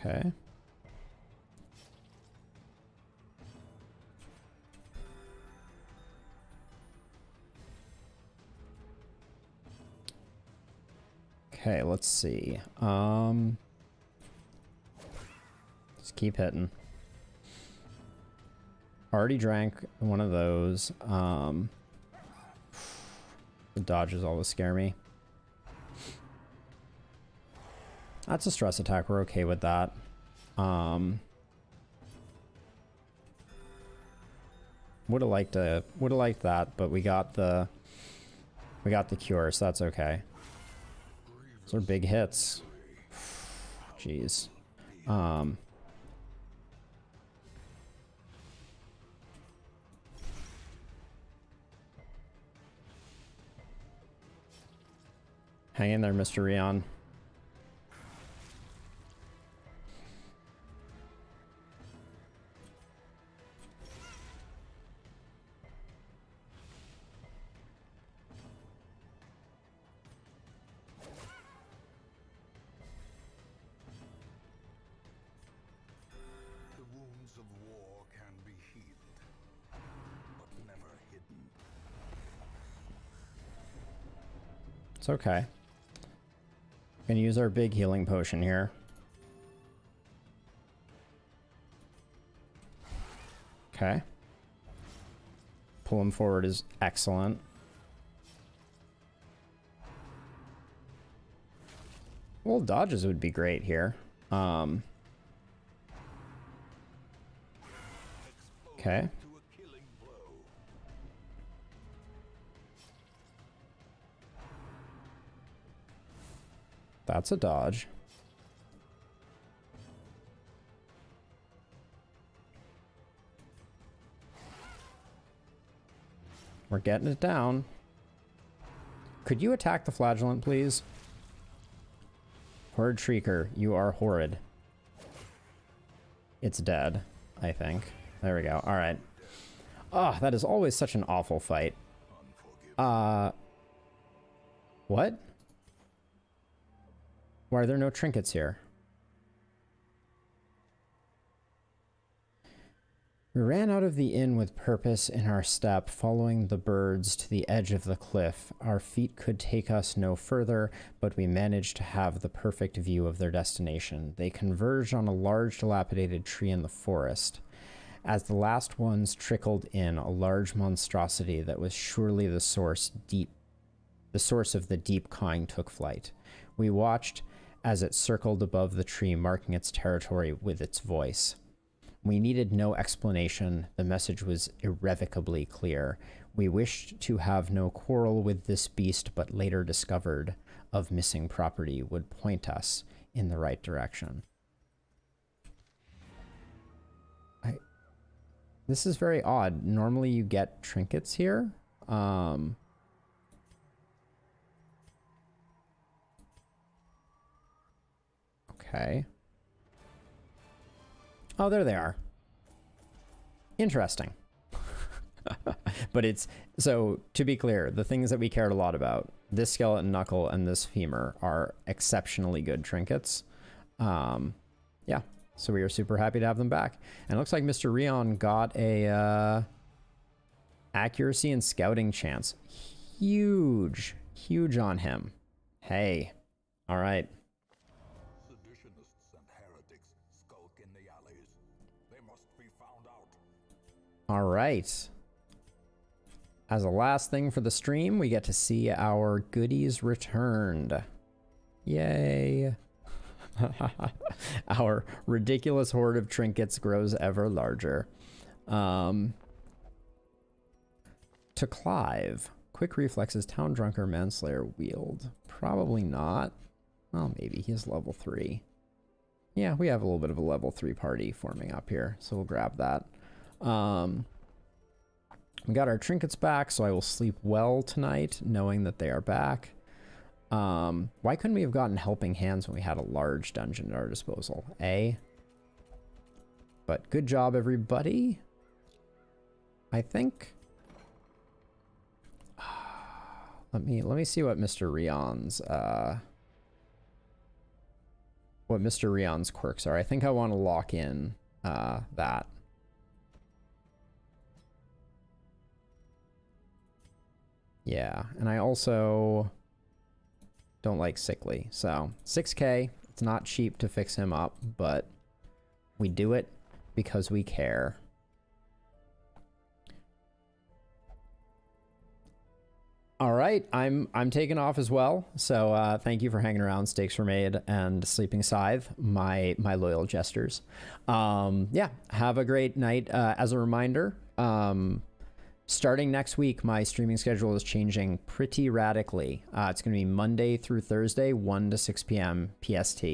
Okay. Okay, let's see. Just keep hitting. Already drank one of those. The dodges always scare me. That's a stress attack. We're okay with that. Would have liked that, but we got the cure, so that's okay. Those are big hits. Jeez. Hang in there, Mr. Rion. It's okay. Gonna use our big healing potion here. Okay. Pull him forward is excellent. Well, dodges would be great here. Okay. That's a dodge. We're getting it down. Could you attack the flagellant, please? Horrid Shrieker, you are horrid. It's dead, I think. There we go. All right. Ah, that is always such an awful fight. What? Why are there no trinkets here? We ran out of the inn with purpose in our step, following the birds to the edge of the cliff. Our feet could take us no further, but we managed to have the perfect view of their destination. They converged on a large dilapidated tree in the forest. As the last ones trickled in, a large monstrosity that was surely the source of the deep cawing took flight. We watched as it circled above the tree, marking its territory with its voice. We needed no explanation. The message was irrevocably clear. We wished to have no quarrel with this beast, but later discovered of missing property would point us in the right direction. This is very odd. Normally you get trinkets here. Okay. Oh, there they are. Interesting. But it's, so to be clear, the things that we cared a lot about, this skeleton knuckle and this femur are exceptionally good trinkets. Yeah, so we are super happy to have them back. And it looks like Mr. Rion got a accuracy and scouting chance. Huge on him. Hey, all right. All right. As a last thing for the stream, we get to see our goodies returned. Yay. Our ridiculous hoard of trinkets grows ever larger. To Clive. Quick reflexes, town drunker, manslayer, wield. Probably not. Well, maybe he is level 3. Yeah, we have a little bit of a level 3 party forming up here, so we'll grab that. We got our trinkets back, so I will sleep well tonight, knowing that they are back. Why couldn't we have gotten helping hands when we had a large dungeon at our disposal, eh? But good job, everybody. I think. Let me see what Mr. Rion's quirks are. I think I want to lock in that. Yeah, and I also don't like sickly. So 6K, it's not cheap to fix him up, but we do it because we care. All right, I'm taking off as well. So thank you for hanging around, Stakes Were Made and Sleeping Scythe, my loyal jesters. Yeah, have a great night. As a reminder, starting next week, my streaming schedule is changing pretty radically. It's going to be Monday through Thursday, 1 to 6 p.m. PST.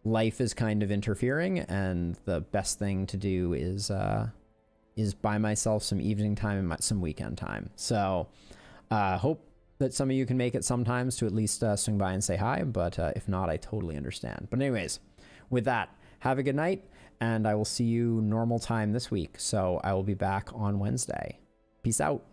Life is kind of interfering, and the best thing to do is buy myself some evening time and some weekend time. So hope that some of you can make it sometimes to at least swing by and say hi, but if not, I totally understand. But anyways, with that, have a good night. And I will see you normal time this week. So I will be back on Wednesday. Peace out.